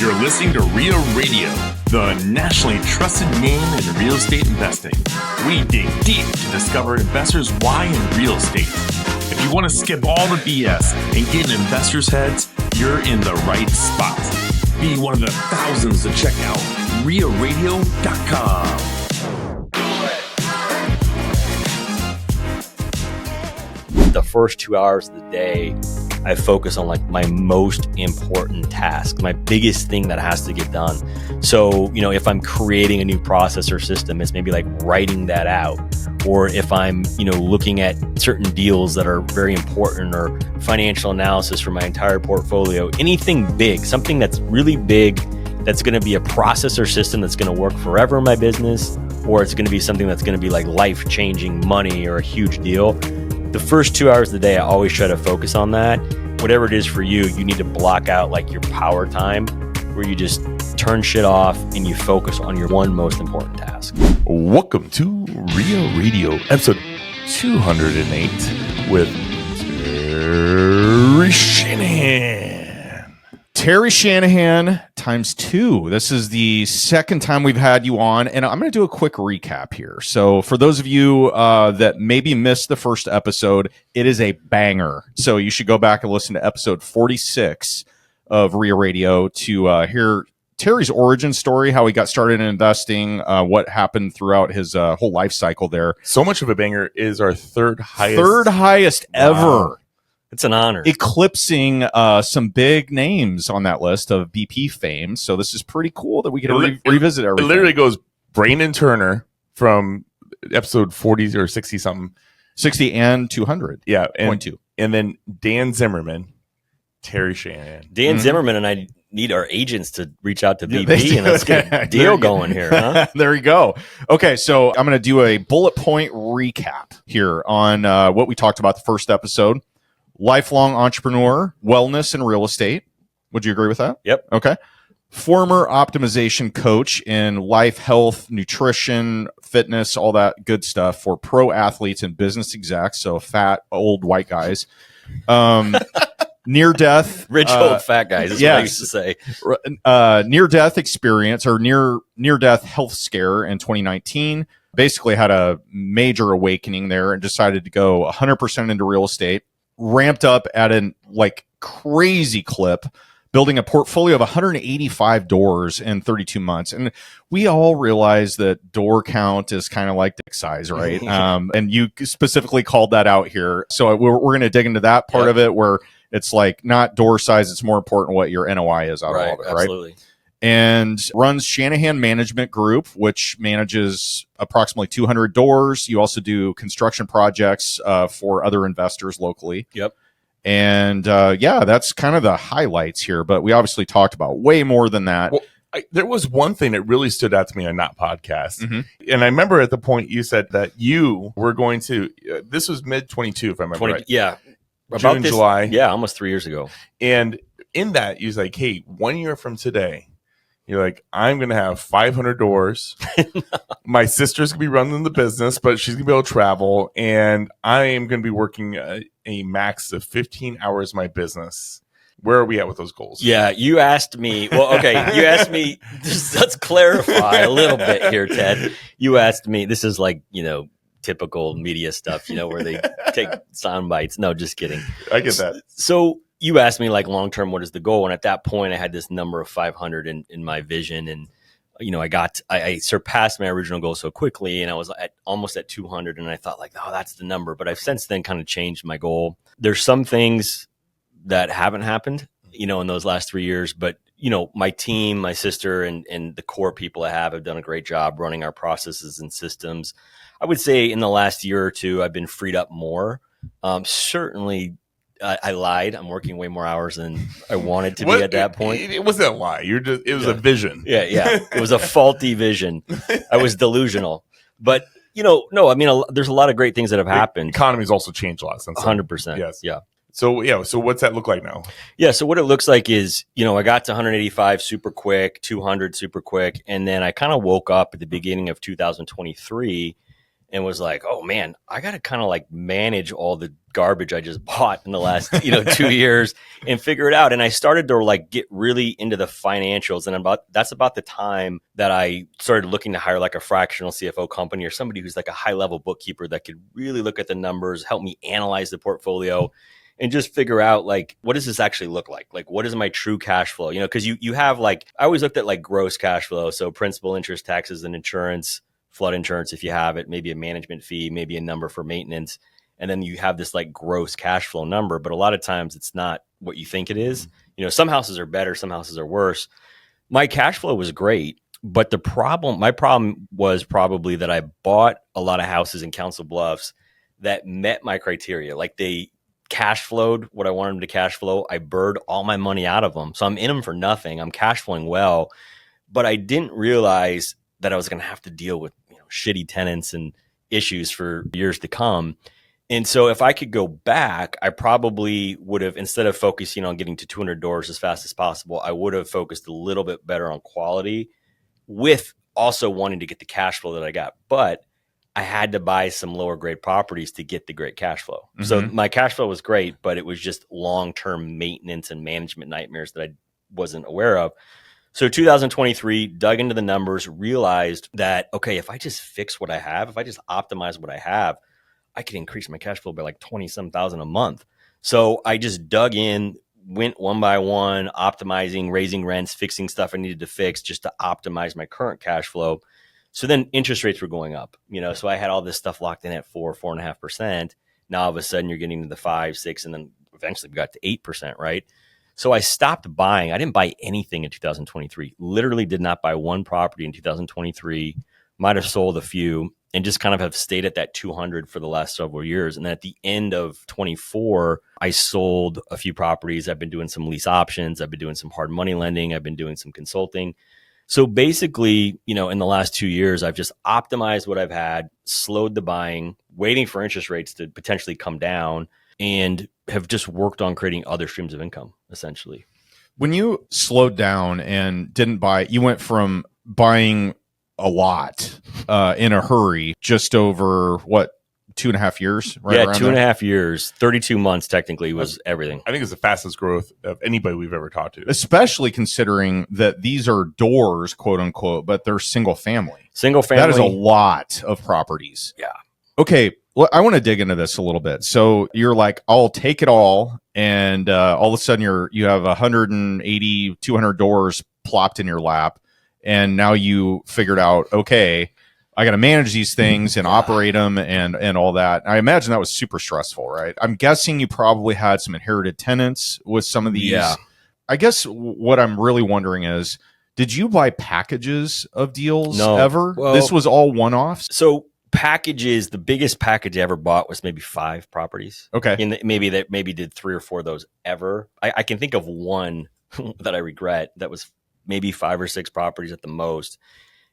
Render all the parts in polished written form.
You're listening to REIA Radio, the nationally trusted name in real estate investing. We dig deep to discover investors' why in real estate. If you want to skip all the BS and get in investors' heads, you're in the right spot. Be one of the thousands to check out REIARadio.com. The first 2 hours of the day, I focus on like my most important task, my biggest thing that has to get done. So, if I'm creating a new process or system, it's maybe like writing that out. Or if I'm, looking at certain deals that are very important or financial analysis for my entire portfolio, anything big, something that's really big, that's going to be a process or system that's going to work forever in my business, or it's going to be something that's going to be like life-changing money or a huge deal. The first 2 hours of the day, I always try to focus on that. Whatever it is for you, you need to block out like your power time where you just turn shit off and you focus on your one most important task. Welcome to REIA Radio, episode 208 with Terry Shanahan. Terry Shanahan times 2. This is the second time we've had you on, and I'm going to do a quick recap here. So for those of you that maybe missed the first episode, it is a banger. So you should go back and listen to episode 46 of REIA Radio to hear Terry's origin story, how he got started in investing, what happened throughout his whole life cycle there. So much of a banger is our third highest. Third highest ever. It's an honor. Eclipsing some big names on that list of BP fame. So this is pretty cool that we can revisit everything. It literally goes Brandon Turner from episode 40 or 60 something. 60 and 200. Yeah. Point two. And then Dan Zimmerman, Terry Shanahan. Dan Zimmerman and I need our agents to reach out to BP and let's get a deal going here, huh? There you go. Okay, so I'm going to do a bullet point recap here on what we talked about the first episode. Lifelong entrepreneur, wellness, and real estate. Would you agree with that? Yep. Okay. Former optimization coach in life, health, nutrition, fitness, all that good stuff for pro athletes and business execs, so fat, old white guys. Near-death. Rich old fat guys, is what I used to say. Near-death experience or near-death health scare in 2019. Basically had a major awakening there and decided to go 100% into real estate. Ramped up at an crazy clip, building a portfolio of 185 doors in 32 months. And we all realize that door count is kind of like dick size, right? And you specifically called that out here. So we're going to dig into that part of it where it's like not door size. It's more important what your NOI is out of all of it, right? Absolutely. And runs Shanahan Management Group, which manages approximately 200 doors. You also do construction projects for other investors locally. Yep. And that's kind of the highlights here. But we obviously talked about way more than that. Well, there was one thing that really stood out to me on that podcast. Mm-hmm. And I remember at the point you said that you were going to, this was mid-22, if I remember right. Yeah. June, July. Yeah, almost 3 years ago. And in that, you was like, hey, 1 year from today, you're like, I'm going to have 500 doors. My sister's going to be running the business, but she's going to be able to travel. And I am going to be working a max of 15 hours in my business. Where are we at with those goals? Yeah, you asked me. Well, okay, you asked me. Let's clarify a little bit here, Ted. You asked me. This is like, typical media stuff, where they take sound bites. No, just kidding. I get that. So you asked me like long-term, what is the goal? And at that point I had this number of 500 in my vision. And, I surpassed my original goal so quickly and I was almost at 200. And I thought like, oh, that's the number. But I've since then kind of changed my goal. There's some things that haven't happened, in those last 3 years, but my team, my sister and the core people I have done a great job running our processes and systems. I would say in the last year or two, I've been freed up more. Certainly, I lied. I'm working way more hours than I wanted to be at that point. It wasn't a lie. It was a vision. Yeah. It was a faulty vision. I was delusional. But, no, I mean, there's a lot of great things that have happened. The economy's also changed a lot since then. 100%. Yes. Yeah. So what's that look like now? Yeah, so what it looks like is, I got to 185 super quick, 200 super quick, and then I kind of woke up at the beginning of 2023 and was like, oh man, I got to kind of like manage all the garbage I just bought in the last, 2 years and figure it out. And I started to like get really into the financials. And that's about the time that I started looking to hire like a fractional CFO company or somebody who's like a high level bookkeeper that could really look at the numbers, help me analyze the portfolio and just figure out like, what does this actually look like? Like, what is my true cash flow? Because you have like, I always looked at like gross cash flow. So principal, interest, taxes, and insurance, flood insurance, if you have it, maybe a management fee, maybe a number for maintenance. And then you have this like gross cash flow number, but a lot of times it's not what you think it is. Some houses are better, some houses are worse. My cash flow was great, but my problem was probably that I bought a lot of houses in Council Bluffs that met my criteria. Like they cash flowed what I wanted them to cash flow. I burned all my money out of them. So I'm in them for nothing. I'm cash flowing well, but I didn't realize that I was going to have to deal with shitty tenants and issues for years to come. And so if I could go back, I probably would have, instead of focusing on getting to 200 doors as fast as possible, I would have focused a little bit better on quality with also wanting to get the cash flow that I got. But I had to buy some lower grade properties to get the great cash flow. Mm-hmm. So my cash flow was great, but it was just long-term maintenance and management nightmares that I wasn't aware of. So 2023, dug into the numbers, realized that, okay, if I just fix what I have, if I just optimize what I have, I could increase my cash flow by like 20-some thousand a month. So I just dug in, went one by one, optimizing, raising rents, fixing stuff I needed to fix just to optimize my current cash flow. So then interest rates were going up, so I had all this stuff locked in at 4.5%. Now all of a sudden you're getting to the 5, 6, and then eventually we got to 8%, right? So I stopped buying. I didn't buy anything in 2023. Literally did not buy one property in 2023. Might have sold a few and just kind of have stayed at that 200 for the last several years. And then at the end of 24, I sold a few properties. I've been doing some lease options. I've been doing some hard money lending. I've been doing some consulting. So basically, in the last 2 years, I've just optimized what I've had, slowed the buying, waiting for interest rates to potentially come down, and have just worked on creating other streams of income, essentially. When you slowed down and didn't buy, you went from buying a lot in a hurry, just over 2.5 years, right? Yeah, 2.5 years, 32 months technically was everything. I think it's the fastest growth of anybody we've ever talked to. Especially considering that these are doors, quote unquote, but they're single family. Single family. That is a lot of properties. Yeah. Okay, well, I want to dig into this a little bit. So you're like, I'll take it all, and all of a sudden you have 180, 200 doors plopped in your lap, and now you figured out, okay, I got to manage these things and operate them and all that. I imagine that was super stressful, right? I'm guessing you probably had some inherited tenants with some of these. Yeah. I guess what I'm really wondering is, did you buy packages of deals ever? Well, this was all one-offs? So packages, the biggest package I ever bought was maybe 5 properties. Okay. And maybe did 3 or 4 of those ever. I can think of one that I regret that was maybe 5 or 6 properties at the most.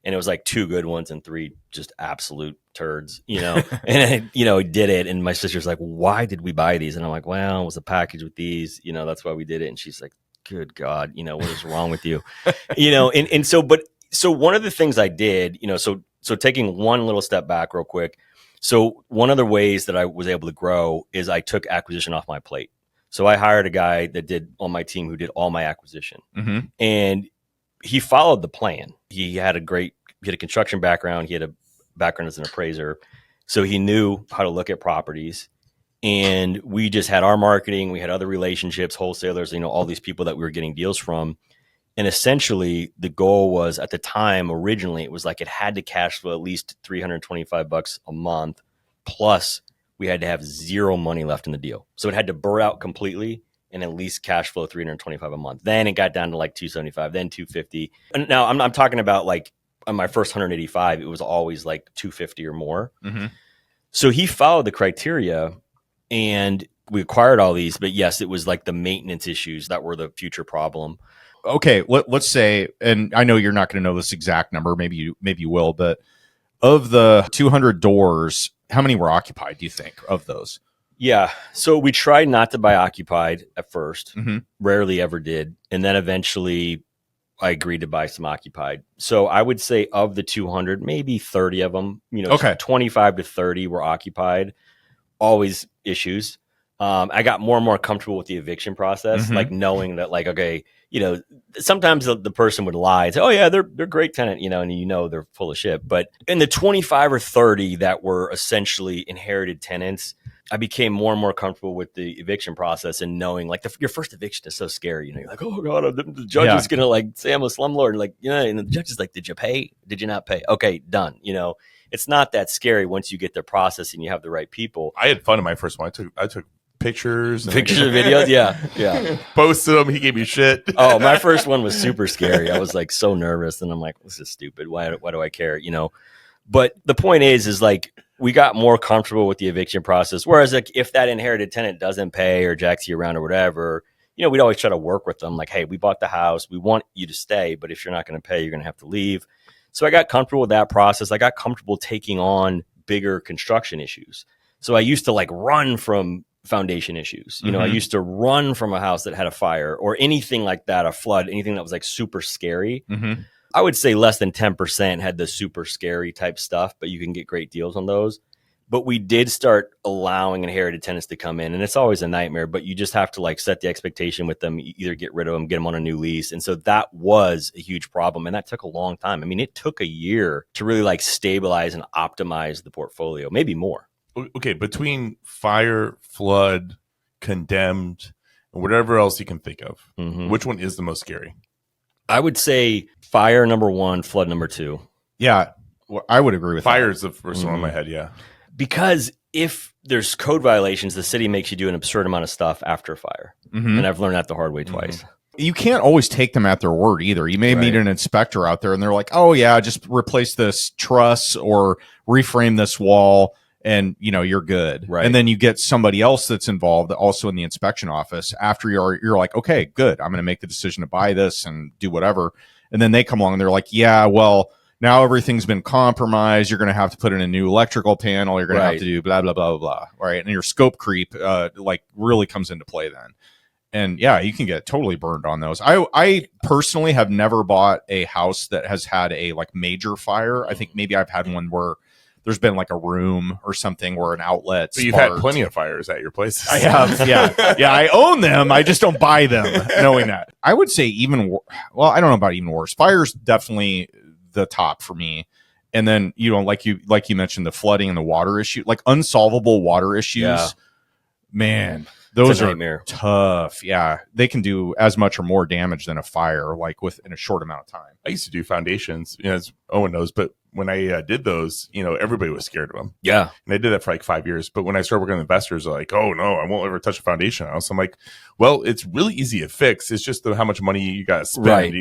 And it was like 2 good ones and 3 just absolute turds, and I did it. And my sister's like, why did we buy these? And I'm like, well, it was a package with these, that's why we did it. And she's like, good God, what is wrong with you? So one of the things I did, so taking one little step back real quick. So one of the ways that I was able to grow is I took acquisition off my plate. So I hired a guy that did on my team who did all my acquisition. Mm-hmm. And he followed the plan. He had a construction background. He had a background as an appraiser. So he knew how to look at properties. And we just had our marketing. We had other relationships, wholesalers, all these people that we were getting deals from. And essentially the goal was, at the time, originally, it was like it had to cash flow at least $325 a month. Plus we had to have zero money left in the deal. So it had to burn out completely and at least cash flow $325 a month. Then it got down to like $275, then $250. And now I'm talking about like on my first 185, it was always like $250 or more. Mm-hmm. So he followed the criteria and we acquired all these. But yes, it was like the maintenance issues that were the future problem. Okay, let's say, and I know you're not going to know this exact number. Maybe you will, but of the 200 doors, how many were occupied, do you think, of those? Yeah. So we tried not to buy occupied at first, rarely ever did. And then eventually I agreed to buy some occupied. So I would say of the 200, maybe 30 of them, 25 to 30 were occupied. Always issues. I got more and more comfortable with the eviction process, like knowing that, like, okay, sometimes the person would lie and say, oh yeah, they're great tenant, and they're full of shit. But in the 25 or 30 that were essentially inherited tenants, I became more and more comfortable with the eviction process and knowing, like, your first eviction is so scary. You're like, oh God, the judge is going to, like, say I'm a slumlord. And, like, and the judge is like, did you pay? Did you not pay? Okay, done. It's not that scary once you get the process and you have the right people. I had fun in my first one. I took pictures and videos. Yeah. Posted them. He gave me shit. Oh, my first one was super scary. I was, like, so nervous, and I'm like, this is stupid. Why do I care? But the point is like, we got more comfortable with the eviction process. Whereas, like, if that inherited tenant doesn't pay or jacks you around or whatever, we'd always try to work with them. Like, hey, we bought the house. We want you to stay, but if you're not going to pay, you're going to have to leave. So I got comfortable with that process. I got comfortable taking on bigger construction issues. So I used to, like, run from foundation issues. I used to run from a house that had a fire or anything like that, a flood, anything that was, like, super scary. I would say less than 10% had the super scary type stuff, but you can get great deals on those. But we did start allowing inherited tenants to come in, and it's always a nightmare, but you just have to, like, set the expectation with them, either get rid of them, get them on a new lease. And so that was a huge problem, and that took a long time. I mean, it took a year to really, like, stabilize and optimize the portfolio, maybe more. Okay, between fire, flood, condemned, and whatever else you can think of, which one is the most scary? I would say fire number one, flood number two. Yeah, well, I would agree with fire is the first one in my head. Yeah, because if there's code violations, the city makes you do an absurd amount of stuff after a fire, and I've learned that the hard way twice. You can't always take them at their word either. You may meet an inspector out there, and they're like, "Oh yeah, just replace this truss or reframe this wall." And you're good. Right. And then you get somebody else that's involved also in the inspection office after you're like, okay, good. I'm going to make the decision to buy this and do whatever. And then they come along and they're like, yeah, well, now everything's been compromised. You're going to have to put in a new electrical panel. You're going to have to do blah, blah, blah, blah, blah. Right. And your scope creep, like, really comes into play then. And yeah, you can get totally burned on those. I personally have never bought a house that has had a, like, major fire. I think maybe I've had one where there's been, like, a room or something where an outlet. So you've had plenty of fires at your places. I have, yeah. Yeah, I own them. I just don't buy them, knowing that. I would say even, well, I don't know about even worse. Fire's definitely the top for me. And then, like you mentioned, the flooding and the water issue, like unsolvable water issues, man, those are tough. Yeah, they can do as much or more damage than a fire, like, within a short amount of time. I used to do foundations, as Owen knows, but when I did those, everybody was scared of them. Yeah. And I did that for like 5 years. But when I started working with investors, they're like, oh no, I won't ever touch a foundation house. I'm like, well, it's really easy to fix. It's just how much money you got to spend,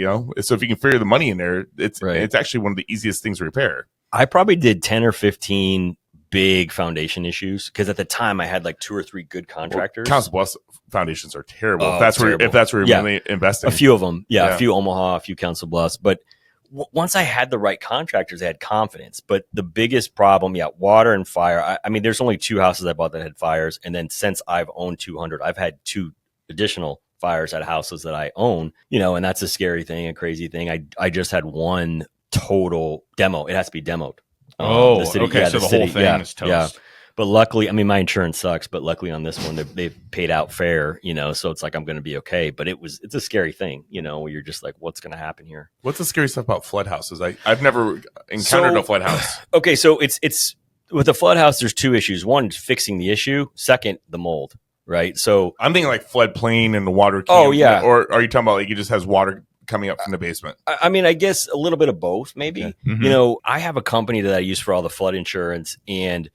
So if you can figure the money in there, it's actually one of the easiest things to repair. I probably did 10 or 15 big foundation issues because at the time I had like 2 or 3 good contractors. Council Bluffs foundations are terrible. If that's where you're really investing. A few of them. Yeah. A few Omaha, a few Council Bluffs. But once I had the right contractors, I had confidence. But the biggest problem, water and fire. I mean, there's only 2 houses I bought that had fires. And then since I've owned 200, I've had 2 additional fires at houses that I own, and that's a scary thing, a crazy thing. I just had one total demo. It has to be demoed. The city, okay. So the whole thing is toast. Yeah. But luckily, I mean, my insurance sucks, but luckily on this one, they've paid out fair, so it's like, I'm going to be okay. But it's a scary thing, where you're just like, what's going to happen here? What's the scary stuff about flood houses? I've never encountered a flood house. Okay. So it's with a flood house, there's 2 issues. One, fixing the issue. Second, the mold, right? So I'm thinking like floodplain and the water. Oh, yeah. Or are you talking about like it just has water coming up from the basement? I mean, I guess a little bit of both, maybe. Yeah. Mm-hmm. I have a company that I use for all the flood insurance, and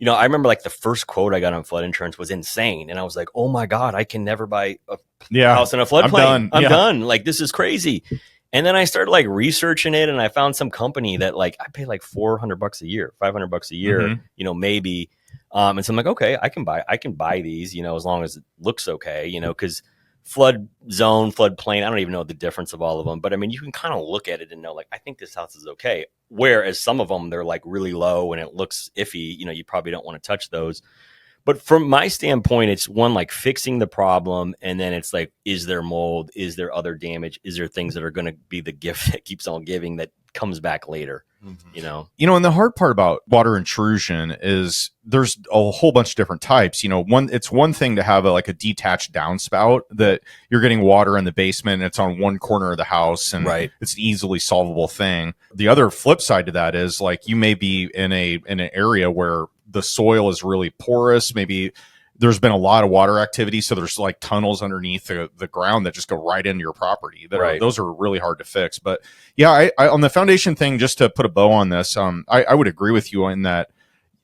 I remember like the first quote I got on flood insurance was insane, and I was like, "Oh my god, I can never buy a house in a floodplain. I'm done. Like, this is crazy." And then I started like researching it, and I found some company that like I pay like $400 a year, $500 a year, maybe. And so I'm like, okay, I can buy these, as long as it looks okay, because flood zone, floodplain, I don't even know the difference of all of them, but I mean, you can kind of look at it and know, like, I think this house is okay. Whereas some of them, they're like really low and it looks iffy, you probably don't want to touch those. But from my standpoint, it's one, like fixing the problem. And then it's like, is there mold? Is there other damage? Is there things that are going to be the gift that keeps on giving that comes back later? You know, and the hard part about water intrusion is there's a whole bunch of different types. It's one thing to have like a detached downspout that you're getting water in the basement and it's on one corner of the house and it's an easily solvable thing. The other flip side to that is like you may be in an area where the soil is really porous. Maybe there's been a lot of water activity, so there's like tunnels underneath the ground that just go right into your property. Those are really hard to fix. But yeah, I on the foundation thing, just to put a bow on this, I would agree with you in that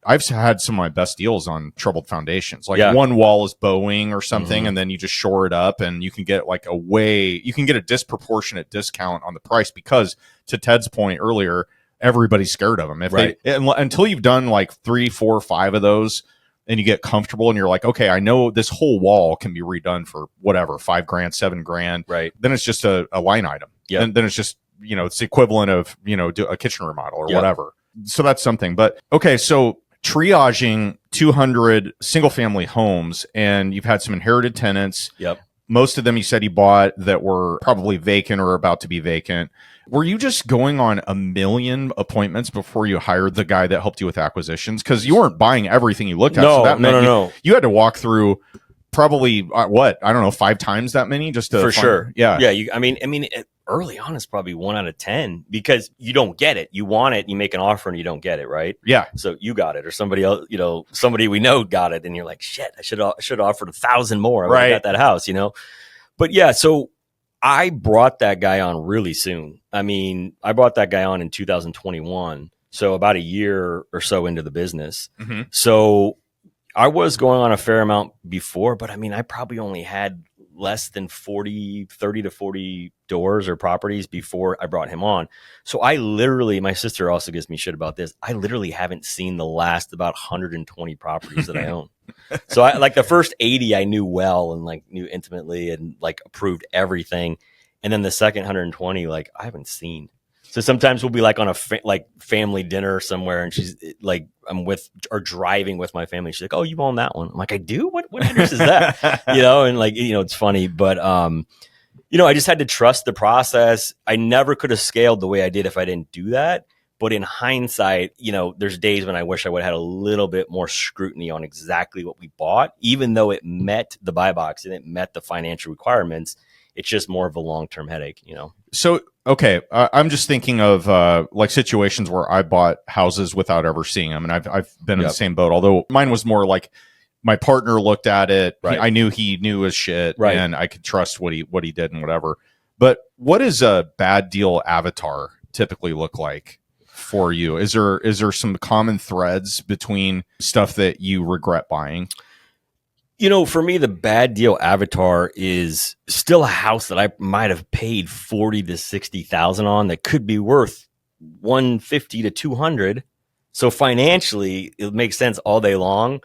I've had some of my best deals on troubled foundations. Like one wall is bowing or something, and then you just shore it up, and you can get a disproportionate discount on the price because, to Ted's point earlier, everybody's scared of them. Until you've done like 3, 4, 5 of those, and you get comfortable and you're like, okay, I know this whole wall can be redone for whatever, $5,000, $7,000. Right. Then it's just a line item. Yeah. And then it's just, it's the equivalent of, do a kitchen remodel or whatever. So that's something. But okay, so triaging 200 single family homes, and you've had some inherited tenants. Yep. Most of them you said you bought that were probably vacant or about to be vacant. Were you just going on a million appointments before you hired the guy that helped you with acquisitions? Because you weren't buying everything you looked at. No. You had to walk through probably 5 times that many just to for sure. Yeah. Yeah. I mean, early on, it's probably 1 out of 10 because you don't get it. You want it, you make an offer, and you don't get it, right? Yeah. So you got it, or somebody else, somebody we know got it, and you're like, shit, I should have offered 1,000 more. I got that house, But yeah, so I brought that guy on really soon. I mean, I brought that guy on in 2021, so about a year or so into the business. Mm-hmm. So I was going on a fair amount before, but I mean, I probably only had less than 30 to 40 doors or properties before I brought him on. So I literally, my sister also gives me shit about this, I literally haven't seen the last about 120 properties that I own. So I like the first 80 I knew well and like knew intimately and like approved everything. And then the second 120, like I haven't seen. So sometimes we'll be like on a family dinner somewhere, and she's like, I'm with or driving with my family. She's like, "Oh, you own that one?" I'm like, "I do. What address is that?" And like, it's funny, but I just had to trust the process. I never could have scaled the way I did if I didn't do that. But in hindsight, there's days when I wish I would have had a little bit more scrutiny on exactly what we bought, even though it met the buy box and it met the financial requirements. It's just more of a long-term headache, So, okay, I'm just thinking of like situations where I bought houses without ever seeing them, and I've been in the same boat. Although mine was more like my partner looked at it, I knew he knew his shit, and I could trust what he did and whatever. But what does a bad deal avatar typically look like for you? Is there some common threads between stuff that you regret buying? For me, the bad deal avatar is still a house that I might have paid 40 to 60,000 on that could be worth 150 to 200. So financially, it makes sense all day long,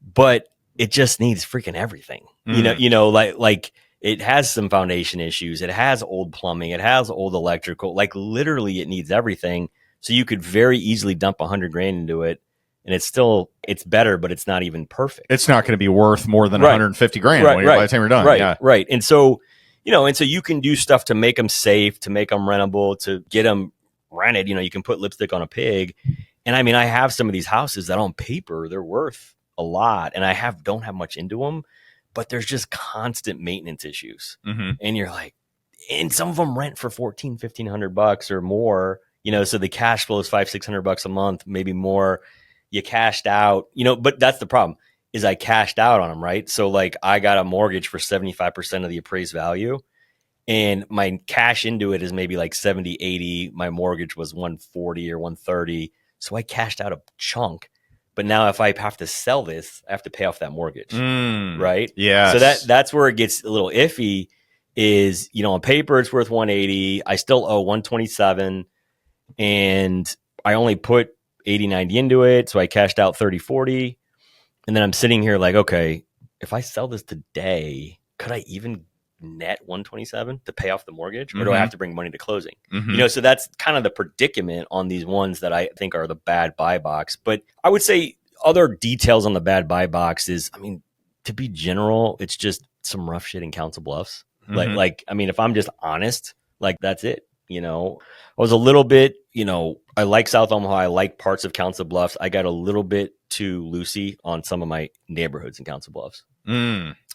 but it just needs freaking everything. Like it has some foundation issues. It has old plumbing. It has old electrical. Like literally, it needs everything. So you could very easily dump $100,000 into it. And it's better, but it's not even perfect. It's not going to be worth more than $150,000 by the time you're done. Right. And so, you can do stuff to make them safe, to make them rentable, to get them rented. You can put lipstick on a pig. And I mean, I have some of these houses that on paper, they're worth a lot. And I don't have much into them, but there's just constant maintenance issues. Mm-hmm. And you're like, and some of them rent for $1,400, $1,500 or more, so the cash flow is $500, $600 a month, maybe more. You cashed out, but that's the problem is I cashed out on them, right? So like I got a mortgage for 75% of the appraised value and my cash into it is maybe like 70, 80. My mortgage was 140 or 130. So I cashed out a chunk, but now if I have to sell this, I have to pay off that mortgage, right? Yeah. So that's where it gets a little iffy is, on paper, it's worth 180. I still owe 127 and I only put 80, 90 into it. So I cashed out 30, 40. And then I'm sitting here like, okay, if I sell this today, could I even net 127 to pay off the mortgage? Or do I have to bring money to closing? Mm-hmm. So that's kind of the predicament on these ones that I think are the bad buy box. But I would say other details on the bad buy box is, I mean, to be general, it's just some rough shit in Council Bluffs. Like, I mean, if I'm just honest, like that's it. You know, I was a little bit, you know, I like South Omaha. I like parts of Council Bluffs. I got a little bit too loosey on some of my neighborhoods in Council Bluffs.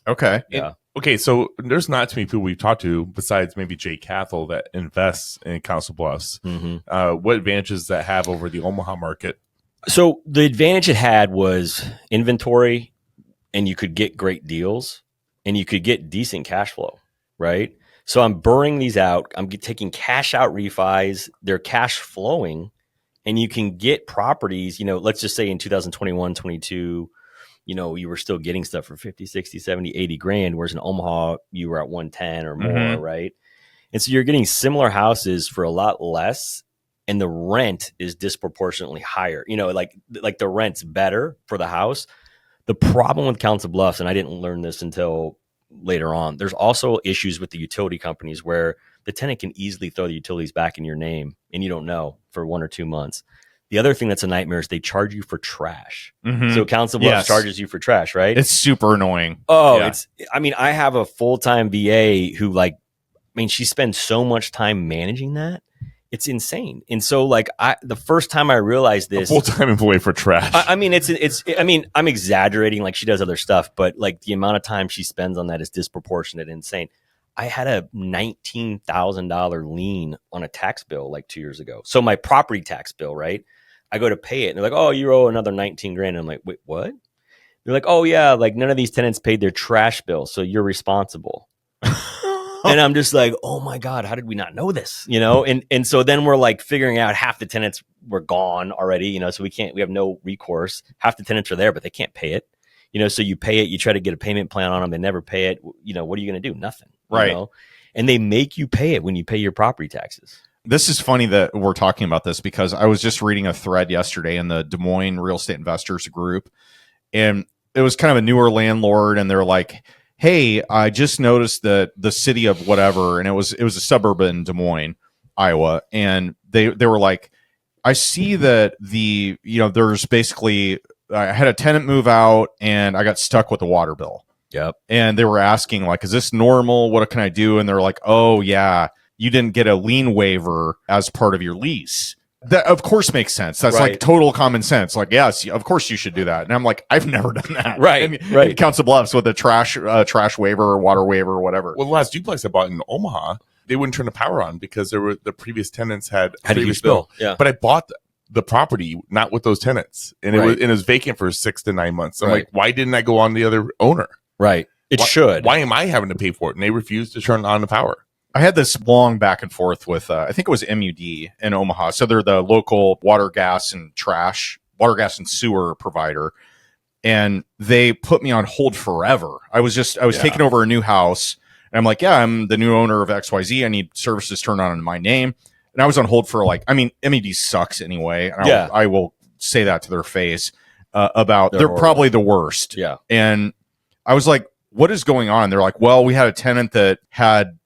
Okay. Yeah. Okay, so there's not too many people we've talked to besides maybe Jay Cathell that invests in Council Bluffs. What advantages does that have over the Omaha market? So the advantage it had was inventory, and you could get great deals, and you could get decent cash flow, right? So I'm burning these out. I'm taking cash out refis. They're cash flowing, and you can get properties, you know, let's just say in 2021, 22, you know, you were still getting stuff for 50, 60, 70, 80 grand, whereas in Omaha, you were at 110 or more, right? And so you're getting similar houses for a lot less, and the rent is disproportionately higher. You know, like the rent's better for the house. The problem with Council Bluffs, and I didn't learn this until later on, there's also issues with the utility companies where the tenant can easily throw the utilities back in your name and you don't know for 1 or 2 months. The other thing that's a nightmare is they charge you for trash. So Council Bluffs charges you for trash, right? It's super annoying. Oh, I mean, I have a full-time VA who like, I mean, she spends so much time managing that. It's insane. And so like the first time I realized this, a full-time employee for trash. I mean, I mean, I'm exaggerating, like she does other stuff, but like the amount of time she spends on that is disproportionate and insane. I had a $19,000 lien on a tax bill like 2 years ago. So my property tax bill, right? I go to pay it and they're like, oh, you owe another 19 grand. And I'm like, wait, what? They're like, oh yeah, like none of these tenants paid their trash bill, so you're responsible. And I'm just like, oh my God, how did we not know this? You know? And so then we're like figuring out half the tenants were gone already, you know, so we have no recourse. Half the tenants are there, but they can't pay it. You know, so you pay it, you try to get a payment plan on them, they never pay it. You know, what are you going to do? Nothing. Right. You know? And they make you pay it when you pay your property taxes. This is funny that we're talking about this because I was just reading a thread yesterday in the Des Moines Real Estate Investors group, and it was kind of a newer landlord, and they're like, hey, I just noticed that the city of whatever, and it was a suburb in Des Moines, Iowa, and they were like, I see that there's basically, I had a tenant move out and I got stuck with the water bill. Yep. And they were asking like, is this normal? What can I do? And they're like, oh yeah, you didn't get a lien waiver as part of your lease. That of course makes sense. That's like total common sense. Like, yes, of course you should do that. And I'm like, I've never done that. In Council Bluffs with a trash waiver or water waiver or whatever. Well, the last duplex I bought in Omaha, they wouldn't turn the power on because the previous tenants had a previous bill. Yeah. But I bought the property not with those tenants, and it was vacant for 6 to 9 months. I'm like, why didn't I go on the other owner? Right. It should. Why am I having to pay for it? And they refused to turn on the power. I had this long back and forth with, I think it was MUD in Omaha. So they're the local water, gas, and sewer provider. And they put me on hold forever. I was taking over a new house. And I'm like, yeah, I'm the new owner of XYZ. I need services turned on in my name. And I was on hold for MUD sucks anyway. And I will say that to their face they're probably the worst. Yeah. And I was like, what is going on? They're like, well, we had a tenant that had,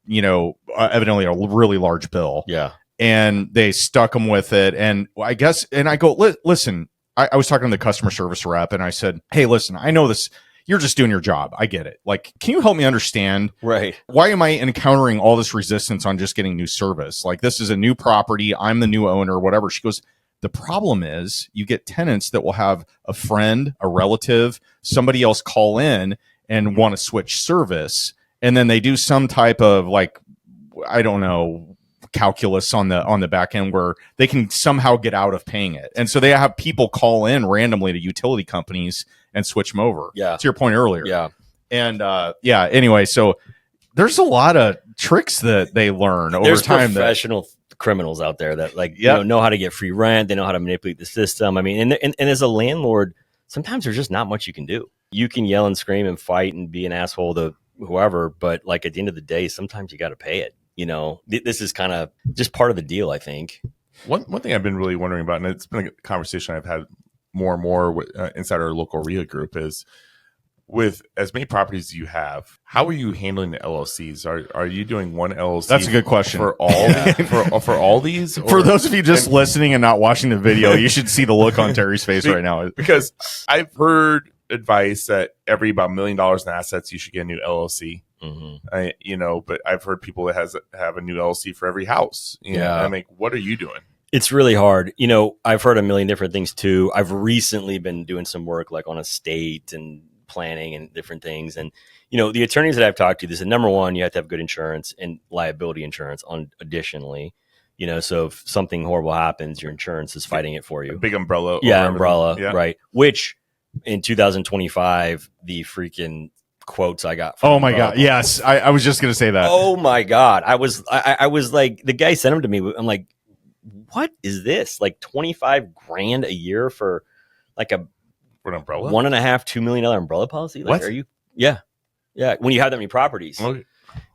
evidently a really large bill. Yeah. And they stuck them with it. And I guess, and I go, listen, I was talking to the customer service rep and I said, hey, listen, I know this, you're just doing your job. I get it. Like, can you help me understand? Right. Why am I encountering all this resistance on just getting new service? Like, this is a new property. I'm the new owner, whatever. She goes, the problem is you get tenants that will have a friend, a relative, somebody else call in and want to switch service. And then they do some type of I don't know, calculus on the back end where they can somehow get out of paying it. And so they have people call in randomly to utility companies and switch them over. Yeah. To your point earlier. Yeah. And anyway, so there's a lot of tricks that they learn over time. There's professional criminals out there that know how to get free rent. They know how to manipulate the system. I mean, and as a landlord, sometimes there's just not much you can do. You can yell and scream and fight and be an asshole to whoever, but at the end of the day, sometimes you got to pay it. This is kind of just part of the deal, I think. One thing I've been really wondering about, and it's been a conversation I've had more and more inside our local REIA group, is with as many properties as you have, how are you handling the LLCs? Are you doing one LLC? That's a good question. For all for all these? Or, for those of you just listening and not watching the video, you should see the look on Terry's face right now. Because I've heard advice that every about $1 million in assets, you should get a new LLC. Mm-hmm. But I've heard people that have a new LLC for every house. I'm like, what are you doing? It's really hard. I've heard a million different things too. I've recently been doing some work like on estate and planning and different things. And, the attorneys that I've talked to, they said, number one, you have to have good insurance and liability insurance on additionally, so if something horrible happens, your insurance is fighting it for you. A big umbrella. Yeah. Umbrella. Yeah. Right. Which in 2025, the freaking quotes I got. Oh my God. Yes. I was just going to say that. Oh my God. I was like, the guy sent them to me. I'm like, what is this? Like $25,000 a year for like an umbrella? $1.5-2 million umbrella policy? Like, what? Are you? Yeah. Yeah. When you have that many properties, okay.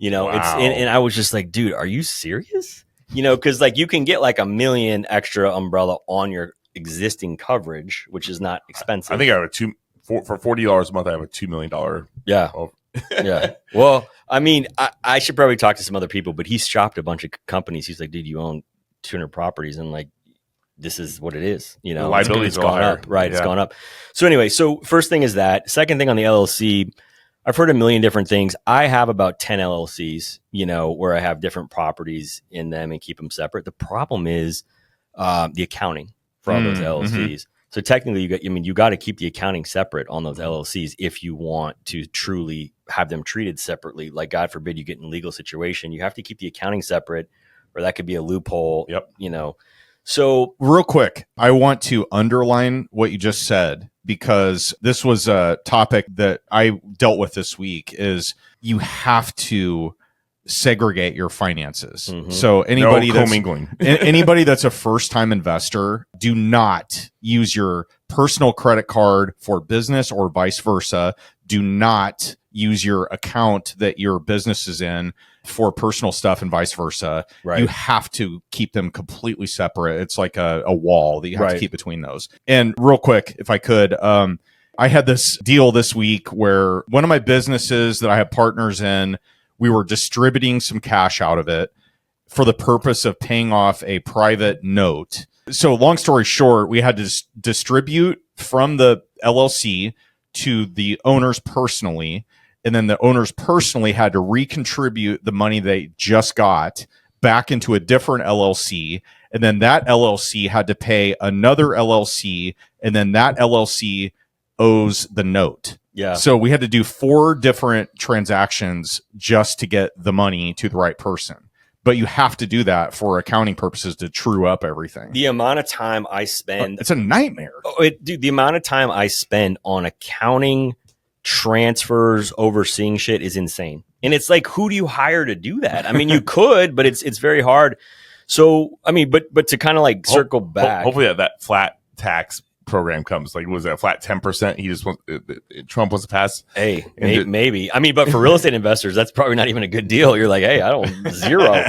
Wow. And I was just like, dude, are you serious? Cause like you can get like $1 million extra umbrella on your existing coverage, which is not expensive. I think I have for $40 a month, I have a $2 million. Yeah. Yeah. Well, I mean, I should probably talk to some other people, but he's shopped a bunch of companies. He's like, dude, you own 200 properties and like, this is what it is. The liability's gone up. Right. Yeah. It's gone up. So anyway, first thing is that. Second thing on the LLC, I've heard a million different things. I have about 10 LLCs, where I have different properties in them and keep them separate. The problem is the accounting for all those LLCs. Mm-hmm. So technically, you got to keep the accounting separate on those LLCs if you want to truly have them treated separately. Like, God forbid you get in a legal situation, you have to keep the accounting separate, or that could be a loophole. Yep. So real quick, I want to underline what you just said, because this was a topic that I dealt with this week. Is you have to segregate your finances. Mm-hmm. So anybody anybody that's a first-time investor, do not use your personal credit card for business or vice versa. Do not use your account that your business is in for personal stuff and vice versa. Right. You have to keep them completely separate. It's like a wall that you have to keep between those. And real quick, if I could, I had this deal this week where one of my businesses that I have partners in, we were distributing some cash out of it for the purpose of paying off a private note. So long story short, we had to distribute from the LLC to the owners personally. And then the owners personally had to recontribute the money they just got back into a different LLC. And then that LLC had to pay another LLC. And then that LLC owes the note. Yeah. So we had to do 4 different transactions just to get the money to the right person. But you have to do that for accounting purposes to true up everything. The amount of time I spend... It's a nightmare. Dude, the amount of time I spend on accounting, transfers, overseeing shit is insane. And it's like, who do you hire to do that? I mean, you could, but it's very hard. So, I mean, but to kind of like circle back... Hopefully that flat tax program comes. Like, was that flat 10%? He just wants Trump wants to pass. Hey, maybe. I mean, but for real estate investors, that's probably not even a good deal. You're like, hey, I don't zero.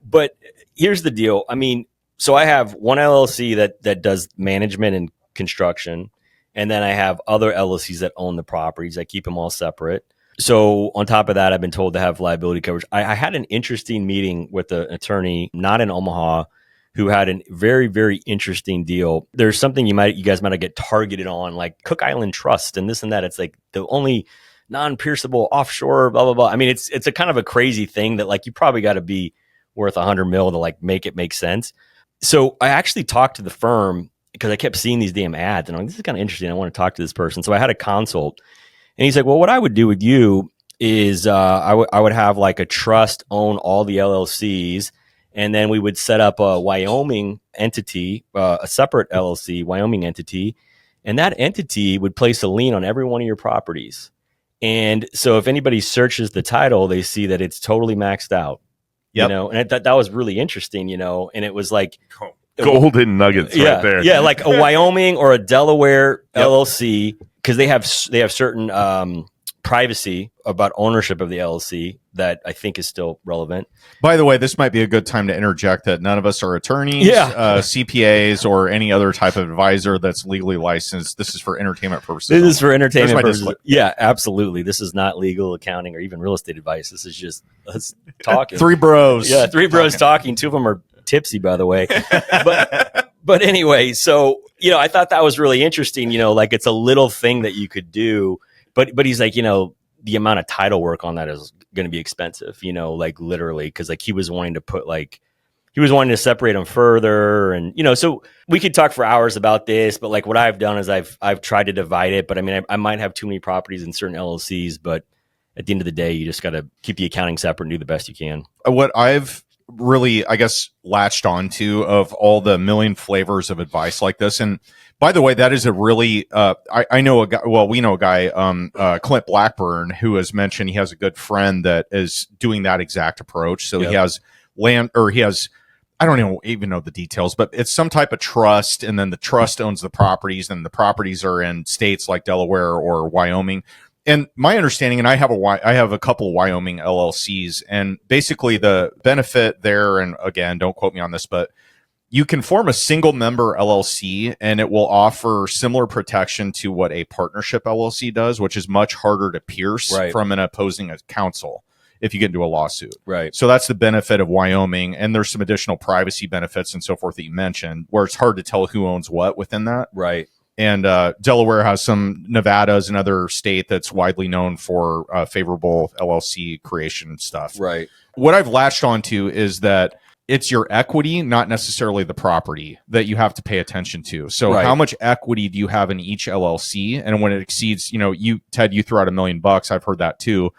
But here's the deal. I mean, so I have one LLC that does management and construction, and then I have other LLCs that own the properties. I keep them all separate. So on top of that, I've been told to have liability coverage. I had an interesting meeting with an attorney, not in Omaha, who had a very, very interesting deal. There's something you guys might get targeted on, like Cook Island Trust and this and that. It's like the only non-pierceable offshore, blah, blah, blah. I mean, it's a kind of a crazy thing that like you probably got to be worth $100 million to like make it make sense. So I actually talked to the firm because I kept seeing these damn ads and I'm like, this is kind of interesting. I want to talk to this person. So I had a consult and he's like, well, what I would do with you is I would have like a trust own all the LLCs. And then we would set up a Wyoming entity, a separate LLC, Wyoming entity. And that entity would place a lien on every one of your properties. And so if anybody searches the title, they see that it's totally maxed out. Yep. And that was really interesting, and it was like golden nuggets right there. Yeah, like a Wyoming or a Delaware LLC, because they have certain privacy about ownership of the LLC that I think is still relevant. By the way, this might be a good time to interject that none of us are attorneys, Yeah. CPAs, or any other type of advisor that's legally licensed. This is for entertainment purposes. This is for entertainment purposes. Disclaimer. Yeah, absolutely. This is not legal, accounting, or even real estate advice. This is just us talking. Three bros. Yeah, three bros talking. Two of them are tipsy, by the way. But anyway, so, I thought that was really interesting. Like it's a little thing that you could do. But he's like, the amount of title work on that is going to be expensive, like literally, because like he was wanting to separate them further, and so we could talk for hours about this. But like what I've done is I've tried to divide it, but I mean I might have too many properties in certain LLCs, but at the end of the day, you just got to keep the accounting separate and do the best you can. What I've really, I guess, latched onto of all the million flavors of advice like this. And by the way, that is a really, I know a guy, well, we know a guy, Clint Blackburn, who has mentioned he has a good friend that is doing that exact approach. So he has land, or he has, I don't even know the details, but it's some type of trust. And then the trust owns the properties, and the properties are in states like Delaware or Wyoming. And my understanding, and I have a couple of Wyoming LLCs, and basically the benefit there, and again, don't quote me on this, but you can form a single member LLC and it will offer similar protection to what a partnership LLC does, which is much harder to pierce from an opposing counsel if you get into a lawsuit. Right. So that's the benefit of Wyoming. And there's some additional privacy benefits and so forth that you mentioned, where it's hard to tell who owns what within that. Right. And Delaware has some. Nevada's another state that's widely known for favorable LLC creation stuff. Right. What I've latched onto is that it's your equity, not necessarily the property, that you have to pay attention to. So how much equity do you have in each LLC? And when it exceeds, Ted, you threw out $1 million. I've heard that too.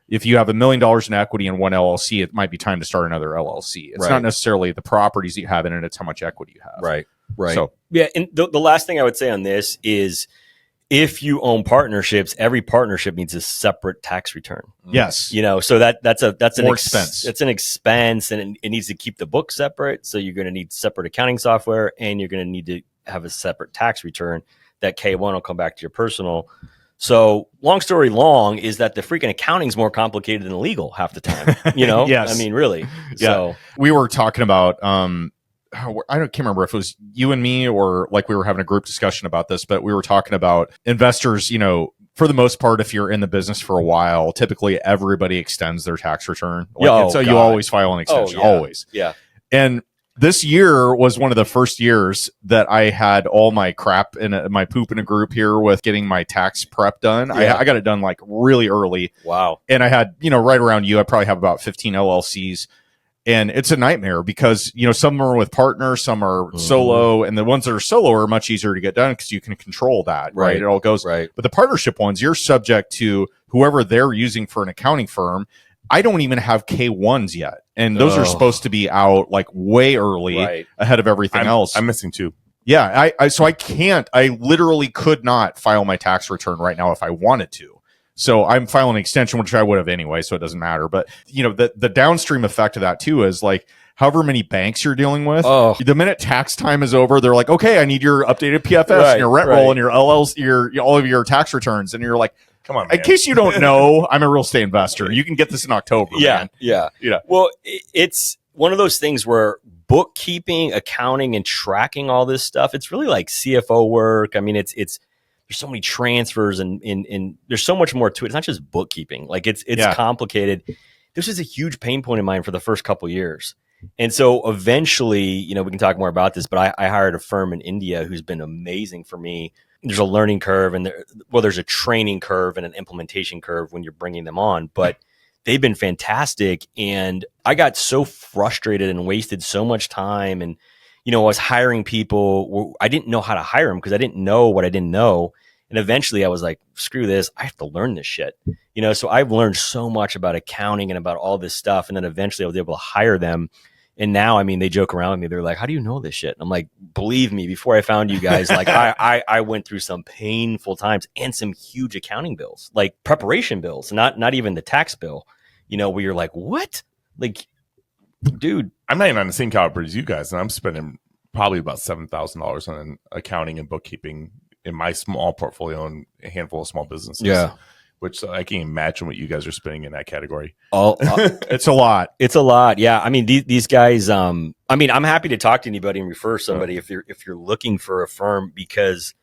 If you have $1 million in equity in one LLC, it might be time to start another LLC. It's not necessarily the properties that you have in it, it's how much equity you have. Right. Right. So, yeah. And the last thing I would say on this is, if you own partnerships, every partnership needs a separate tax return. Yes. So that's an expense. It's an expense, and it needs to keep the books separate. So you're going to need separate accounting software, and you're going to need to have a separate tax return. That K1 will come back to your personal. So long story long is that the freaking accounting is more complicated than legal half the time. Yes. I mean, really. Yeah. So we were talking about, can't remember if it was you and me or like we were having a group discussion about this, but we were talking about investors, for the most part, if you're in the business for a while, typically everybody extends their tax return. So you always file an extension, always. Yeah. And this year was one of the first years that I had all my crap and my poop in a group here with getting my tax prep done. Yeah. I got it done like really early. Wow. And I had, right around you, I probably have about 15 LLCs. And it's a nightmare because, some are with partners, some are solo, and the ones that are solo are much easier to get done because you can control that, right? It all goes. Right. But the partnership ones, you're subject to whoever they're using for an accounting firm. I don't even have K1s yet. And those are supposed to be out like way early ahead of everything else. I'm missing two. Yeah. So I literally could not file my tax return right now if I wanted to. So I'm filing an extension, which I would have anyway, so it doesn't matter. But, the downstream effect of that, too, is like however many banks you're dealing with, the minute tax time is over, they're like, okay, I need your updated PFS and your rent roll and your LLC, all of your tax returns. And you're like, come on, man. In case you don't know, I'm a real estate investor. You can get this in October. Yeah. Man. Yeah. Well, it's one of those things where bookkeeping, accounting, and tracking all this stuff, it's really like CFO work. I mean, it's there's so many transfers and there's so much more to it. It's not just bookkeeping. Like it's complicated. This was a huge pain point of mine for the first couple of years. And so eventually, we can talk more about this, but I hired a firm in India who's been amazing for me. There's a learning curve and there's a training curve and an implementation curve when you're bringing them on, but they've been fantastic. And I got so frustrated and wasted so much time. And I was hiring people. I didn't know how to hire them because I didn't know what I didn't know. And eventually I was like, screw this. I have to learn this shit. So I've learned so much about accounting and about all this stuff. And then eventually I was able to hire them. And now, they joke around with me. They're like, how do you know this shit? And I'm like, believe me, before I found you guys, like I went through some painful times and some huge accounting bills, like preparation bills, not even the tax bill, where you're like, what? Like, dude, I'm not even on the same caliber as you guys, and I'm spending probably about $7,000 on accounting and bookkeeping in my small portfolio and a handful of small businesses. Yeah. which I can't imagine what you guys are spending in that category. It's a lot. It's a lot. Yeah. I mean, these guys, I mean, I'm happy to talk to anybody and refer somebody if you're looking for a firm, because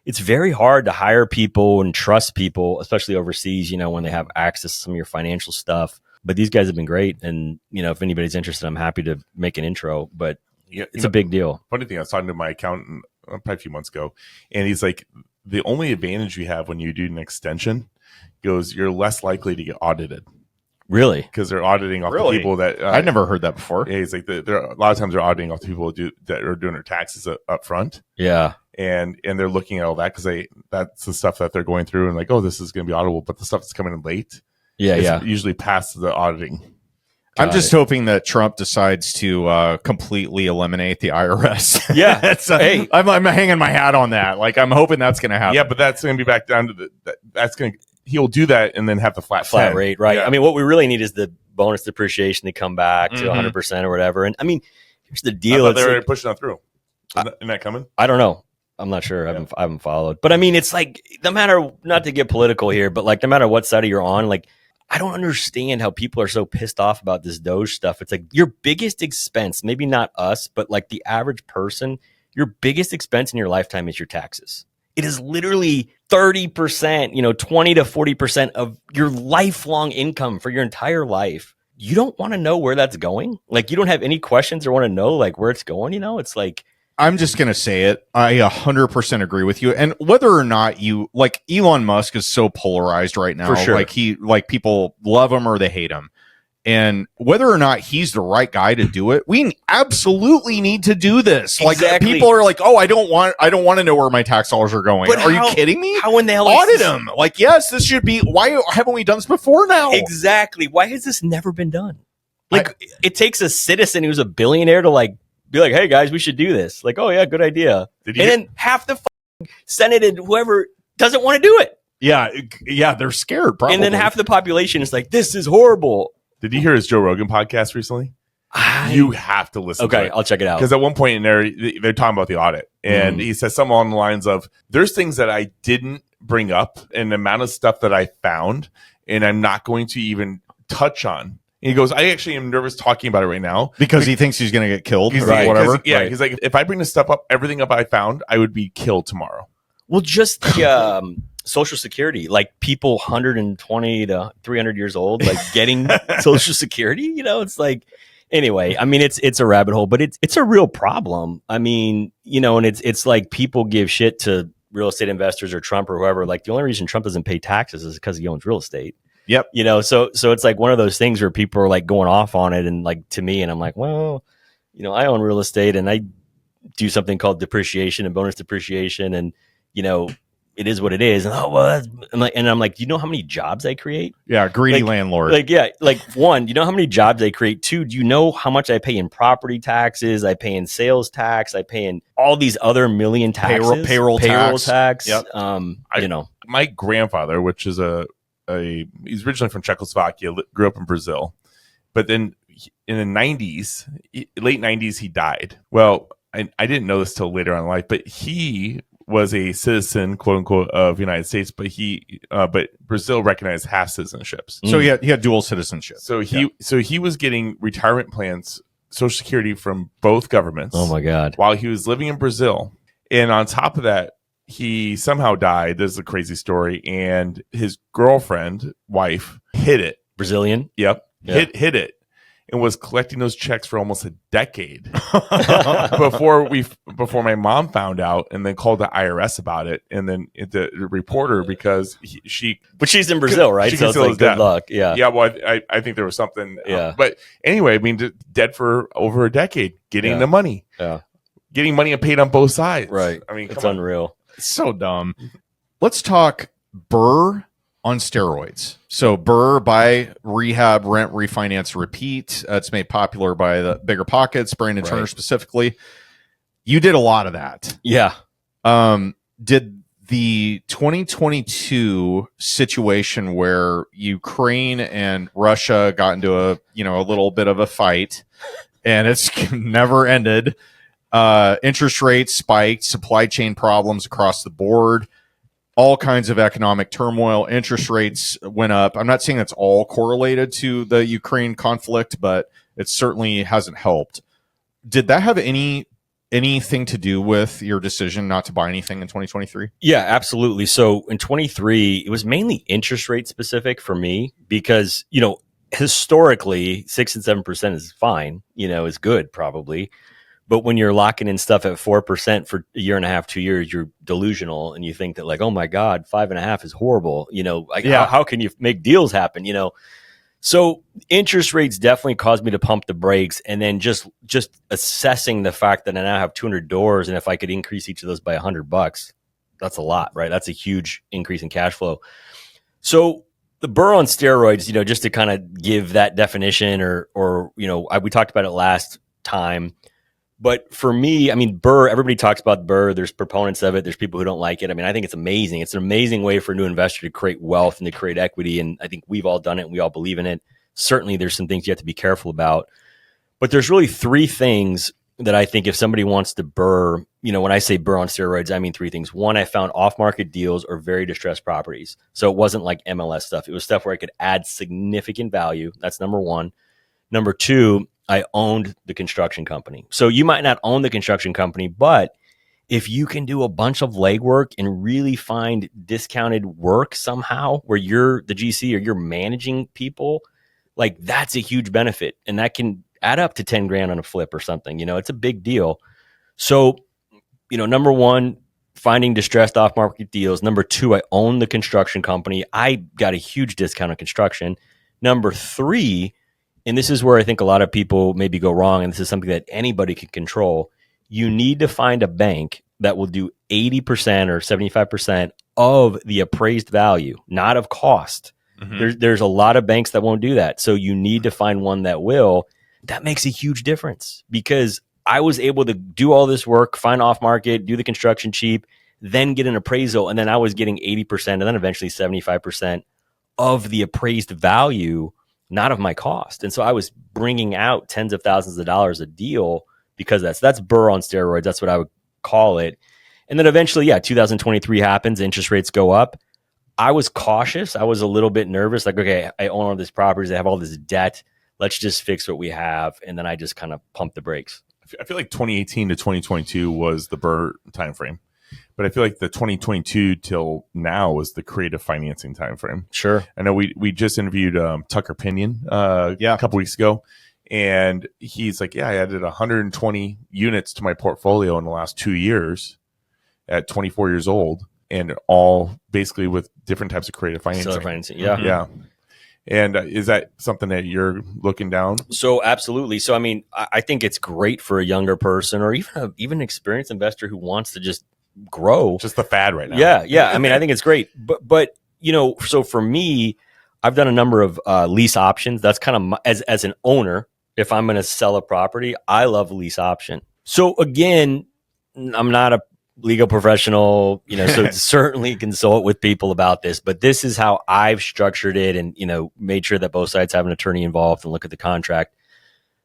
it's very hard to hire people and trust people, especially overseas, when they have access to some of your financial stuff. But these guys have been great. And, if anybody's interested, I'm happy to make an intro, but it's a big deal. Funny thing, I was talking to my accountant probably a few months ago, and he's like, the only advantage you have when you do an extension goes, you're less likely to get audited. Really? Because they're auditing off the people that I'd never heard that before. Yeah, he's like, a lot of times they're auditing off the people that are doing their taxes up front. Yeah. And they're looking at all that because that's the stuff that they're going through and like, oh, this is going to be auditable, but the stuff that's coming in late, usually past the auditing. I'm just hoping that Trump decides to completely eliminate the IRS. Yeah, hey, I'm hanging my hat on that. Like, I'm hoping that's going to happen. Yeah, but that's going to be back down to he'll do that and then have the flat rate, right? Yeah. I mean, what we really need is the bonus depreciation to come back to 100% or whatever. And I mean, here's the deal: they're already pushing that through. Isn't that coming? I don't know. I'm not sure. I haven't followed. But I mean, it's like, no matter, not to get political here, but like, no matter what side you're on, like, I don't understand how people are so pissed off about this Doge stuff. It's like your biggest expense, maybe not us, but like the average person, your biggest expense in your lifetime is your taxes. It is literally 30%, 20 to 40% of your lifelong income for your entire life. You don't want to know where that's going. Like, you don't have any questions or want to know like where it's going. It's like, I'm just going to say it. I 100% agree with you. And whether or not you like, Elon Musk is so polarized right now. For sure. Like people love him or they hate him. And whether or not he's the right guy to do it, we absolutely need to do this. Exactly. Like, people are like, oh, I don't want to know where my tax dollars are going. But are you kidding me? How in the hell audit him? Like, yes, this should be. Why haven't we done this before now? Exactly. Why has this never been done? Like, it takes a citizen who's a billionaire to like be like, hey guys, we should do this. Like, oh yeah, good idea. Then half the Senate and whoever doesn't want to do it. Yeah, they're scared. Probably. And then half the population is like, this is horrible. Did you hear his Joe Rogan podcast recently? You have to listen to it. Okay, I'll check it out. Because at one point in there, they're talking about the audit. And he says something along the lines of, there's things that I didn't bring up and the amount of stuff that I found, and I'm not going to even touch on. And he goes, I actually am nervous talking about it right now. Because he thinks he's going to get killed or whatever. He's like, if I bring this stuff up, everything up I found, I would be killed tomorrow. Well, just the Social Security, like people 120 to 300 years old, like getting Social Security, it's like, anyway, I mean, it's a rabbit hole, but it's a real problem. I mean, and it's like people give shit to real estate investors or Trump or whoever. Like, the only reason Trump doesn't pay taxes is because he owns real estate. Yep. So it's like one of those things where people are like going off on it, and like to me, and I'm like, well, I own real estate and I do something called depreciation and bonus depreciation, and it is what it is. And I'm like, do you know how many jobs I create? Yeah, greedy landlord. One, do you know how many jobs I create? Two, do you know how much I pay in property taxes? I pay in sales tax. I pay in all these other million taxes. Payroll tax. Yep. My grandfather, which is he's originally from Czechoslovakia, grew up in Brazil, but then in the late 90s, he died. Well, I didn't know this till later on in life, but he was a citizen, quote unquote, of the United States, but Brazil recognized half citizenships. So he had dual citizenship. So he was getting retirement plans, Social Security from both governments. Oh my God. While he was living in Brazil. And on top of that, he somehow died. This is a crazy story. And his wife, hid it. Brazilian? Yep. Yeah. Hid it. And was collecting those checks for almost a decade before my mom found out, and then called the IRS about it, and then the reporter, because but she's in Brazil, right? So it's like good luck. Yeah. Well, I think there was something. Yeah. But anyway, I mean, dead for over a decade, getting the money. Yeah. Getting money and paid on both sides. Right. I mean, it's unreal. It's so dumb. Let's talk Burr on steroids. So Burr, buy, rehab, rent, refinance, repeat. It's made popular by the Bigger Pockets, Brandon Turner specifically. You did a lot of that. Yeah. Did the 2022 situation where Ukraine and Russia got into a little bit of a fight, and it's never ended. Interest rates spiked, supply chain problems across the board. all kinds of economic turmoil. Interest rates went up. I'm not saying that's all correlated to the Ukraine conflict, but it certainly hasn't helped. Did that have anything to do with your decision not to buy anything in 2023? Yeah, absolutely. So in 23, it was mainly interest rate specific for me because, historically 6 and 7% is fine, is good probably. But when you're locking in stuff at 4% for a year and a half, 2 years, you're delusional and you think that like, oh my God, 5.5 is horrible. How can you make deals happen? So interest rates definitely caused me to pump the brakes, and then just assessing the fact that I now have 200 doors, and if I could increase each of those by $100, that's a lot, right? That's a huge increase in cash flow. So the burr on steroids, just to kind of give that definition, we talked about it last time. But for me, burr, everybody talks about burr. There's proponents of it. There's people who don't like it. I think it's amazing. It's an amazing way for a new investor to create wealth and to create equity. And I think we've all done it and we all believe in it. Certainly there's some things you have to be careful about. But there's really three things that I think if somebody wants to burr, when I say burr on steroids, I mean three things. One, I found off-market deals or very distressed properties. So it wasn't like MLS stuff. It was stuff where I could add significant value. That's number one. Number two, I owned the construction company. So you might not own the construction company, but if you can do a bunch of legwork and really find discounted work somehow where you're the GC or you're managing people, like that's a huge benefit. And that can add up to 10 grand on a flip or something. It's a big deal. So, number one, finding distressed off-market deals. Number two, I own the construction company. I got a huge discount on construction. Number three, and this is where I think a lot of people maybe go wrong, and this is something that anybody can control. You need to find a bank that will do 80% or 75% of the appraised value, not of cost. Mm-hmm. There's a lot of banks that won't do that. So you need to find one that will. That makes a huge difference because I was able to do all this work, find off market, do the construction cheap, then get an appraisal. And then I was getting 80% and then eventually 75% of the appraised value, not of my cost. And so I was bringing out tens of thousands of dollars a deal because that's burr on steroids. That's what I would call it. And then eventually, 2023 happens. Interest rates go up. I was cautious. I was a little bit nervous. Like, okay, I own all these properties. I have all this debt. Let's just fix what we have. And then I just kind of pumped the brakes. I feel like 2018 to 2022 was the burr timeframe. But I feel like the 2022 till now was the creative financing timeframe. Sure. I know we just interviewed Tucker Pinion a couple weeks ago. And he's like, I added 120 units to my portfolio in the last 2 years at 24 years old. And all basically with different types of creative financing. Seller financing, yeah. Yeah. And is that something that you're looking down? So absolutely. So, I think it's great for a younger person or even an experienced investor who wants to just grow. Just the fad right now. Yeah. I think it's great. But so for me, I've done a number of lease options. That's kind of as an owner, if I'm going to sell a property, I love lease option. So again, I'm not a legal professional, so certainly consult with people about this, but this is how I've structured it and, made sure that both sides have an attorney involved and look at the contract.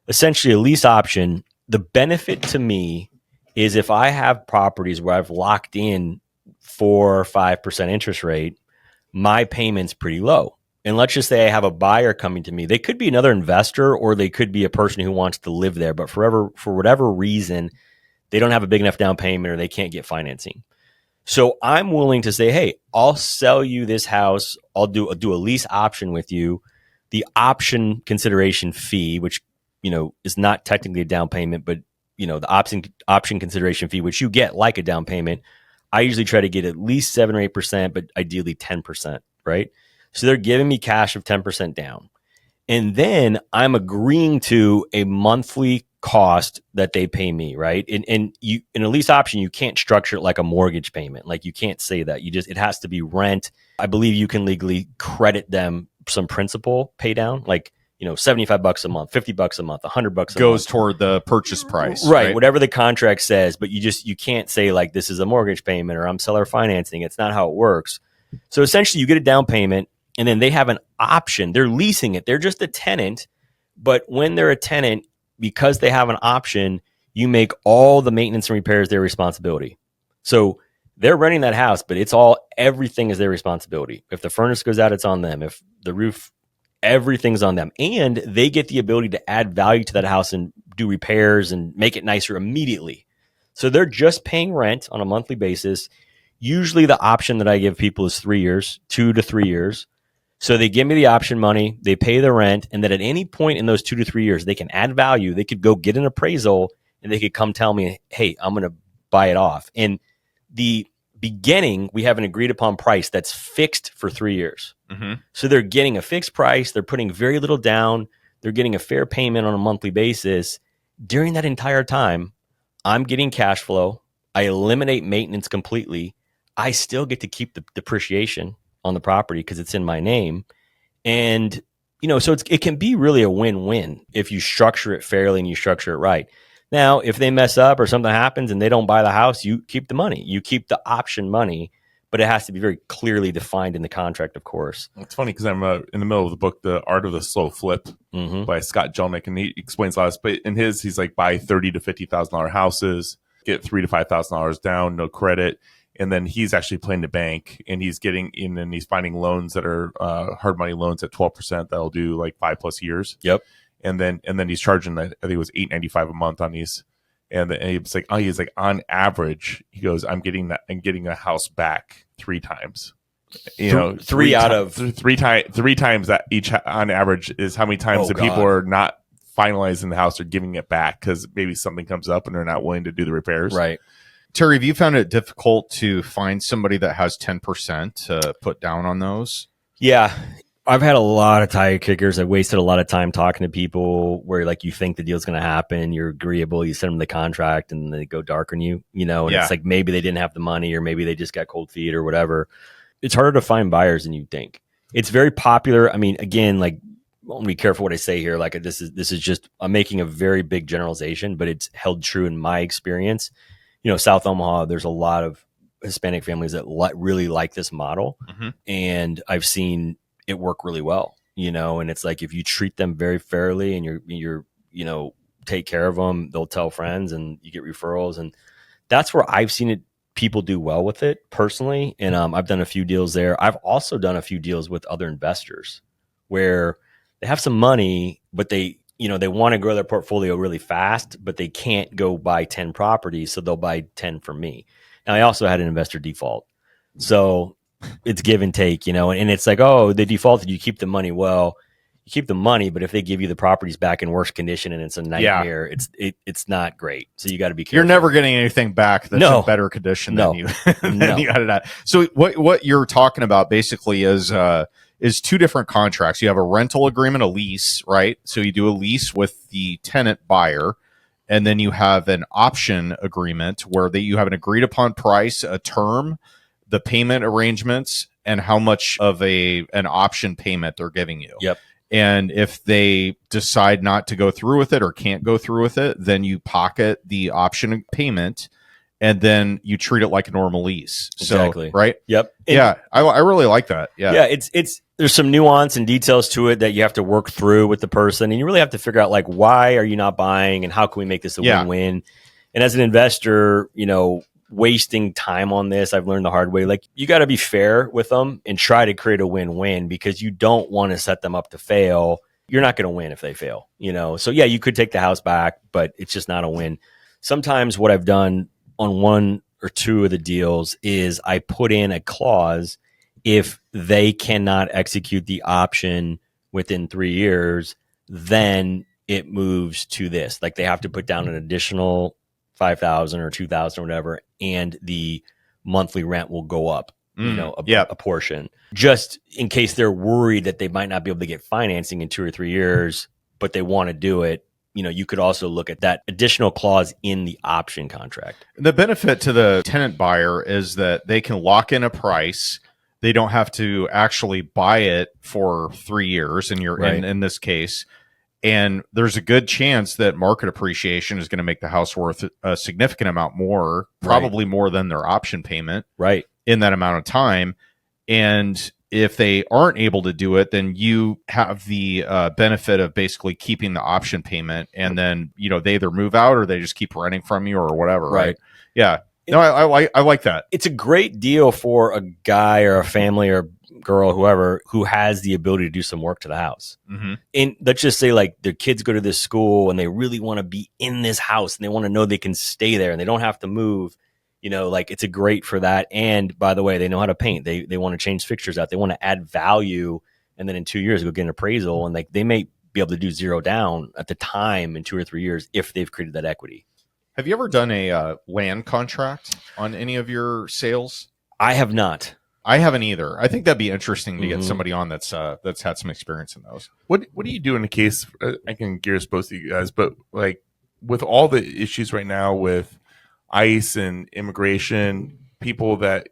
Essentially, a lease option, the benefit to me is if I have properties where I've locked in 4 or 5% interest rate, my payment's pretty low. And let's just say I have a buyer coming to me. They could be another investor or they could be a person who wants to live there, but for whatever reason, they don't have a big enough down payment or they can't get financing. So I'm willing to say, hey, I'll sell you this house. I'll do a lease option with you. The option consideration fee, which, is not technically a down payment, but, the option consideration fee, which you get like a down payment, I usually try to get at least 7 or 8%, but ideally 10%, right? So they're giving me cash of 10% down. And then I'm agreeing to a monthly cost that they pay me, right? And you in a lease option, you can't structure it like a mortgage payment. Like you can't say that. It has to be rent. I believe you can legally credit them some principal pay down, like, $75 a month, $50 a month, $100 a month. Goes toward the purchase price. Right. Whatever the contract says, but you can't say like this is a mortgage payment or I'm seller financing. It's not how it works. So essentially you get a down payment and then they have an option. They're leasing it. They're just a tenant. But when they're a tenant, because they have an option, you make all the maintenance and repairs their responsibility. So they're renting that house, but everything is their responsibility. If the furnace goes out, it's on them. If the roof, everything's on them. And they get the ability to add value to that house and do repairs and make it nicer immediately. So they're just paying rent on a monthly basis. Usually the option that I give people is 3 years, 2 to 3 years. So they give me the option money, they pay the rent, and then at any point in those 2 to 3 years, they can add value. They could go get an appraisal and they could come tell me, hey, I'm going to buy it off. And the beginning, we have an agreed upon price that's fixed for 3 years. Mm-hmm. So they're getting a fixed price. They're putting very little down. They're getting a fair payment on a monthly basis. During that entire time, I'm getting cash flow. I eliminate maintenance completely. I still get to keep the depreciation on the property because it's in my name. And, so it can be really a win-win if you structure it fairly and you structure it right. Now, if they mess up or something happens and they don't buy the house, you keep the money. You keep the option money, but it has to be very clearly defined in the contract, of course. It's funny because I'm in the middle of the book, The Art of the Slow Flip by Scott Jelinek, and he explains a lot. But in his, he's like, buy $30,000 to $50,000 houses, get $3,000 to $5,000 down, no credit. And then he's actually playing the bank, and he's getting in and he's finding loans that are hard money loans at 12% that'll do like 5+ years. Yep. And then he's charging, I think it was $895 a month on these. And he's like, on average, he goes, I'm getting a house back 3 times. Three times that each on average is how many times people are not finalizing the house or giving it back because maybe something comes up and they're not willing to do the repairs. Right. Terry, have you found it difficult to find somebody that has 10% to put down on those? Yeah. I've had a lot of tire kickers. I've wasted a lot of time talking to people where like you think the deal's going to happen. You're agreeable. You send them the contract and they go dark on you, and it's like maybe they didn't have the money or maybe they just got cold feet or whatever. It's harder to find buyers than you think. It's very popular. I mean, again, like, I want to be careful what I say here. Like this is just, I'm making a very big generalization, but it's held true in my experience. South Omaha, there's a lot of Hispanic families that really like this model. Mm-hmm. And I've seen it work really well, and it's like, if you treat them very fairly and you're, take care of them, they'll tell friends and you get referrals. And that's where I've seen it. People do well with it personally. And I've done a few deals there. I've also done a few deals with other investors where they have some money, but they want to grow their portfolio really fast, but they can't go buy 10 properties. So they'll buy 10 from me. Now, I also had an investor default. So it's give and take, and it's like, oh, they defaulted, you keep the money. Well, you keep the money, but if they give you the properties back in worse condition and it's a nightmare, it's not great. So you got to be careful. You're never getting anything back that's in better condition than you got it at. So what you're talking about basically is 2 different contracts. You have a rental agreement, a lease, right? So you do a lease with the tenant buyer, and then you have an option agreement where you have an agreed upon price, a term, the payment arrangements, and how much of an option payment they're giving you. Yep. And if they decide not to go through with it or can't go through with it, then you pocket the option payment, and then you treat it like a normal lease. Exactly. So, right? Yep. I really like that. Yeah. Yeah. It's there's some nuance and details to it that you have to work through with the person, and you really have to figure out like, why are you not buying and how can we make this a win-win? And as an investor, wasting time on this, I've learned the hard way. Like, you got to be fair with them and try to create a win-win, because you don't want to set them up to fail. You're not going to win if they fail, So yeah, you could take the house back, but it's just not a win. Sometimes what I've done on 1 or 2 of the deals is I put in a clause: if they cannot execute the option within 3 years, then it moves to this. Like, they have to put down an additional $5,000 or $2,000 or whatever, and the monthly rent will go up, a portion, just in case they're worried that they might not be able to get financing in 2 or 3 years, but they want to do it. You could also look at that additional clause in the option contract. The benefit to the tenant buyer is that they can lock in a price. They don't have to actually buy it for 3 years in this case. And there's a good chance that market appreciation is going to make the house worth a significant amount more, probably more than their option payment, in that amount of time. And if they aren't able to do it, then you have the benefit of basically keeping the option payment, and then they either move out or they just keep renting from you or whatever. Right? Yeah. No, I like that. It's a great deal for a guy or a family or girl, whoever, who has the ability to do some work to the house. Mm-hmm. And let's just say like their kids go to this school and they really want to be in this house and they want to know they can stay there and they don't have to move. Like it's a great for that. And by the way, they know how to paint. They want to change fixtures out. They want to add value. And then in 2 years, go get an appraisal. And they may be able to do zero down at the time in 2 or 3 years if they've created that equity. Have you ever done a land contract on any of your sales? I have not. I haven't either. I think that'd be interesting to get somebody on that's had some experience in those. What do you do in a case? I can gear us both of you guys, but like with all the issues right now with ICE and immigration, people that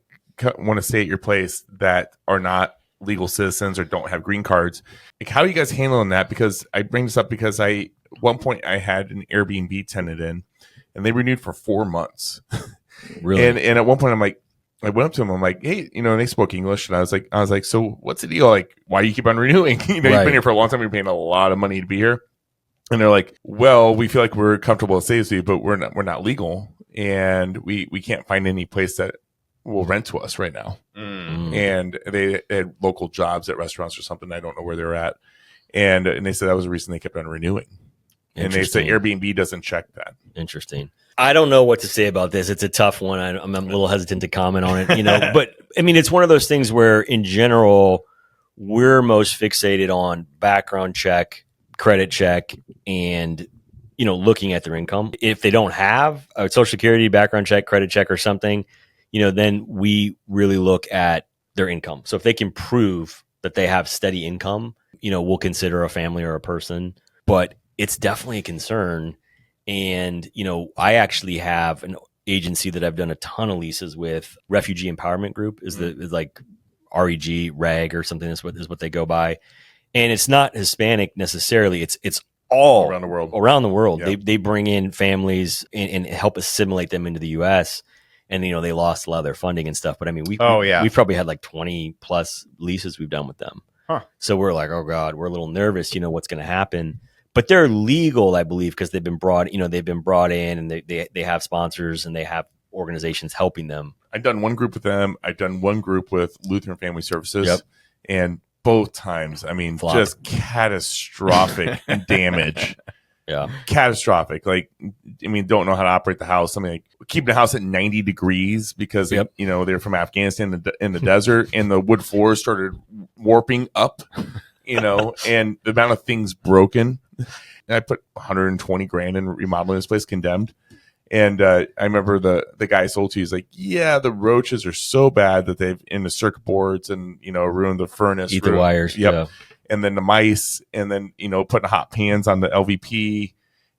want to stay at your place that are not legal citizens or don't have green cards, like how are you guys handling that? Because I bring this up because at one point I had an Airbnb tenant in, and they renewed for 4 months. Really? And at one point I went up to them. I'm like, hey, and they spoke English, and I was like, so what's the deal? Like, why do you keep on renewing? You've been here for a long time. You're paying a lot of money to be here. And they're like, well, we feel like we're comfortable to stay with you, but we're not legal, and we can't find any place that will rent to us right now. Mm. And they had local jobs at restaurants or something. I don't know where they're at. And they said that was the reason they kept on renewing. And they say Airbnb doesn't check that. Interesting. I don't know what to say about this. It's a tough one. I'm a little hesitant to comment on it, but I mean, it's one of those things where in general, we're most fixated on background check, credit check, and, looking at their income. If they don't have a Social Security background check, credit check or something, then we really look at their income. So if they can prove that they have steady income, we'll consider a family or a person, but it's definitely a concern. And, I actually have an agency that I've done a ton of leases with. Refugee Empowerment Group is like REG or something is what they go by. And it's not Hispanic necessarily. It's all around the world. Yep. They bring in families and help assimilate them into the US. And, they lost a lot of their funding and stuff. But I mean, we've probably had like 20 plus leases we've done with them. Huh. So we're like, oh God, we're a little nervous, what's going to happen. But they're legal, I believe, because they've been brought in and they have sponsors and they have organizations helping them. I've done one group with them. I've done one group with Lutheran Family Services. Yep. And both times, I mean, Flop. just catastrophic damage. Yeah. Catastrophic. Like, I mean, don't know how to operate the house. Something like keeping the house at 90 degrees because, they're from Afghanistan in the desert, and the wood floors started warping up, and the amount of things broken. And I put 120 grand in remodeling this place, condemned. And I remember the guy I sold to, he's like, yeah, the roaches are so bad that they've in the circuit boards and, ruined the furnace. Eat the wires. Yep. Yeah. And then the mice, and then, putting hot pans on the LVP,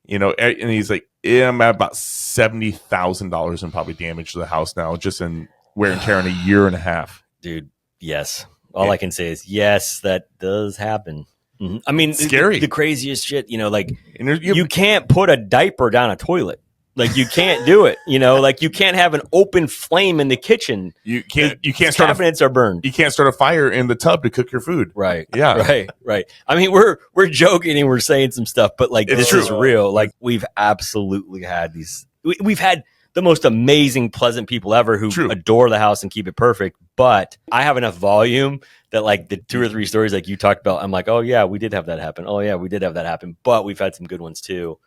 and he's like, yeah, I'm at about $70,000 in probably damage to the house now, just in wear and tear in a year and a half. Dude, yes. All I can say is, yes, that does happen. Mm-hmm. I mean, scary. The craziest shit, you can't put a diaper down a toilet. Like you can't do it, like you can't have an open flame in the kitchen. You can't start cabinets are burned. You can't start a fire in the tub to cook your food. Right. Yeah. Right. I mean, we're joking and we're saying some stuff, but like this true. Is real. Like we've absolutely had we've had the most amazing, pleasant people ever who adore the house and keep it perfect. But I have enough volume that like the 2 or 3 stories like you talked about, I'm like, oh yeah, we did have that happen. Oh yeah, we did have that happen. But we've had some good ones too.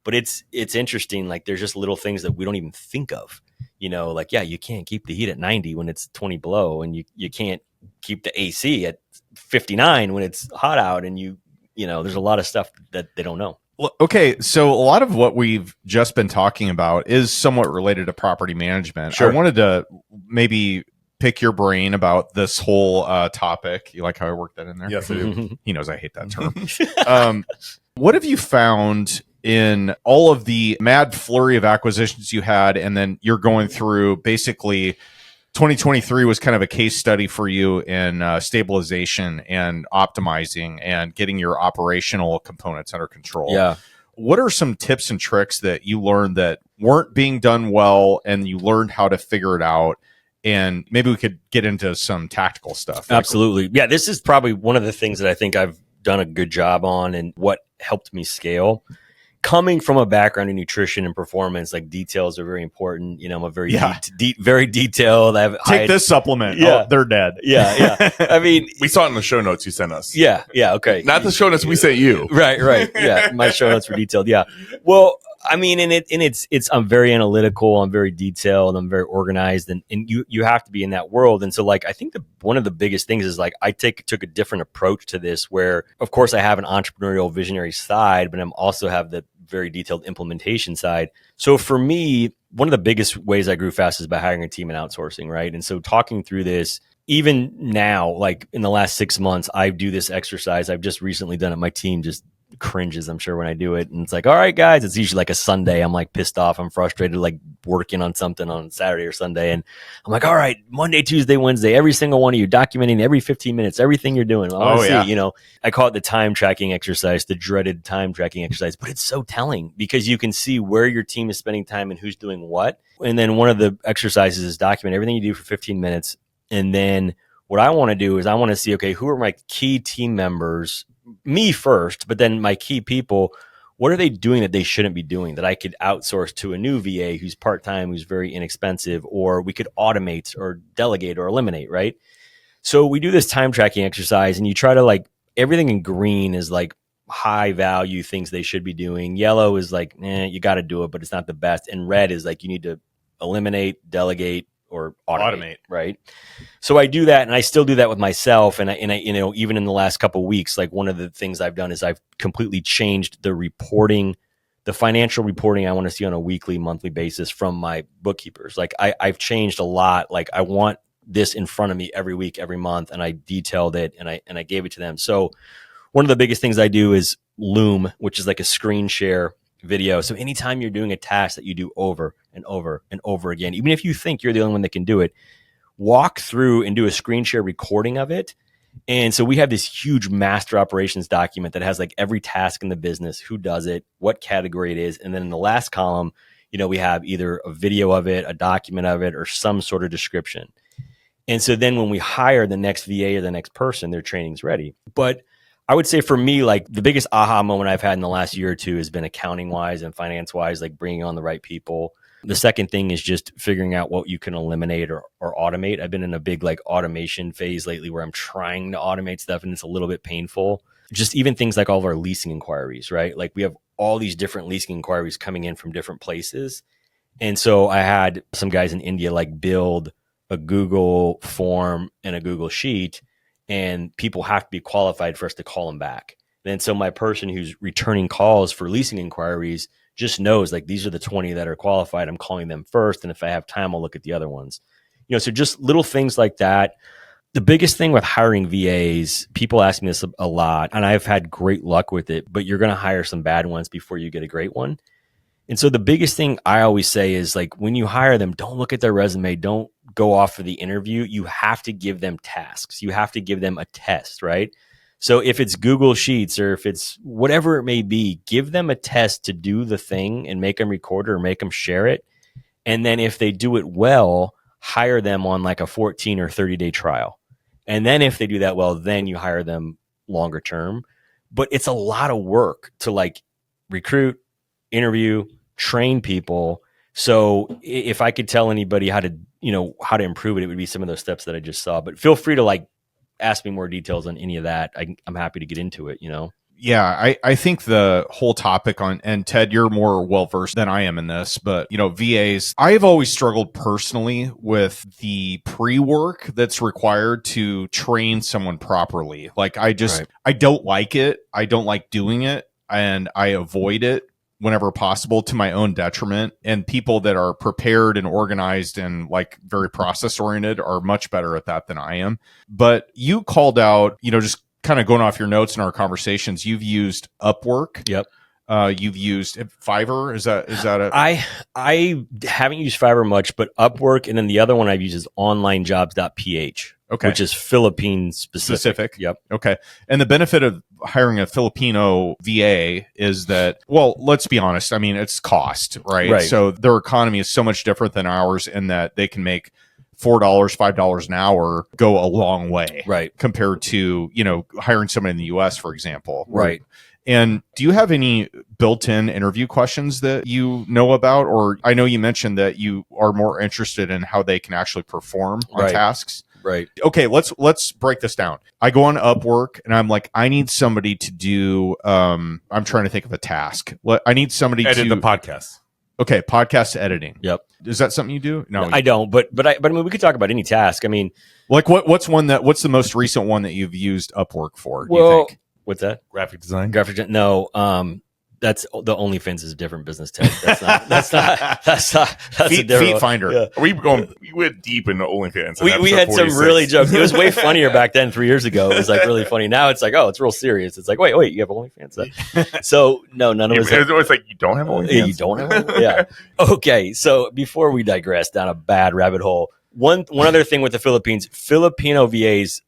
But it's interesting. Like there's just little things that we don't even think of, like, yeah, you can't keep the heat at 90 when it's 20 below, and you can't keep the AC at 59 when it's hot out. And there's a lot of stuff that they don't know. Well, okay. So a lot of what we've just been talking about is somewhat related to property management. Sure. I wanted to maybe pick your brain about this whole topic. You like how I worked that in there? Yes, I do. He knows I hate that term. What have you found in all of the mad flurry of acquisitions you had, and then you're going through basically 2023 was kind of a case study for you in stabilization and optimizing and getting your operational components under control. Yeah. What are some tips and tricks that you learned that weren't being done well and you learned how to figure it out? And maybe we could get into some tactical stuff. Absolutely. Yeah, this is probably one of the things that I think I've done a good job on and what helped me scale. coming from a background in nutrition and performance, like details are very important. I'm a very, very detailed. Take this supplement. Yeah. Oh, they're dead. Yeah. I mean, we saw it in the show notes you sent us. Yeah. Okay. Not the show notes we sent you. Right. Yeah. My show notes were detailed. Yeah. Well, I mean, I'm very analytical, I'm very detailed, I'm very organized, and you have to be in that world. And so, like, I think one of the biggest things is, like, I took a different approach to this, where, of course, I have an entrepreneurial visionary side, but I'm also have the very detailed implementation side. So for me, one of the biggest ways I grew fast is by hiring a team and outsourcing, right? And so talking through this, even now, like in the last 6 months, I do this exercise. I've just recently done it. My team just cringes, I'm sure, when I do it. And it's like, all right, guys, it's usually like a Sunday. I'm like pissed off. I'm frustrated, like working on something on Saturday or Sunday. And I'm like, all right, Monday, Tuesday, Wednesday, every single one of you documenting every 15 minutes, everything you're doing. I want to see, I call it the time tracking exercise, the dreaded time tracking exercise, but it's so telling because you can see where your team is spending time and who's doing what. And then one of the exercises is document everything you do for 15 minutes. And then what I want to do is I want to see, okay, who are my key team members, me first, but then my key people, what are they doing that they shouldn't be doing that I could outsource to a new VA who's part-time, who's very inexpensive, or we could automate or delegate or eliminate, right? So we do this time tracking exercise, and you try to, like, everything in green is like high value things they should be doing. Yellow is like, you got to do it, but it's not the best. And red is like, you need to eliminate, delegate, or automate, right? So I do that, and I still do that with myself. And I even in the last couple of weeks, like, one of the things I've done is I've completely changed the reporting, the financial reporting I want to see on a weekly, monthly basis from my bookkeepers. Like, I've changed a lot. Like, I want this in front of me every week, every month, and I detailed it and I gave it to them. So one of the biggest things I do is Loom, which is like a screen share video. So anytime you're doing a task that you do over and over and over again, even if you think you're the only one that can do it, walk through and do a screen share recording of it. And so we have this huge master operations document that has like every task in the business, who does it, what category it is. And then in the last column, we have either a video of it, a document of it, or some sort of description. And so then when we hire the next VA or the next person, their training's ready. But I would say for me, like, the biggest aha moment I've had in the last year or two has been accounting wise and finance wise, like bringing on the right people. The second thing is just figuring out what you can eliminate or automate. I've been in a big, like, automation phase lately where I'm trying to automate stuff, and it's a little bit painful. Just even things like all of our leasing inquiries, right? Like, we have all these different leasing inquiries coming in from different places. And so I had some guys in India like build a Google form and a Google sheet, and people have to be qualified for us to call them back. And so my person who's returning calls for leasing inquiries just knows, like, these are the 20 that are qualified. I'm calling them first. And if I have time, I'll look at the other ones. So just little things like that. The biggest thing with hiring VAs, people ask me this a lot, and I've had great luck with it, but you're going to hire some bad ones before you get a great one. And so the biggest thing I always say is, like, when you hire them, don't look at their resume. Don't go off for the interview. You have to give them tasks. You have to give them a test, right? So if it's Google Sheets or if it's whatever it may be, give them a test to do the thing and make them record it or make them share it. And then if they do it well, hire them on like a 14 or 30-day trial. And then if they do that well, then you hire them longer term. But it's a lot of work to, like, recruit, interview, train people. So if I could tell anybody how to improve it, it would be some of those steps that I just saw. But feel free to, like, ask me more details on any of that. I'm happy to get into it, Yeah, I think the whole topic and Ted, you're more well-versed than I am in this, but, VAs, I've always struggled personally with the pre-work that's required to train someone properly. Like, I don't like it. I don't like doing it, and I avoid it whenever possible to my own detriment. And people that are prepared and organized and, like, very process oriented are much better at that than I am. But you called out, just kind of going off your notes in our conversations, you've used Upwork. Yep. You've used Fiverr. Is that a? I haven't used Fiverr much, but Upwork, and then the other one I've used is onlinejobs.ph. Okay. Which is Philippine specific. Yep. Okay. And the benefit of hiring a Filipino VA is that, well, let's be honest. I mean, it's cost, right? So their economy is so much different than ours in that they can make $4, $5 an hour go a long way, right? Compared to, hiring someone in the US, for example. Right. And do you have any built-in interview questions that you know about? Or I know you mentioned that you are more interested in how they can actually perform on tasks. Right. Okay, let's break this down. I go on Upwork and I'm like, I need somebody to do I'm trying to think of a task. I need somebody to edit the podcast. Okay, podcast editing. Yep. Is that something you do? No, I don't. But I mean, we could talk about any task. I mean, like what's the most recent one that you've used Upwork for? Well, do you think? What's that? Graphic design. No. That's the OnlyFans is a different business, Ted. That's a Feet different Finder. Yeah. We went deep into OnlyFans. We had some really jokes. It was way funnier back then. 3 years ago, it was like really funny. Now it's like, oh, it's real serious. It's like, wait, you have OnlyFans? So no, none of us. It's like you don't have OnlyFans. You don't have OnlyFans? Yeah. Okay. So before we digress down a bad rabbit hole, one other thing with the Philippines, Filipino VAs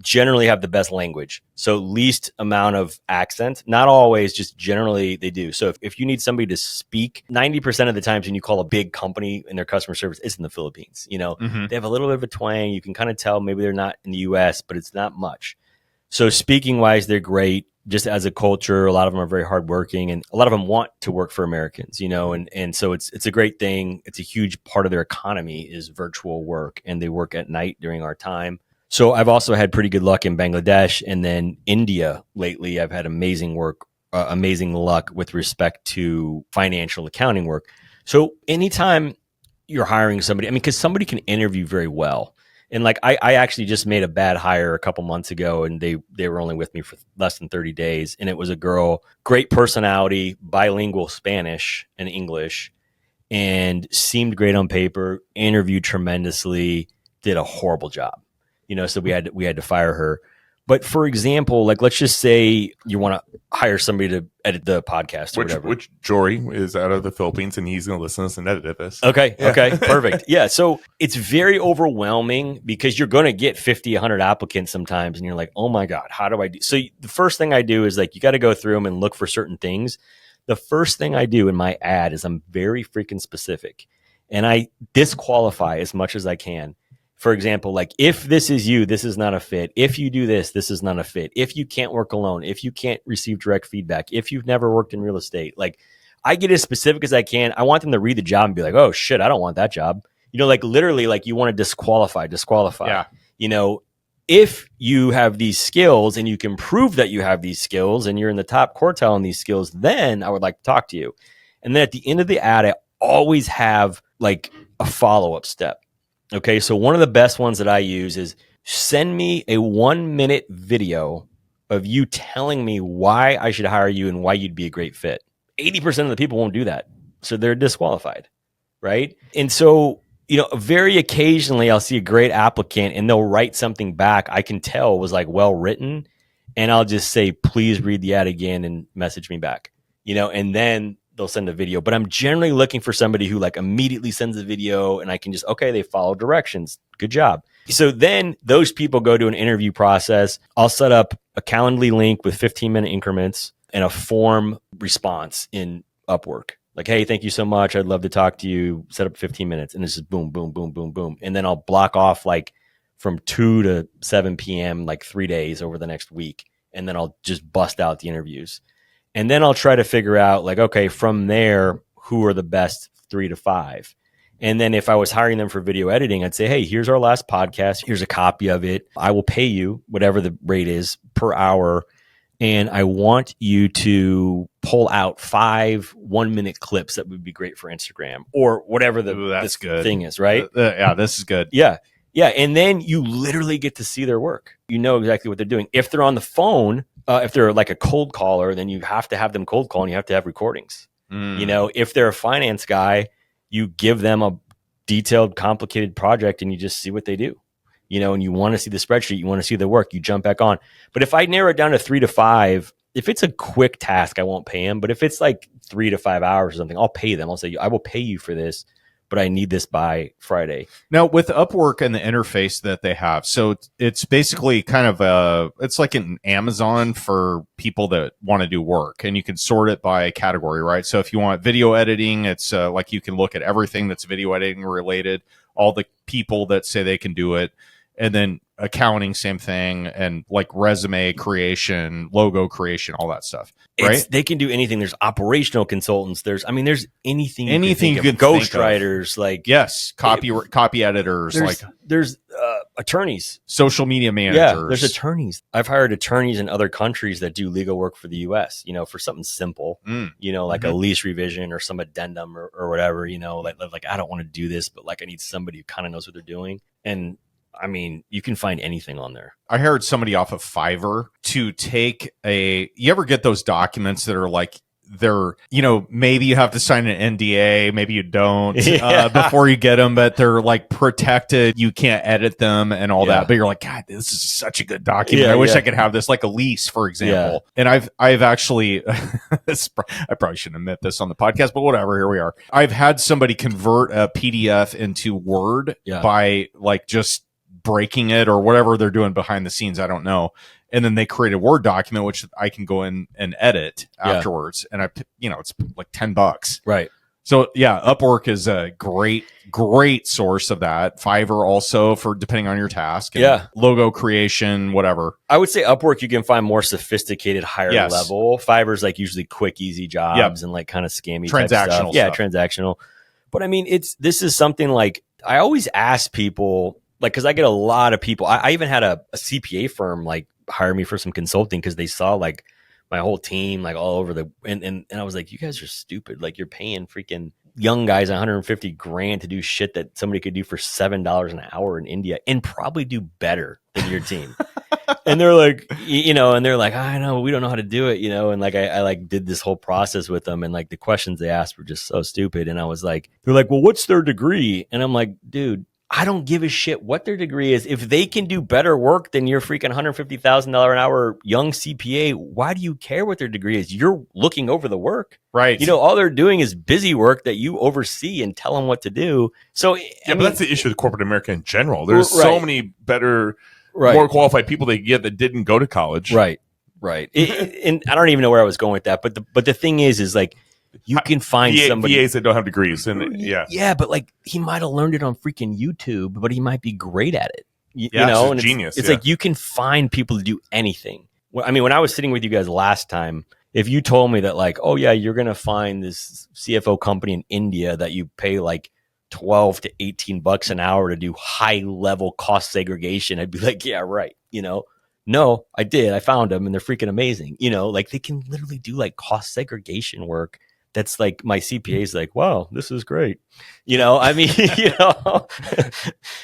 generally have the best language, so least amount of accent, not always, just generally they do. So if you need somebody to speak, 90% of the times when you call a big company and their customer service, it's in the Philippines. They have a little bit of a twang. You can kind of tell maybe they're not in the US, but it's not much. So speaking wise, they're great. Just as a culture, a lot of them are very hardworking, and a lot of them want to work for Americans, and so it's a great thing. It's a huge part of their economy is virtual work, and they work at night during our time. So I've also had pretty good luck in Bangladesh, and then India lately. I've had amazing luck with respect to financial accounting work. So anytime you're hiring somebody, I mean, because somebody can interview very well. And like I actually just made a bad hire a couple months ago, and they were only with me for less than 30 days. And it was a girl, great personality, bilingual Spanish and English, and seemed great on paper, interviewed tremendously, did a horrible job. So we had to fire her. But for example, like let's just say you want to hire somebody to edit the podcast or whatever. Which Jory is out of the Philippines, and he's going to listen to us and edit this. Okay, perfect. Yeah, so it's very overwhelming because you're going to get 50, 100 applicants sometimes, and you're like, oh my God, how do I do? So the first thing I do is like you got to go through them and look for certain things. The first thing I do in my ad is I'm very freaking specific, and I disqualify as much as I can. For example, like if this is you, this is not a fit. If you do this, this is not a fit. If you can't work alone, if you can't receive direct feedback, if you've never worked in real estate, like I get as specific as I can. I want them to read the job and be like, oh shit, I don't want that job. Like literally like you want to disqualify. Yeah. If you have these skills and you can prove that you have these skills and you're in the top quartile on these skills, then I would like to talk to you. And then at the end of the ad, I always have like a follow-up step. Okay, so one of the best ones that I use is send me a 1-minute video of you telling me why I should hire you and why you'd be a great fit. 80% of the people won't do that. So they're disqualified, right? And so, very occasionally I'll see a great applicant and they'll write something back I can tell was like well written. And I'll just say, please read the ad again and message me back, and then they'll send a video. But I'm generally looking for somebody who like immediately sends a video and I can just, okay, they follow directions. Good job. So then those people go to an interview process. I'll set up a Calendly link with 15-minute increments and a form response in Upwork. Like, hey, thank you so much. I'd love to talk to you. Set up 15 minutes. And it's just boom, boom, boom, boom, boom. And then I'll block off like from 2 to 7 p.m., like 3 days over the next week. And then I'll just bust out the interviews. And then I'll try to figure out like, okay, from there, who are the best 3 to 5? And then if I was hiring them for video editing, I'd say, hey, here's our last podcast. Here's a copy of it. I will pay you whatever the rate is per hour. And I want you to pull out 5 1-minute clips that would be great for Instagram or whatever this thing is, right? Yeah, this is good. Yeah. Yeah. And then you literally get to see their work. You know exactly what they're doing. If they're on the phone, if they're like a cold caller, then you have to have them cold call and you have to have recordings. If they're a finance guy, you give them a detailed, complicated project and you just see what they do, and you want to see the spreadsheet, you want to see the work, you jump back on. But if I narrow it down to 3 to 5, if it's a quick task, I won't pay them. But if it's like 3 to 5 hours or something, I'll pay them. I'll say, I will pay you for this, but I need this by Friday. Now with Upwork and the interface that they have, so it's basically kind of it's like an Amazon for people that want to do work, and you can sort it by category, right? So if you want video editing, it's like you can look at everything that's video editing related, all the people that say they can do it. And then accounting, same thing, and like resume creation, logo creation, all that stuff. Right? They can do anything. There's operational consultants. There's anything you could ghostwriters, like yes, copy editors, there's attorneys, social media managers. Yeah, there's attorneys. I've hired attorneys in other countries that do legal work for the U.S. For something simple, like a lease revision or some addendum or whatever. Like I don't want to do this, but like I need somebody who kind of knows what they're doing. And I mean, you can find anything on there. I hired somebody off of Fiverr to take you ever get those documents that are like, maybe you have to sign an NDA, maybe you don't before you get them, but they're like protected. You can't edit them and all that. But you're like, God, this is such a good document. I wish I could have this, like a lease, for example. And I've actually, I probably shouldn't admit this on the podcast, but whatever, here we are. I've had somebody convert a PDF into Word by like just breaking it or whatever they're doing behind the scenes. I don't know. And then they create a Word document, which I can go in and edit afterwards. And it's like $10. Right. So yeah, Upwork is a great source of that. Fiverr also, for depending on your task. And logo creation, whatever. I would say Upwork, you can find more sophisticated, higher level. Fiverr's like usually quick, easy jobs and like kind of scammy transactional type stuff. stuff. Yeah, transactional. But I mean, this is something like I always ask people, like, because I get a lot of people. I even had a CPA firm like hire me for some consulting because they saw like my whole team like all over and I was like, you guys are stupid. Like, you're paying freaking young guys $150,000 to do shit that somebody could do for $7 an hour in India and probably do better than your team. And they're like, and they're like, I know, we don't know how to do it, and like I like did this whole process with them, and like the questions they asked were just so stupid. And I was like, they're like, well, what's their degree? And I'm like, dude, I don't give a shit what their degree is. If they can do better work than your freaking $150,000 an hour young CPA, why do you care what their degree is? You're looking over the work. Right. All they're doing is busy work that you oversee and tell them what to do. So, but that's the issue with corporate America in general. There's so many better, more qualified people they get that didn't go to college. Right. And I don't even know where I was going with that. But the thing is like, you can find somebody VAs that don't have degrees, and but like he might have learned it on freaking YouTube, but he might be great at it. And genius. It's like you can find people to do anything. I mean, when I was sitting with you guys last time, if you told me that like, oh yeah, you're gonna find this CFO company in India that you pay like $12 to $18 an hour to do high level cost segregation, I'd be like, yeah, right. No, I did. I found them, and they're freaking amazing. Like they can literally do like cost segregation work. That's like my CPA is like, wow, this is great. I mean,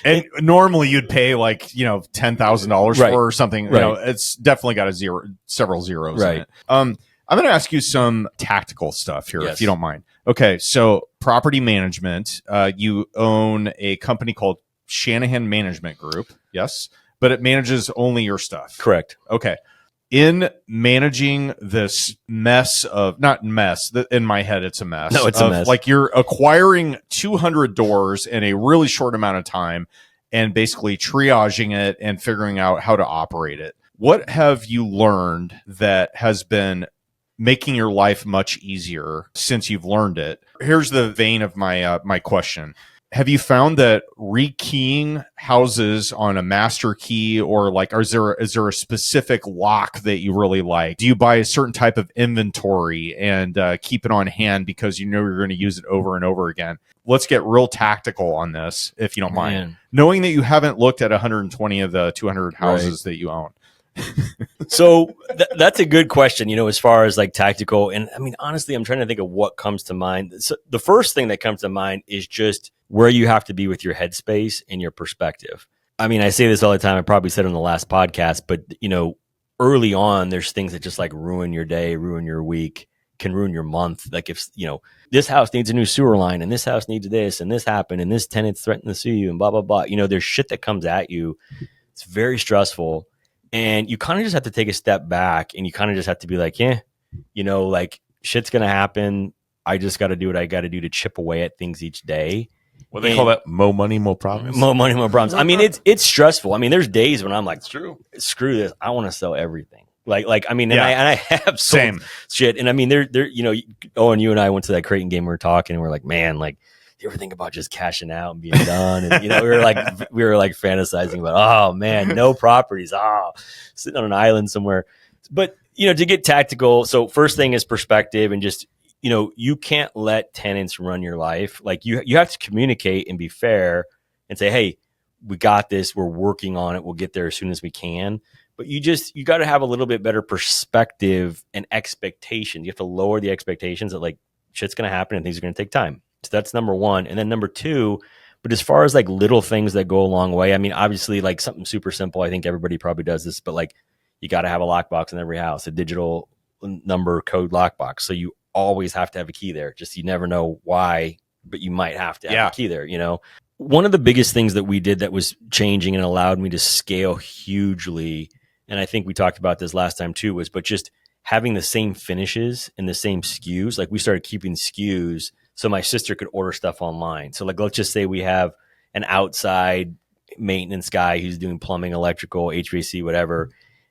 and normally you'd pay like, $10,000 for or something. It's definitely got several zeros in it. I'm going to ask you some tactical stuff here, if you don't mind. Okay. So property management, you own a company called Shanahan Management Group. Yes. But it manages only your stuff. Correct. Okay. In managing this mess of, not mess, in my head, it's a mess. No, it's a mess. Like you're acquiring 200 doors in a really short amount of time and basically triaging it and figuring out how to operate it. What have you learned that has been making your life much easier since you've learned it? Here's the vein of my my question. Have you found that rekeying houses on a master key, or like, is there a specific lock that you really like? Do you buy a certain type of inventory and keep it on hand because you know you're going to use it over and over again? Let's get real tactical on this, if you don't mind. Knowing that you haven't looked at 120 of the 200 houses that you own. So that's a good question, as far as like tactical. And I mean, honestly, I'm trying to think of what comes to mind. So the first thing that comes to mind is just where you have to be with your headspace and your perspective. I mean, I say this all the time. I probably said it on the last podcast, but early on, there's things that just like ruin your day, ruin your week, can ruin your month. Like if, this house needs a new sewer line and this house needs this and this happened and this tenant's threatened to sue you and blah, blah, blah. There's shit that comes at you. It's very stressful. And you kind of just have to take a step back and you kind of just have to be like, like shit's going to happen. I just got to do what I got to do to chip away at things each day. What they call that, more money, more problems. More money, more problems. I mean, it's stressful. I mean, there's days when I'm like, screw this. I want to sell everything. I mean, and I have sold shit. And I mean, there, and you and I went to that Creighton game. We were talking, and we're like, man, like do you ever think about just cashing out and being done? And, we were like fantasizing about, oh man, no properties. Sitting on an island somewhere. But, to get tactical. So first thing is perspective, and just, you can't let tenants run your life. Like you have to communicate and be fair and say, hey, we got this. We're working on it. We'll get there as soon as we can. But you got to have a little bit better perspective and expectations. You have to lower the expectations that like shit's going to happen and things are going to take time. So that's number one. And then number two, but as far as like little things that go a long way, I mean, obviously like something super simple. I think everybody probably does this, but like you got to have a lockbox in every house, a digital number code lockbox. So you always have to have a key there. Just you never know why, but you might have to have a key there, One of the biggest things that we did that was changing and allowed me to scale hugely, and I think we talked about this last time too, but just having the same finishes and the same SKUs. Like we started keeping SKUs so my sister could order stuff online. So like, let's just say we have an outside maintenance guy who's doing plumbing, electrical, HVAC, whatever.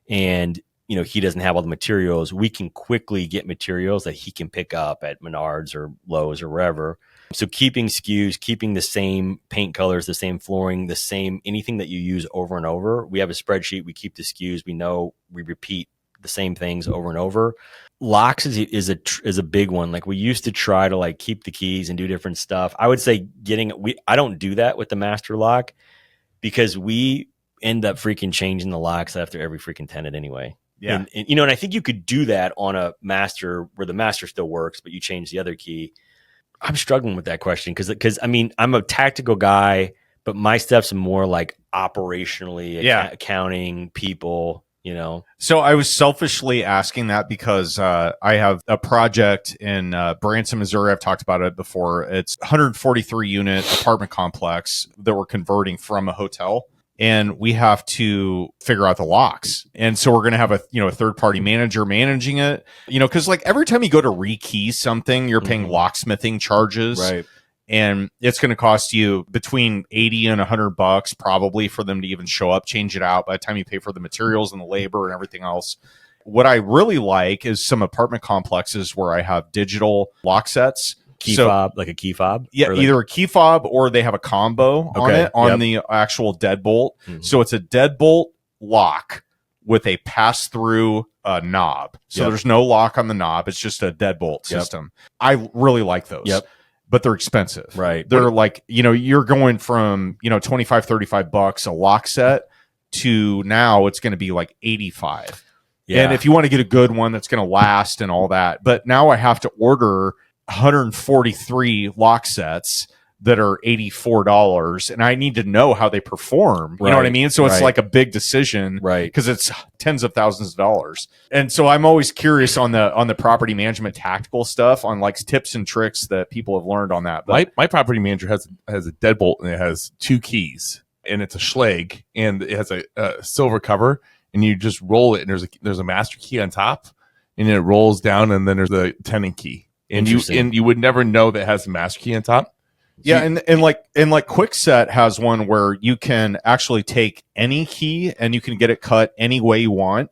And, he doesn't have all the materials. We can quickly get materials that he can pick up at Menards or Lowe's or wherever. So keeping SKUs, keeping the same paint colors, the same flooring, the same, anything that you use over and over. We have a spreadsheet. We keep the SKUs. We know we repeat the same things over and over. Locks is a big one. Like we used to try to like keep the keys and do different stuff. I would say I don't do that with the master lock because we end up freaking changing the locks after every freaking tenant anyway. Yeah. And I think you could do that on a master where the master still works, but you change the other key. I'm struggling with that question because I mean, I'm a tactical guy, but my stuff's more like operationally accounting people, So I was selfishly asking that because I have a project in Branson, Missouri. I've talked about it before. It's 143 unit apartment complex that we're converting from a hotel. And we have to figure out the locks. And so we're going to have a third party manager managing it, because like every time you go to rekey something, you're paying locksmithing charges. Right. And it's going to cost you between $80 and $100 probably for them to even show up, change it out by the time you pay for the materials and the labor and everything else. What I really like is some apartment complexes where I have digital lock sets. Key fob, like a key fob? Yeah, either a key fob or they have a combo on it, on the actual deadbolt. Mm-hmm. So it's a deadbolt lock with a pass-through knob. So there's no lock on the knob. It's just a deadbolt system. I really like those. Yep. But they're expensive. Right. They're like, you're going from, $25, $35 a lock set to now it's going to be like $85. Yeah. And if you want to get a good one that's going to last and all that. But now I have to order 143 lock sets that are $84, and I need to know how they perform. You know what I mean? So it's like a big decision, right? Because it's tens of thousands of dollars. And so I'm always curious on the property management tactical stuff, on like tips and tricks that people have learned on that. But my property manager has a deadbolt, and it has 2 keys, and it's a Schlage, and it has a silver cover, and you just roll it, and there's a master key on top, and it rolls down, and then there's the tenant key. And you would never know that it has a master key on top. Yeah, and Quickset has one where you can actually take any key and you can get it cut any way you want,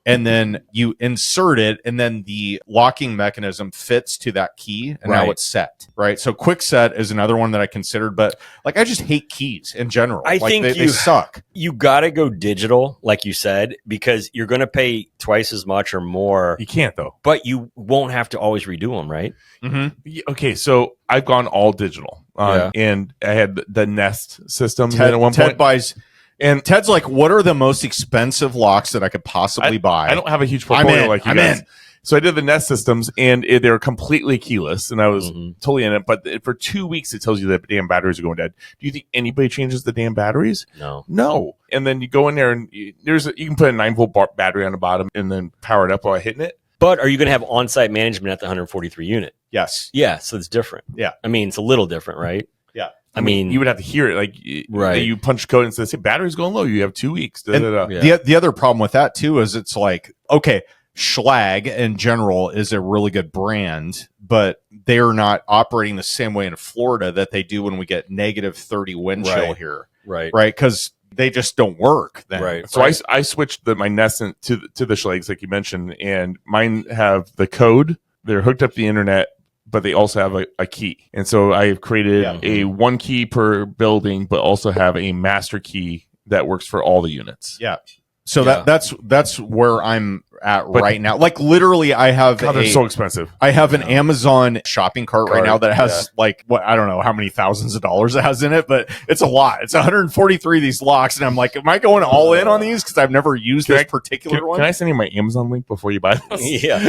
and then you insert it, and then the locking mechanism fits to that key, and now it's set. Right. So Quickset is another one that I considered, but like I just hate keys in general. I think they suck. You got to go digital, like you said, because you're going to pay twice as much or more. You can't though, but you won't have to always redo them, right? Mm-hmm. Okay, so I've gone all digital, and I had the Nest system at one point. Buys. And Ted's like, what are the most expensive locks that I could possibly buy? I don't have a huge portfolio like you guys. So I did the Nest systems, and they're completely keyless, and I was totally in it. But for 2 weeks, it tells you that damn batteries are going dead. Do you think anybody changes the damn batteries? No. And then you go in there, and you can put a 9-volt battery on the bottom, and then power it up while hitting it. But are you going to have on-site management at the 143 unit? Yes. Yeah, so it's different. Yeah. I mean, it's a little different, right? Yeah. I mean, you would have to hear it, like you punch code and says, "Hey, battery's going low. You have 2 weeks." The other problem with that too is it's like, okay, Schlage in general is a really good brand, but they are not operating the same way in Florida that they do when we get negative 30 wind chill here, right? Because they just don't work then. Right. So I switched my Nest to the Schlages, like you mentioned, and mine have the code. They're hooked up to the internet, but they also have a key. And so I've created a one key per building, but also have a master key that works for all the units. Yeah. So that's where I'm at right now. Like literally, I have they're so expensive. I have an Amazon shopping cart right now that has like I don't know how many thousands of dollars it has in it, but it's a lot. It's 143 of these locks, and I'm like, am I going all in on these because I've never used this particular one? Can I send you my Amazon link before you buy this? Yeah.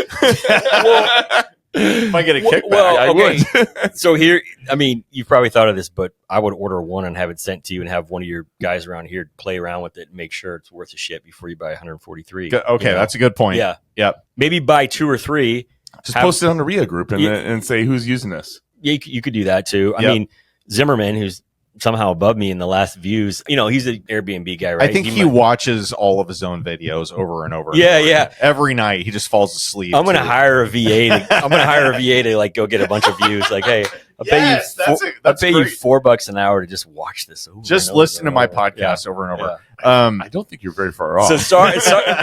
If I get a kickback, I would. So here, I mean, you've probably thought of this, but I would order one and have it sent to you and have one of your guys around here play around with it and make sure it's worth a shit before you buy 143. Okay, that's a good point. Yeah. Yep. Maybe buy 2 or 3. Just post it on the REIA group and say who's using this. Yeah, you could do that too. I mean, Zimmerman, who's somehow above me in the last views, he's an Airbnb guy, right? I think he watches all of his own videos over and over. Yeah. Every night he just falls asleep. I'm going to hire a VA. To like go get a bunch of views. Like, hey, I'll pay you $4 an hour to just watch this. Just listen to my podcast over and over. I don't think you're very far off. So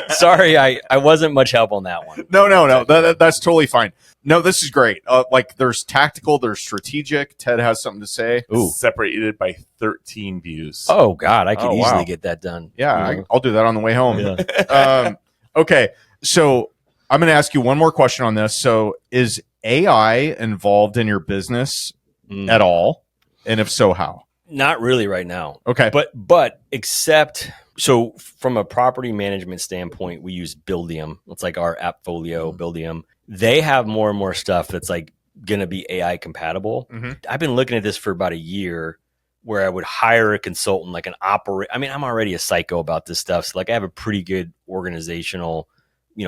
sorry, I wasn't much help on that one. No. That's totally fine. No, this is great. Like there's tactical, there's strategic. Ted has something to say. Ooh. Separated by 13 views. Oh God, I could easily get that done. Yeah, I'll do that on the way home. Yeah. Okay, so I'm going to ask you one more question on this. So is AI involved in your business at all? And if so, how? Not really right now. Okay. But except, so from a property management standpoint, we use Buildium. It's like our Appfolio, Buildium. They have more and more stuff that's like going to be AI compatible. Mm-hmm. I've been looking at this for about a year where I would hire a consultant, like I'm already a psycho about this stuff. So like I have a pretty good organizational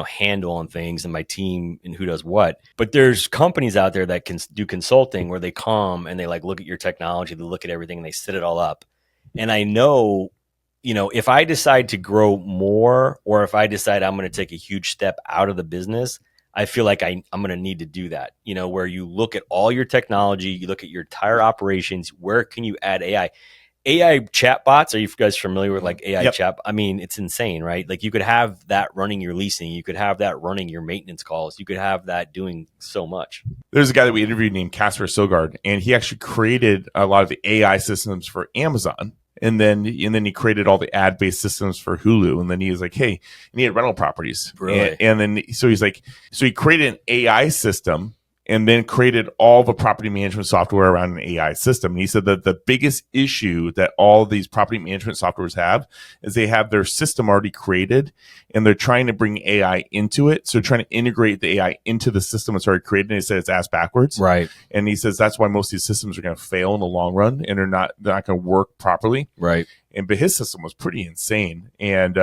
handle on things and my team and who does what. But there's companies out there that can do consulting where they come and they like look at your technology, they look at everything and they set it all up. And I know, if I decide to grow more or if I decide I'm going to take a huge step out of the business, I feel like I'm going to need to do that, where you look at all your technology, you look at your entire operations, where can you add AI? AI chatbots, are you guys familiar with like AI chat? I mean, it's insane, right? Like you could have that running your leasing. You could have that running your maintenance calls. You could have that doing so much. There's a guy that we interviewed named Casper Sogard, and he actually created a lot of the AI systems for Amazon. And then he created all the ad-based systems for Hulu. And then he was like, hey, and he had rental properties. Really? And then, so he created an AI system and then created all the property management software around an AI system. And he said that the biggest issue that all these property management softwares have is they have their system already created and they're trying to bring AI into it. So trying to integrate the AI into the system that's already created. And he said it's ass backwards. Right. And he says that's why most of these systems are going to fail in the long run and they're not going to work properly. Right. But his system was pretty insane. And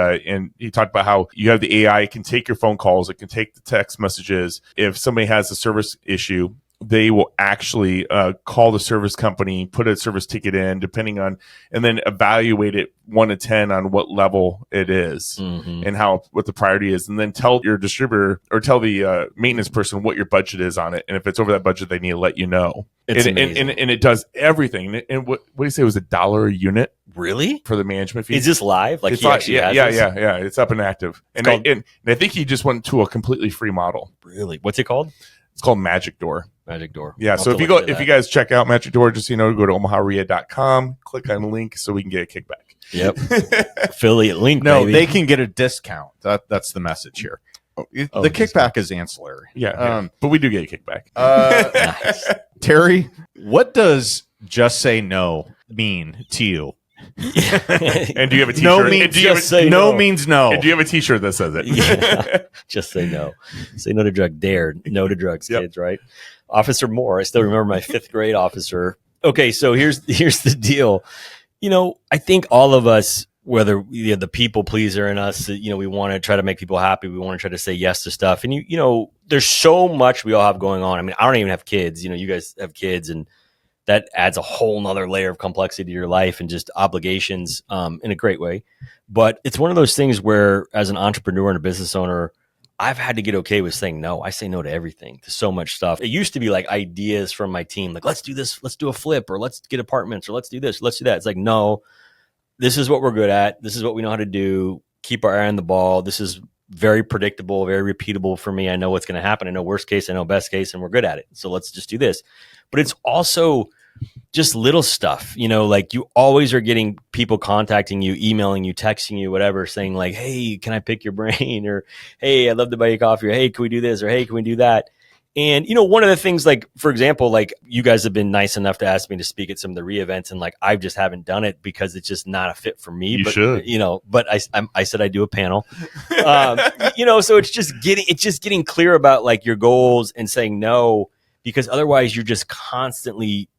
he talked about how you have the AI, it can take your phone calls, it can take the text messages. If somebody has a service issue, they will actually call the service company, put a service ticket in, depending on, and then evaluate it 1 to 10 on what level it is and what the priority is, and then tell your distributor or tell the maintenance person what your budget is on it. And if it's over that budget, they need to let you know. And it does everything. And what do you say, it was $1 a unit? Really? For the management fee? Is this live? Like yeah. It's up and active. And I think he just went to a completely free model. Really? What's it called? It's called Magic Door. Magic Door. Yeah. So if you guys check out Magic Door, just go to omahareia.com, click on the link so we can get a kickback. Yep. Affiliate link. No, baby. they can get a discount. That's the message here. The kickback is ancillary. Yeah. But we do get a kickback. Nice. Terry, what does just say no mean to you? And do you have a t-shirt? No means no. And do you have a t-shirt that says it? Yeah. Just say no. Say no to drug. Dare no to drugs, kids, right? Officer Moore. I still remember my 5th grade officer. Okay, so here's the deal. I think all of us, whether the people pleaser in us, we want to try to make people happy. We want to try to say yes to stuff. And there's so much we all have going on. I mean, I don't even have kids. You guys have kids, and that adds a whole nother layer of complexity to your life and just obligations in a great way. But it's one of those things where as an entrepreneur and a business owner, I've had to get okay with saying no. I say no to everything, to so much stuff. It used to be like ideas from my team, like, let's do this, let's do a flip, or let's get apartments, or let's do this, let's do that. It's like, no, this is what we're good at. This is what we know how to do. Keep our eye on the ball. This is very predictable, very repeatable for me. I know what's going to happen. I know worst case, I know best case, and we're good at it. So let's just do this. But it's also just little stuff, like you always are getting people contacting you, emailing you, texting you, whatever, saying like, hey, can I pick your brain? Or, hey, I'd love to buy you coffee. Or, hey, can we do this? Or, hey, can we do that? And, one of the things, like, for example, like you guys have been nice enough to ask me to speak at some of the REIA events, and like, I just haven't done it because it's just not a fit for me. You but, should, but I said I do a panel, so it's just getting clear about like your goals and saying no, because otherwise you're just constantly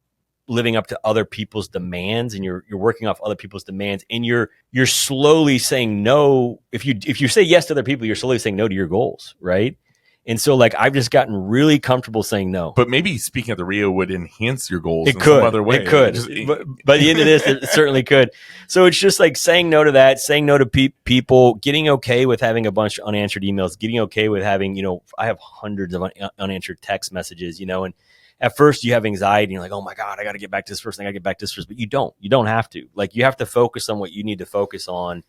living up to other people's demands, and you're working off other people's demands, and you're slowly saying no. If you say yes to other people, you're slowly saying no to your goals, right? And so like I've just gotten really comfortable saying no. But maybe speaking at the REIA would enhance your goals in some other way. It could. But by the end of this, it certainly could. So it's just like saying no to that, saying no to people, getting okay with having a bunch of unanswered emails, getting okay with having, I have hundreds of unanswered text messages, and at first you have anxiety and you're like, oh my God, I got to get back to this person. I got to get back to this person. But you don't have to. Like, you have to focus on what you need to focus on.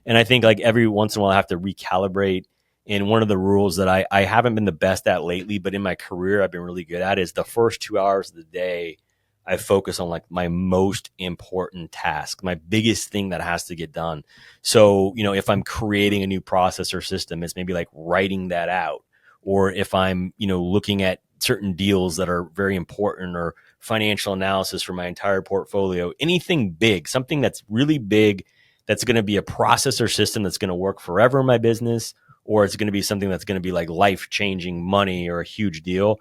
And I think like every once in a while I have to recalibrate. And one of the rules that I haven't been the best at lately, but in my career I've been really good at, is the first 2 hours of the day I focus on like my most important task, my biggest thing that has to get done. So, if I'm creating a new process or system, it's maybe like writing that out. Or if I'm, looking at certain deals that are very important, or financial analysis for my entire portfolio, anything big, something that's really big, that's going to be a process or system that's going to work forever in my business, or it's going to be something that's going to be like life-changing money or a huge deal.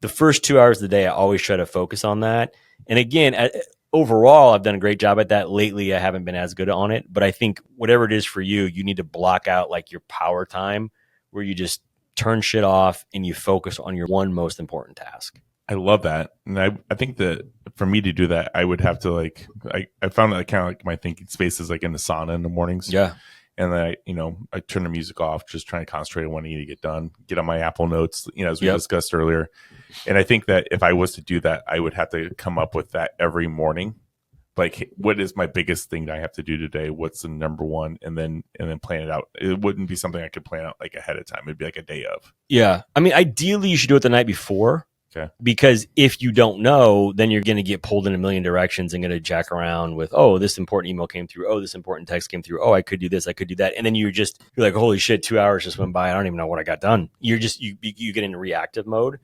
The first 2 hours of the day, I always try to focus on that. And again, overall, I've done a great job at that. Lately, I haven't been as good on it, but I think whatever it is for you, you need to block out like your power time where you just turn shit off and you focus on your one most important task. I love that. And I think that for me to do that, I would have to like, I found that kind of like my thinking space is like in the sauna in the mornings. Yeah. And then I turn the music off, just trying to concentrate on what I need to get done, get on my Apple Notes, as we discussed earlier. And I think that if I was to do that, I would have to come up with that every morning. Like, what is my biggest thing that I have to do today? What's the number one? And then plan it out. It wouldn't be something I could plan out like ahead of time. It'd be like a day of. Yeah. I mean, ideally you should do it the night before. Okay. Because if you don't know, then you're going to get pulled in a million directions and going to jack around with, oh, this important email came through. Oh, this important text came through. Oh, I could do this. I could do that. And then you're like, holy shit, 2 hours just went by. I don't even know what I got done. You get into reactive mode.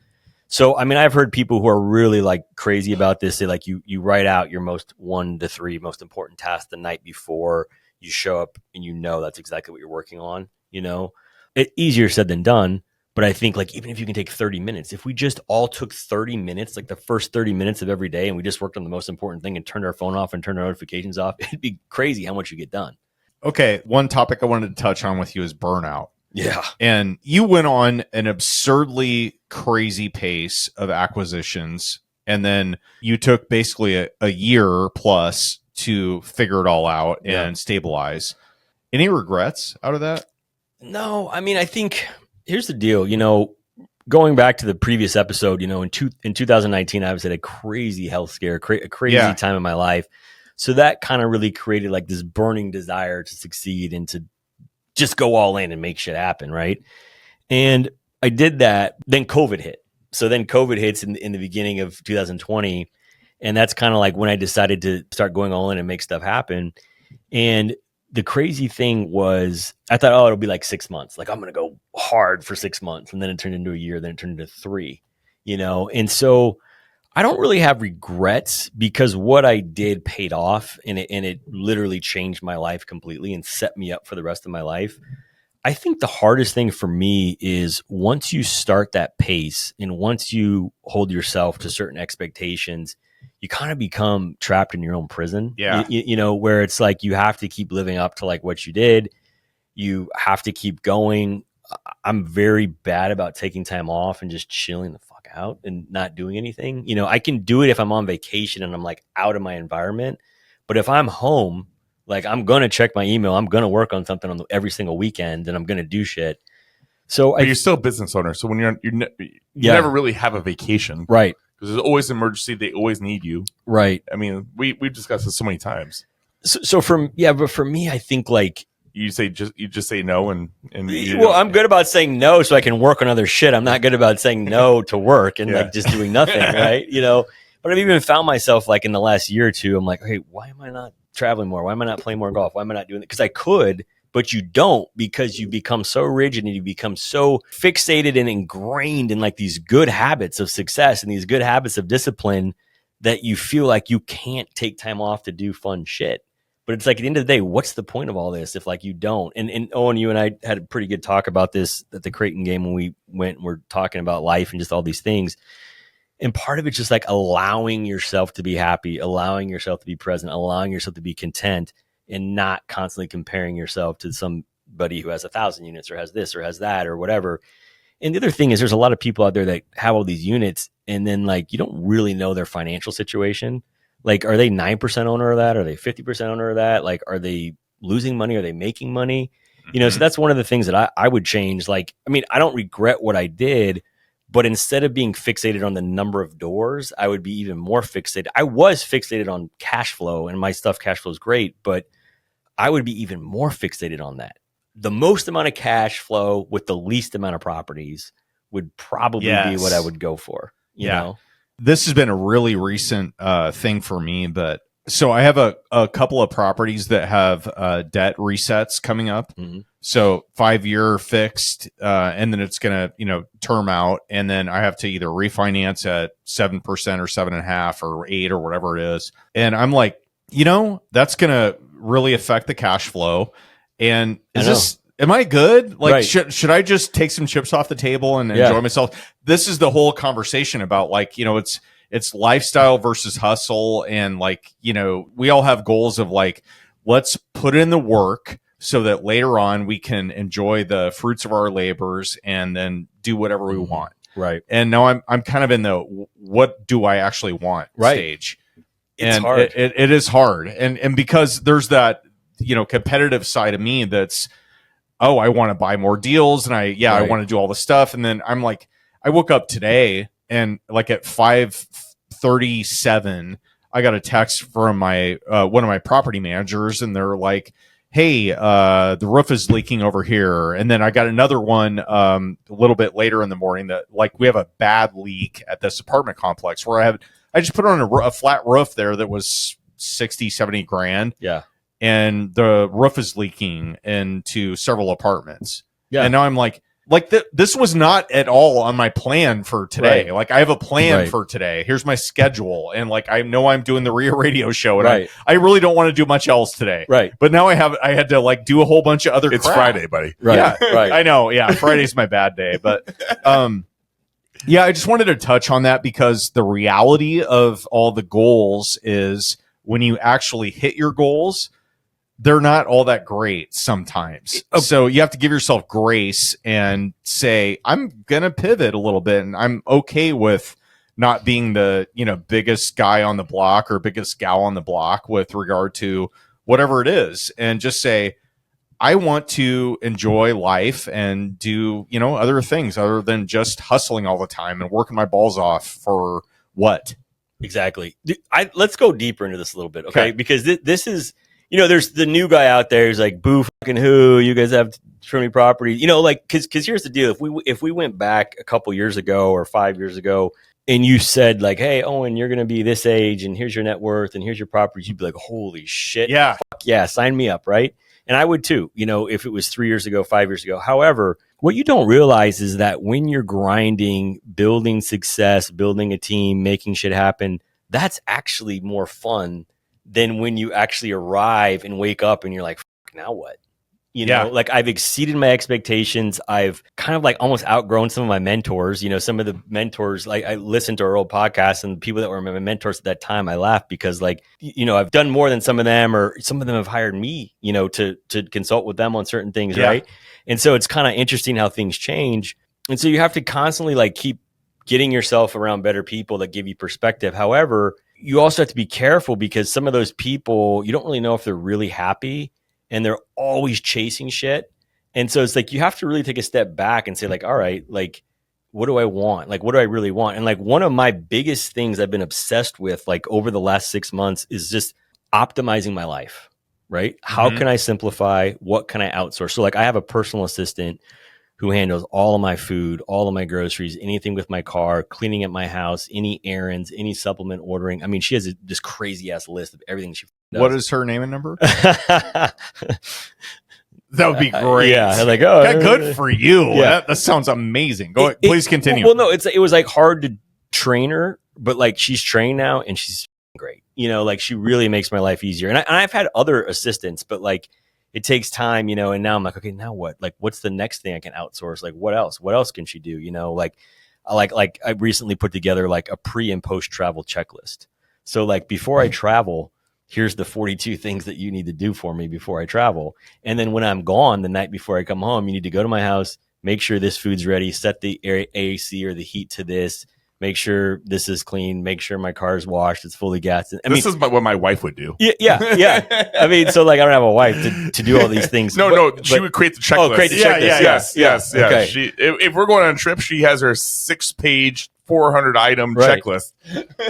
So, I mean, I've heard people who are really like crazy about this. Say like you write out your most 1 to 3 most important tasks the night before you show up, and that's exactly what you're working on. It's easier said than done. But I think like even if you can take 30 minutes, if we just all took 30 minutes, like the first 30 minutes of every day, and we just worked on the most important thing and turned our phone off and turned our notifications off, it'd be crazy how much you get done. Okay. One topic I wanted to touch on with you is burnout. Yeah. And you went on an absurdly crazy pace of acquisitions. And then you took basically a year plus to figure it all out and stabilize. Any regrets out of that? No, I mean, I think here's the deal, going back to the previous episode, in 2019, I was at a crazy health scare, a crazy time in my life. So that kind of really created like this burning desire to succeed and to just go all in and make shit happen. Right. And I did that. Then COVID hit. So then COVID hits in the beginning of 2020. And that's kind of like when I decided to start going all in and make stuff happen. And the crazy thing was, I thought, it'll be like 6 months. Like, I'm going to go hard for 6 months. And then it turned into a year. Then it turned into 3, And so I don't really have regrets because what I did paid off, and it literally changed my life completely and set me up for the rest of my life. I think the hardest thing for me is once you start that pace and once you hold yourself to certain expectations, you kind of become trapped in your own prison. Yeah. Where it's like you have to keep living up to like what you did. You have to keep going. I'm very bad about taking time off and just chilling the fuck out and not doing anything. I can do it if I'm on vacation and I'm like out of my environment. But if I'm home, like I'm going to check my email. I'm going to work on something every single weekend and I'm going to do shit. So you're still a business owner. So when you never really have a vacation. Right. Because there's always an emergency. They always need you. Right. I mean, we've discussed this so many times. So for me, I think like you just say no and well, I'm good about saying no so I can work on other shit. I'm not good about saying no to work and like just doing nothing, right? But I've even found myself like in the last year or two, I'm like, hey, why am I not traveling more? Why am I not playing more golf? Why am I not doing it? Because I could, but you don't, because you become so rigid and you become so fixated and ingrained in like these good habits of success and these good habits of discipline that you feel like you can't take time off to do fun shit. But it's like at the end of the day, what's the point of all this if like you don't? And Owen, you and I had a pretty good talk about this at the Creighton game when we went and we're talking about life and just all these things. And part of it's just like allowing yourself to be happy, allowing yourself to be present, allowing yourself to be content, and not constantly comparing yourself to somebody who has 1,000 units or has this or has that or whatever. And the other thing is there's a lot of people out there that have all these units and then like you don't really know their financial situation. Like, are they 9% owner of that? Are they 50% owner of that? Like, are they losing money? Are they making money? So that's one of the things that I would change. Like, I mean, I don't regret what I did, but instead of being fixated on the number of doors, I would be even more fixated. I was fixated on cash flow and my stuff cash flow is great, but I would be even more fixated on that. The most amount of cash flow with the least amount of properties would probably be what I would go for. You know? This has been a really recent thing for me, but so I have a couple of properties that have debt resets coming up. Mm-hmm. So 5-year fixed, and then it's going to, term out. And then I have to either refinance at 7% or 7.5% or 8% or whatever it is. And I'm like, that's going to really affect the cash flow. And am I good? Like, should I just take some chips off the table and enjoy myself? This is the whole conversation about like, it's lifestyle versus hustle. And like, we all have goals of like, let's put in the work so that later on we can enjoy the fruits of our labors and then do whatever we want. Right. And now I'm kind of in the, what do I actually want stage? It's and hard. It is hard. And because there's that, competitive side of me that's, oh, I want to buy more deals and I want to do all the stuff. And then I'm like, I woke up today and like at 5:37, I got a text from my one of my property managers and they're like, hey, the roof is leaking over here. And then I got another one a little bit later in the morning that like we have a bad leak at this apartment complex where I just put on a flat roof there that was 60, 70 grand. Yeah. And the roof is leaking into several apartments. Yeah. And now I'm like this was not at all on my plan for today. Right. Like I have a plan for today. Here's my schedule. And like, I know I'm doing the REIA Radio show and I really don't want to do much else today. Right. But now I had to like do a whole bunch of other crap. It's Friday, buddy. Right. Yeah. Right. I know. Yeah. Friday's my bad day, but, yeah, I just wanted to touch on that because the reality of all the goals is when you actually hit your goals, they're not all that great sometimes. Okay. So you have to give yourself grace and say, I'm going to pivot a little bit and I'm okay with not being the, biggest guy on the block or biggest gal on the block with regard to whatever it is. And just say, I want to enjoy life and do, other things other than just hustling all the time and working my balls off for what? Exactly. Let's go deeper into this a little bit. Okay. Because this is, there's the new guy out there who's like, boo fucking who, you guys have too many properties, cause here's the deal. If we went back a couple years ago or 5 years ago and you said like, hey, Owen, you're going to be this age and here's your net worth and here's your properties, you'd be like, holy shit. Yeah. Fuck yeah. Sign me up. Right. And I would too, if it was 3 years ago, 5 years ago. However, what you don't realize is that when you're grinding, building success, building a team, making shit happen, that's actually more fun than when you actually arrive and wake up and you're like, now what? Like I've exceeded my expectations. I've kind of like almost outgrown some of my mentors. Some of the mentors, like I listened to our old podcasts and the people that were my mentors at that time, I laughed because like, I've done more than some of them, or some of them have hired me, to consult with them on certain things. Yeah. Right. And so it's kind of interesting how things change. And so you have to constantly like keep getting yourself around better people that give you perspective. However, you also have to be careful because some of those people, you don't really know if they're really happy and they're always chasing shit. And so it's like, you have to really take a step back and say like, all right, like, what do I want? Like, what do I really want? And like, one of my biggest things I've been obsessed with, like over the last 6 months is just optimizing my life. right? How can I simplify? What can I outsource? So like I have a personal assistant who handles all of my food, all of my groceries, anything with my car, cleaning at my house, any errands, any supplement ordering. I mean, she has this crazy ass list of everything she does. What is her name and number? That would be great. Yeah, like, oh, good for you. Yeah. That sounds amazing. Go ahead. Please continue. Well, no, it was like hard to train her, but like she's trained now and she's great. You know, like she really makes my life easier. And I've had other assistants, but like it takes time, you know, and now I'm like, okay, now what? Like, what's the next thing I can outsource? Like, what else? What else can she do? You know, like I recently put together like a pre and post travel checklist. So like before I travel, here's the 42 things that you need to do for me before I travel. And then when I'm gone the night before I come home, you need to go to my house, make sure this food's ready, set the AC or the heat to this, make sure this is clean, make sure my car's washed, it's fully gassed. This is what my wife would do. Yeah. I mean, so like I don't have a wife to do all these things. She would create the checklist. Oh, create the checklist. Yes. Okay. If we're going on a trip, she has her 6-page, 400-item checklist.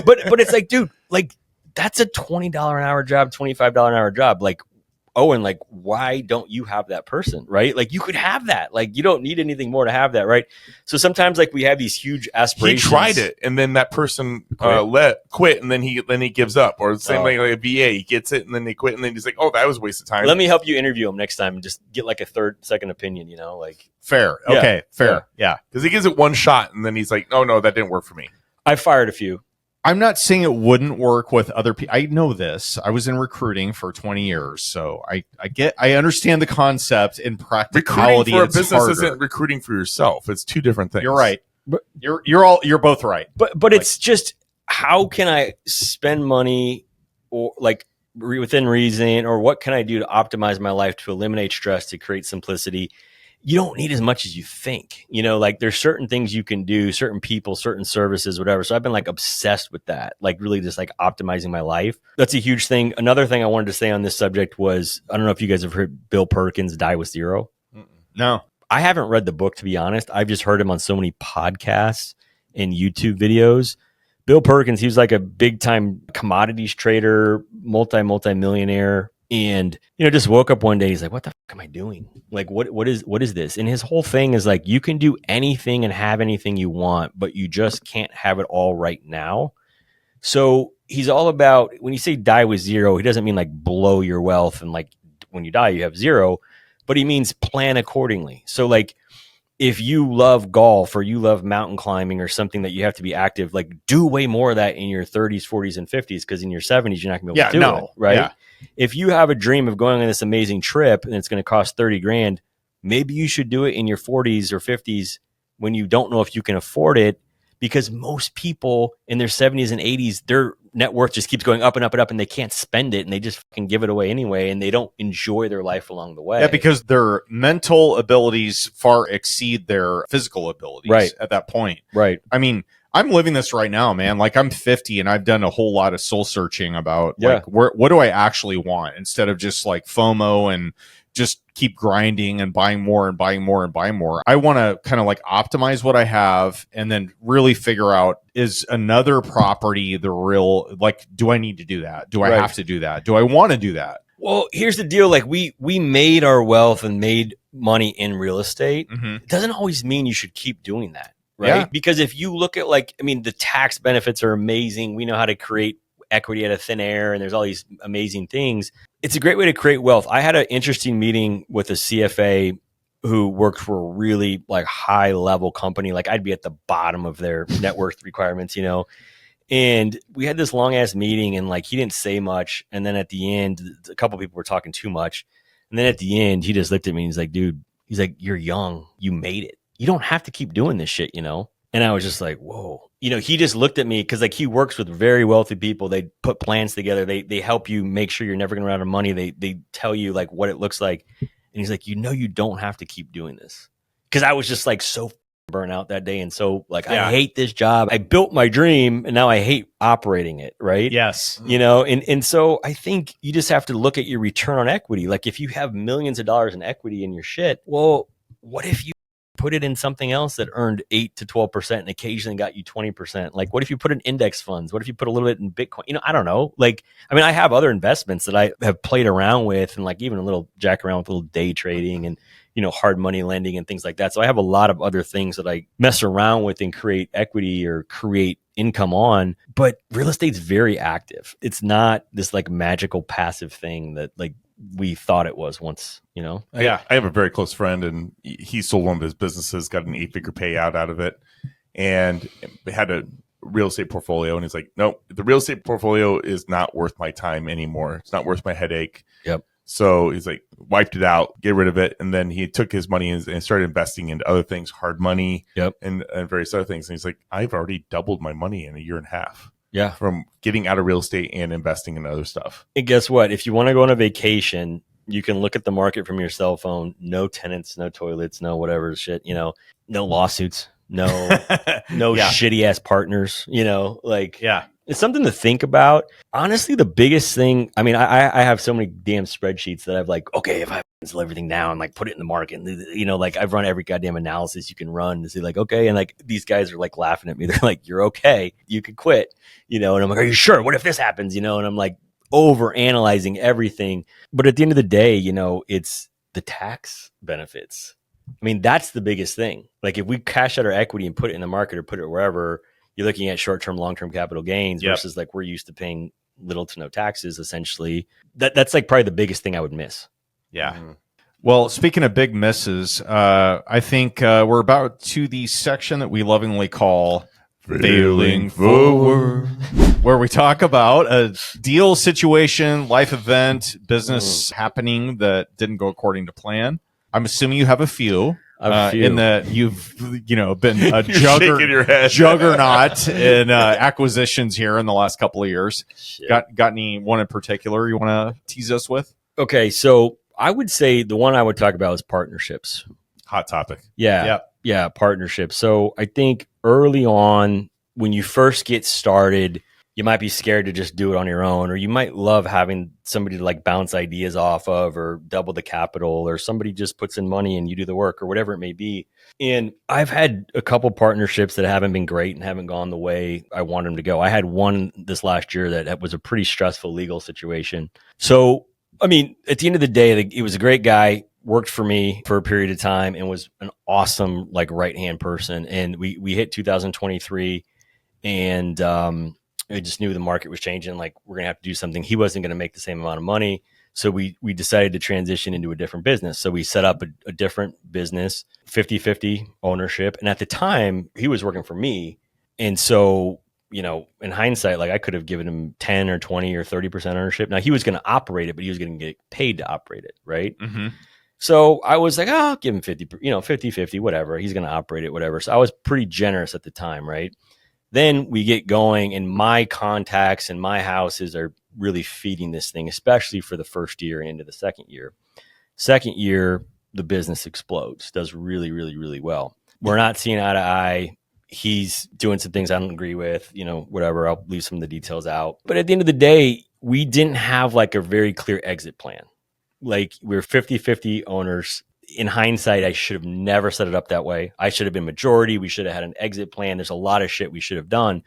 But it's like, dude, like that's a $20 an hour job, $25 an hour job. Like, Owen, like, why don't you have that person, right? Like, you could have that. Like, you don't need anything more to have that, right? So sometimes, like, we have these huge aspirations. He tried it, and then that person quit, and then he gives up. Or the same thing, like a VA, he gets it, and then they quit, and then he's like, oh, that was a waste of time. Let me help you interview him next time and just get like a second opinion, you know? Like, fair. Okay, fair. Yeah. Because he gives it one shot, and then he's like, oh, no, that didn't work for me. I fired a few. I'm not saying it wouldn't work with other people. I know this. I was in recruiting for 20 years, so I understand the concept in practicality. Recruiting for a business isn't recruiting for yourself. It's two different things. You're right. But you're both right. But it's just, how can I spend money or like within reason, or what can I do to optimize my life to eliminate stress, to create simplicity? You don't need as much as you think, you know, like there's certain things you can do, certain people, certain services, whatever. So I've been like obsessed with that, like really just like optimizing my life. That's a huge thing. Another thing I wanted to say on this subject was, I don't know if you guys have heard Bill Perkins' Die with Zero. No, I haven't read the book, to be honest. I've just heard him on so many podcasts and YouTube videos. Bill Perkins, he was like a big time commodities trader, multi-millionaire. And, you know, just woke up one day. He's like, what the fuck am I doing? Like, what is this? And his whole thing is like, you can do anything and have anything you want, but you just can't have it all right now. So he's all about, when you say die with zero, he doesn't mean like blow your wealth and like when you die, you have zero, but he means plan accordingly. So like, if you love golf or you love mountain climbing or something that you have to be active, like do way more of that in your 30s, 40s, and 50s, because in your 70s, you're not going to be able to do it, right? Yeah. If you have a dream of going on this amazing trip and it's going to cost 30 grand, maybe you should do it in your 40s or 50s when you don't know if you can afford it, because most people in their 70s and 80s, their net worth just keeps going up and up and up, and they can't spend it, and they just fucking give it away anyway, and they don't enjoy their life along the way. Yeah, because their mental abilities far exceed their physical abilities at that point. Right. I mean, I'm living this right now, man. Like I'm 50 and I've done a whole lot of soul searching about like what do I actually want, instead of just like FOMO and just keep grinding and buying more and buying more and buying more. I want to kind of like optimize what I have and then really figure out, is another property the real, like, do I need to do that? Do I have to do that? Do I want to do that? Well, here's the deal. Like we made our wealth and made money in real estate. Mm-hmm. It doesn't always mean you should keep doing that. Right. Yeah. Because if you look at like, I mean, the tax benefits are amazing. We know how to create equity out of thin air, and there's all these amazing things. It's a great way to create wealth. I had an interesting meeting with a CFA who worked for a really like high level company. Like I'd be at the bottom of their net worth requirements, you know, and we had this long ass meeting, and like, he didn't say much. And then at the end, a couple people were talking too much. And then at the end, he just looked at me and he's like, dude, he's like, you're young. You made it. You don't have to keep doing this shit, you know? And I was just like, whoa. You know, he just looked at me because like he works with very wealthy people. They put plans together. They help you make sure you're never going to run out of money. They tell you like what it looks like. And he's like, you know, you don't have to keep doing this. Because I was just like so burnt out that day. And so like, I hate this job. I built my dream and now I hate operating it. Right. Yes. You know, and so I think you just have to look at your return on equity. Like if you have millions of dollars in equity in your shit, well, what if you put it in something else that earned 8 to 12% and occasionally got you 20%? Like, what if you put in index funds? What if you put a little bit in Bitcoin? I don't know. Like, I mean, I have other investments that I have played around with, and like even a little jack around with a little day trading and, hard money lending and things like that. So I have a lot of other things that I mess around with and create equity or create income on. But real estate's very active. It's not this like magical passive thing that like we thought it was once, Yeah. I have a very close friend, and he sold one of his businesses, got an 8-figure payout out of it, and had a real estate portfolio. And he's like, no, the real estate portfolio is not worth my time anymore. It's not worth my headache. Yep. So he's like, wiped it out, get rid of it. And then he took his money and started investing into other things, hard money, and various other things. And he's like, I've already doubled my money in a year and a half. Yeah. From getting out of real estate and investing in other stuff. And guess what? If you want to go on a vacation, you can look at the market from your cell phone. No tenants, no toilets, no whatever shit, no lawsuits, no shitty ass partners, it's something to think about. Honestly, the biggest thing, I mean, I have so many damn spreadsheets that I've like, okay, if I cancel everything now and like put it in the market, and, like I've run every goddamn analysis you can run to see like, okay. And like these guys are like laughing at me. They're like, you're okay. You could quit, and I'm like, are you sure? What if this happens? And I'm like over analyzing everything. But at the end of the day, it's the tax benefits. I mean, that's the biggest thing. Like if we cash out our equity and put it in the market or put it wherever, you're looking at short-term, long-term capital gains versus like we're used to paying little to no taxes. Essentially, that's like probably the biggest thing I would miss. Yeah. Mm-hmm. Well, speaking of big misses, I think we're about to the section that we lovingly call Failing Forward, where we talk about a deal situation, life event, business happening that didn't go according to plan. I'm assuming you have a few. In that you've been a juggernaut in acquisitions here in the last couple of years. Shit. Got any one in particular you want to tease us with? Okay, so I would say the one I would talk about is partnerships. Hot topic. Yeah, partnerships. So I think early on when you first get started, you might be scared to just do it on your own, or you might love having somebody to like bounce ideas off of, or double the capital, or somebody just puts in money and you do the work, or whatever it may be. And I've had a couple partnerships that haven't been great and haven't gone the way I want them to go. I had one this last year that was a pretty stressful legal situation. So, I mean, at the end of the day, it was a great guy, worked for me for a period of time, and was an awesome like right-hand person. And we hit 2023, and I just knew the market was changing. Like we're going to have to do something. He wasn't going to make the same amount of money. So we decided to transition into a different business. So we set up a different business, 50-50 ownership. And at the time he was working for me. And so, in hindsight, like I could have given him 10 or 20 or 30% ownership. Now he was going to operate it, but he was going to get paid to operate it. Right. Mm-hmm. So I was like, I'll give him 50-50, whatever. He's going to operate it, whatever. So I was pretty generous at the time. Right. Then we get going, and my contacts and my houses are really feeding this thing, especially for the first year and into the second year. Second year, the business explodes, does really, really, really well. We're not seeing eye to eye. He's doing some things I don't agree with, whatever. I'll leave some of the details out. But at the end of the day, we didn't have like a very clear exit plan. Like we're 50-50 owners. In hindsight, I should have never set it up that way. I should have been majority. We should have had an exit plan. There's a lot of shit we should have done,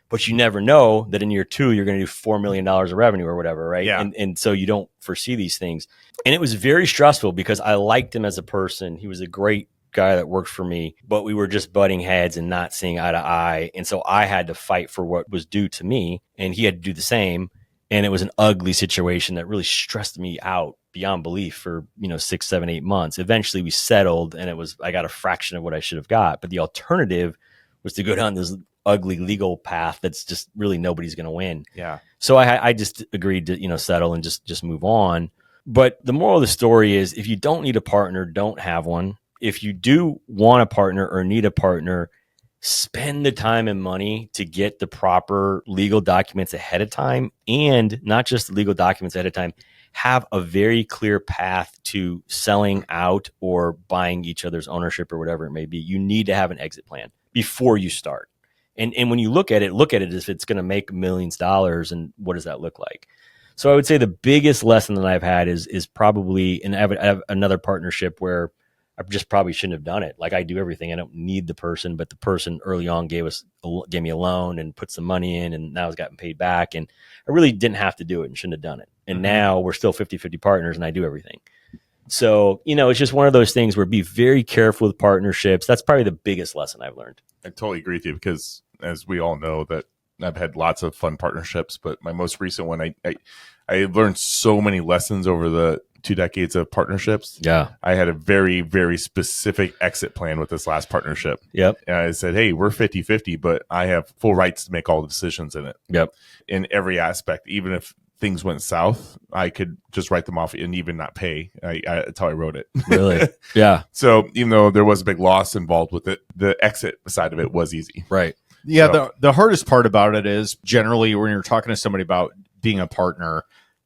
but you never know that in year two, you're going to do $4 million of revenue or whatever. Right. Yeah. And so you don't foresee these things. And it was very stressful because I liked him as a person. He was a great guy that worked for me, but we were just butting heads and not seeing eye to eye. And so I had to fight for what was due to me, and he had to do the same. And it was an ugly situation that really stressed me out beyond belief for, 6, 7, 8 months. Eventually we settled, and I got a fraction of what I should have got. But the alternative was to go down this ugly legal path that's just really nobody's going to win. Yeah. So I just agreed to, settle and just move on. But the moral of the story is, if you don't need a partner, don't have one. If you do want a partner or need a partner, spend the time and money to get the proper legal documents ahead of time, and not just the legal documents ahead of time, have a very clear path to selling out or buying each other's ownership or whatever it may be. You need to have an exit plan before you start. And when you look at it as if it's going to make millions of dollars, and what does that look like? So I would say the biggest lesson that I've had is probably, and I have another partnership where I just probably shouldn't have done it. Like I do everything. I don't need the person, but the person early on gave me a loan and put some money in, and now it's gotten paid back. And I really didn't have to do it and shouldn't have done it. And now we're still 50-50 partners and I do everything. So, it's just one of those things where be very careful with partnerships. That's probably the biggest lesson I've learned. I totally agree with you because as we all know that I've had lots of fun partnerships, but my most recent one, I learned so many lessons over the 2 decades of partnerships. Yeah. I had a very, very specific exit plan with this last partnership. Yep. And I said, hey, we're 50-50, but I have full rights to make all the decisions in it. Yep. In every aspect, even if things went south, I could just write them off and even not pay. That's how I wrote it. Really? Yeah. So even though there was a big loss involved with it, the exit side of it was easy. Right. Yeah. So, The hardest part about it is generally when you're talking to somebody about being a partner,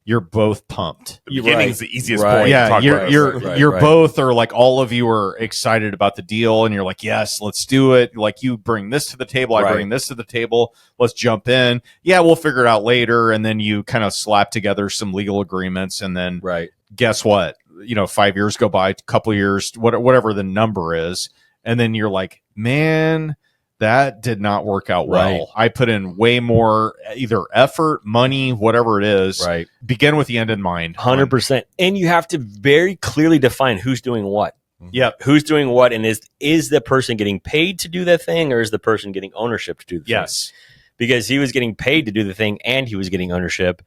you're both pumped. the beginning is the easiest Right. point. Yeah, to talk about. you're both are like all of you are excited about the deal, and you're like, yes, let's do it. Like you bring this to the table, I Right. bring this to the table. Let's jump in. Yeah, we'll figure it out later, and then you kind of slap together some legal agreements, and then Right. guess what? 5 years go by, a couple years, whatever the number is, and then you're like, man, that did not work out well. Right. I put in way more either effort, money, whatever it is. Right. Begin with the end in mind. 100%. And you have to very clearly define who's doing what. Yep. Who's doing what, and is the person getting paid to do that thing, or is the person getting ownership to do the thing? Yes. Because he was getting paid to do the thing and he was getting ownership,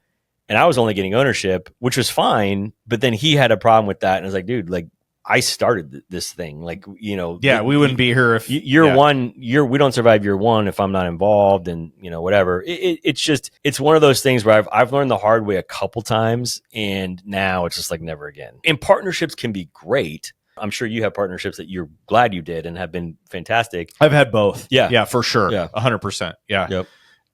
and I was only getting ownership, which was fine. But then he had a problem with that, and I was like, dude, like I started this thing, like Yeah, we wouldn't be here if year one. We don't survive year one if I'm not involved, and whatever. It's one of those things where I've learned the hard way a couple times, and now it's just like never again. And partnerships can be great. I'm sure you have partnerships that you're glad you did and have been fantastic. I've had both. Yeah. Yeah, for sure. Yeah. 100%. Yeah. Yep.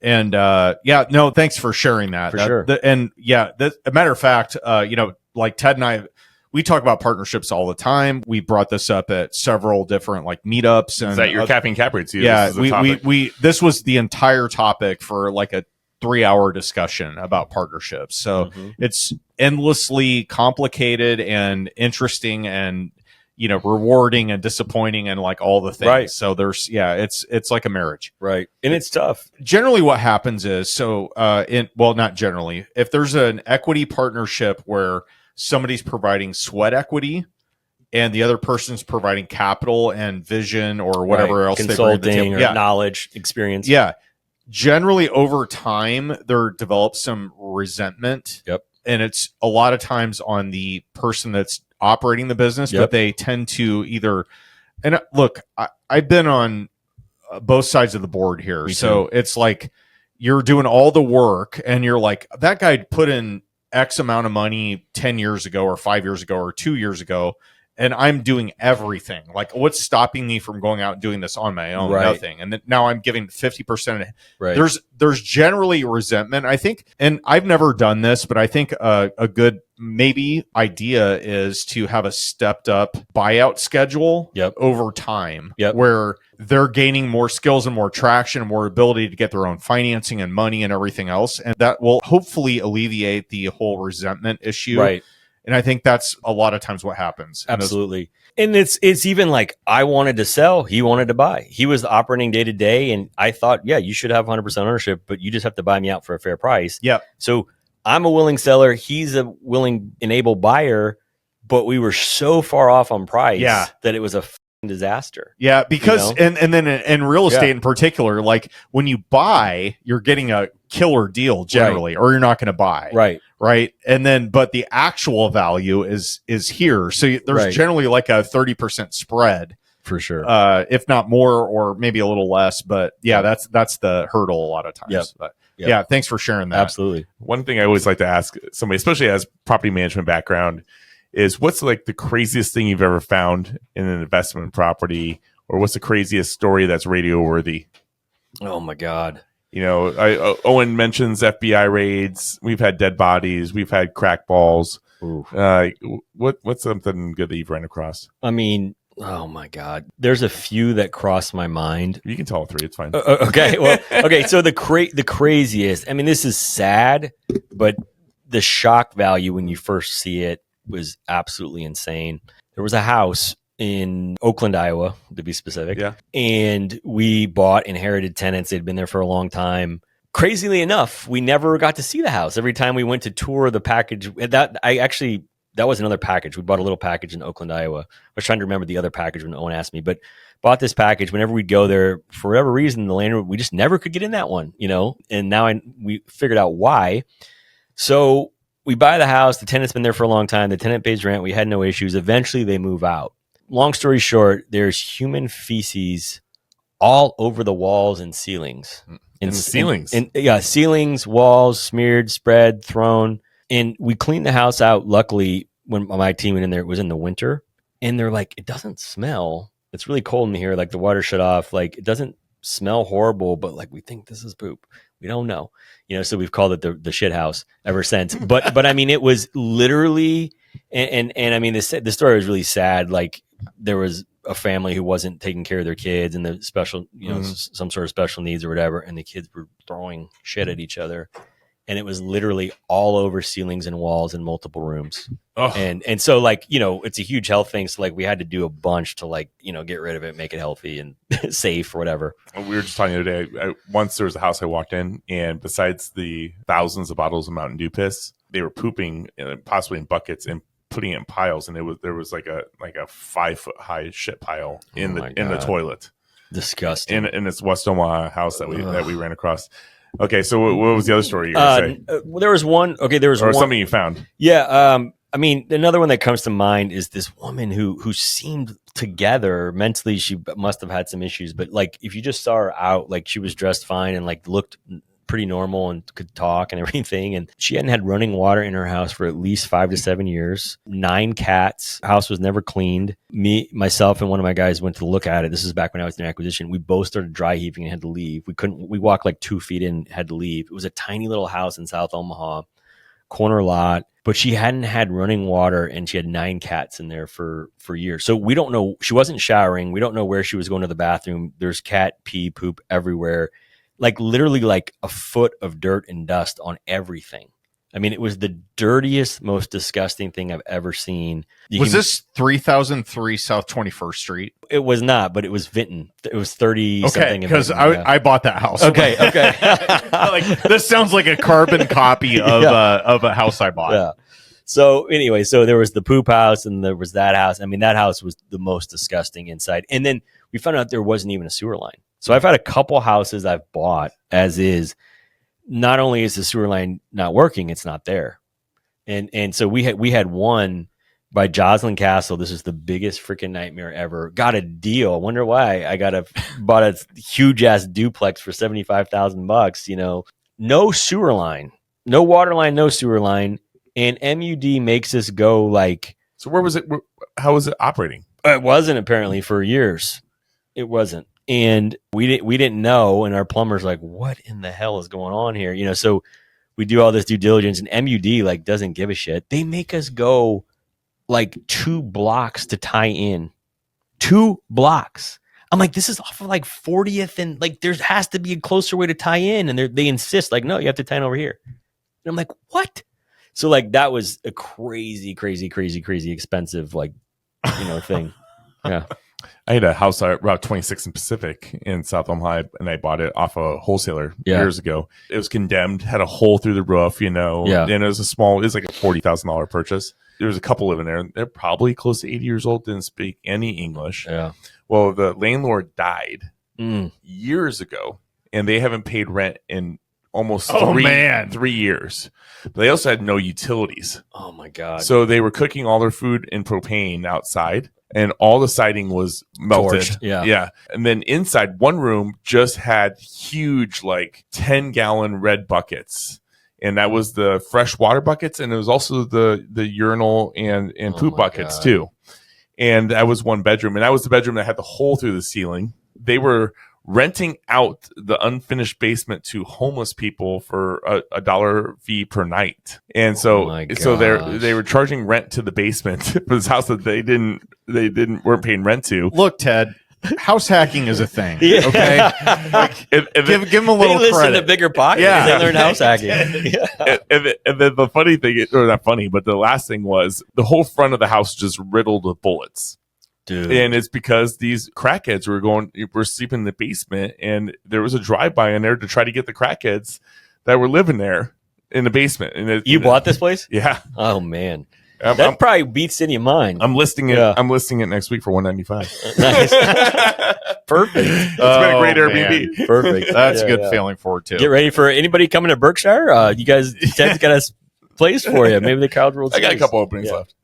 And no, thanks for sharing that. For sure. A matter of fact, like Ted and I, we talk about partnerships all the time. We brought this up at several different like meetups. And Is that your capping cap rates? Yeah, This is a topic. this was the entire topic for like a 3-hour discussion about partnerships. So it's endlessly complicated and interesting and rewarding and disappointing and like all the things. Right. So it's like a marriage. Right. And it's tough. Generally what happens is not generally, if there's an equity partnership where somebody's providing sweat equity and the other person's providing capital and vision or whatever else they bring to the consulting table. or knowledge, experience. Yeah. Generally over time there develops some resentment. Yep. And it's a lot of times on the person that's operating the business, Yep. but they tend to either, and look, I've been on both sides of the board here. So it's like you're doing all the work and you're like, that guy put in X amount of money 10 years ago or 5 years ago or 2 years ago, and I'm doing everything. Like, what's stopping me from going out and doing this on my own? Right. Nothing. And then now I'm giving 50%. Right. There's generally resentment, I think, and I've never done this, but I think a good maybe idea is to have a stepped up buyout schedule over time where they're gaining more skills and more traction and more ability to get their own financing and money and everything else. And that will hopefully alleviate the whole resentment issue. Right. And I think that's a lot of times what happens. Absolutely. And it's even like I wanted to sell, he wanted to buy. He was the operating day to day, and I thought, yeah, you should have 100% ownership, but you just have to buy me out for a fair price. Yeah. So I'm a willing seller, he's a willing enable buyer, but we were so far off on price that it was a disaster. Yeah, because and then in real estate in particular, like when you buy, you're getting a killer deal generally, or you're not going to buy. Right. And then, but the actual value is here. So there's generally like a 30% spread for sure. If not more, or maybe a little less, but that's the hurdle a lot of times. But thanks for sharing that. Absolutely. One thing I always like to ask somebody, especially as property management background, is what's like the craziest thing you've ever found in an investment property, or what's the craziest story that's radio worthy? Oh my God. Owen mentions FBI raids. We've had dead bodies. We've had crack balls. What's something good that you've run across? I mean, oh my God. There's a few that cross my mind. You can tell all three. It's fine. Okay. Well, okay. So the craziest, I mean, this is sad, but the shock value when you first see it was absolutely insane. There was a house in Oakland, Iowa, to be specific. Yeah. And we bought inherited tenants. They'd been there for a long time. Crazily enough, we never got to see the house. Every time we went to tour the package, that was another package. We bought a little package in Oakland, Iowa. I was trying to remember the other package when no one asked me, but bought this package. Whenever we'd go there, for whatever reason, the landlord, we just never could get in that one, and now we figured out why. So we buy the house. The tenant's been there for a long time. The tenant pays rent. We had no issues. Eventually they move out. Long story short, there's human feces all over the walls and ceilings. In the ceilings. Ceilings, walls, smeared, spread, thrown. And we cleaned the house out. Luckily, when my team went in there, it was in the winter. And they're like, it doesn't smell. It's really cold in here. Like the water shut off. Like it doesn't smell horrible, but like we think this is poop. We don't know. So we've called it the shit house ever since. But I mean, it was literally, and I mean, the story was really sad. Like there was a family who wasn't taking care of their kids and the special, some sort of special needs or whatever. And the kids were throwing shit at each other. And it was literally all over ceilings and walls in multiple rooms. Oh. And so like, it's a huge health thing. So like we had to do a bunch to like, get rid of it, make it healthy and safe or whatever. We were just talking the other day. Once there was a house I walked in, and besides the thousands of bottles of Mountain Dew piss, they were pooping possibly in buckets and putting it in piles. And there was like a 5 foot high shit pile in the toilet. Disgusting. In this West Omaha house that we ran across. Okay, so what was the other story you were going to say? There was one. Okay, there was or one, something you found. Yeah. I mean, another one that comes to mind is this woman who seemed together mentally. She must have had some issues, but like if you just saw her out, like she was dressed fine and like looked pretty normal and could talk and everything. And she hadn't had running water in her house for at least 5 to 7 years. 9 cats. House was never cleaned. Myself, and one of my guys went to look at it. This is back when I was in acquisition. We both started dry heaving and had to leave. We walked like 2 feet in, had to leave. It was a tiny little house in South Omaha, corner lot. But she hadn't had running water and she had 9 cats in there for years. So we don't know. She wasn't showering. We don't know where she was going to the bathroom. There's cat pee, poop everywhere. Like literally like a foot of dirt and dust on everything. I mean, it was the dirtiest, most disgusting thing I've ever seen. Was this 3003 South 21st Street? It was not, but it was Vinton. It was 30 something. Okay, because I bought that house. Okay. Like this sounds like a carbon copy of a house I bought. Yeah. So anyway, there was the poop house and there was that house. I mean, that house was the most disgusting inside. And then we found out there wasn't even a sewer line. So I've had a couple houses I've bought as is. Not only is the sewer line not working, it's not there. And so we had one by Joslyn Castle. This is the biggest freaking nightmare ever. Got a deal. I wonder why. Bought a huge ass duplex for $75,000. No sewer line, no water line, no sewer line. And MUD makes us go like. So where was it? How was it operating? It wasn't apparently for years. It wasn't. And we didn't know, and our plumber's like, what in the hell is going on here? So we do all this due diligence, and MUD like doesn't give a shit. They make us go like 2 blocks to tie in. 2 blocks. I'm like, this is off of like 40th, and like there has to be a closer way to tie in, and they insist like, no, you have to tie in over here. And I'm like, what? So like that was a crazy expensive like thing. Yeah. I had a house at Route 26 in Pacific in South Omaha, and I bought it off a wholesaler years ago. It was condemned, had a hole through the roof, and it was like a $40,000 purchase. There was a couple living there. They're probably close to 80 years old, didn't speak any English. Yeah. Well, the landlord died years ago, and they haven't paid rent in almost 3 years. But they also had no utilities. Oh, my God. So they were cooking all their food in propane outside. And all the siding was melted. Torched, yeah. And then inside, one room just had huge, like 10-gallon red buckets. And that was the fresh water buckets. And it was also the urinal and poop buckets, too. And that was one bedroom. And that was the bedroom that had the hole through the ceiling. They were renting out the unfinished basement to homeless people for a $1 fee per night. And so they were charging rent to the basement for this house that they weren't paying rent to. Look, Ted, house hacking is a thing. Okay, like, give them a little they credit. Listen to Bigger Pockets. Yeah, they learn house hacking. And then the funny thing, or not funny, but the last thing was the whole front of the house just riddled with bullets. Dude. And it's because these crackheads were sleeping in the basement, and there was a drive-by in there to try to get the crackheads that were living there in the basement. And you bought this place? Yeah. Oh man. That probably beats any of mine. I'm listing it. Yeah. I'm listing it next week for $195. Nice. Perfect. It's been a great Airbnb. Man. Perfect. That's a good feeling forward to. Get ready for anybody coming to Berkshire. You guys, Ted's got a place for you. Maybe the College World Series. I got a couple openings left.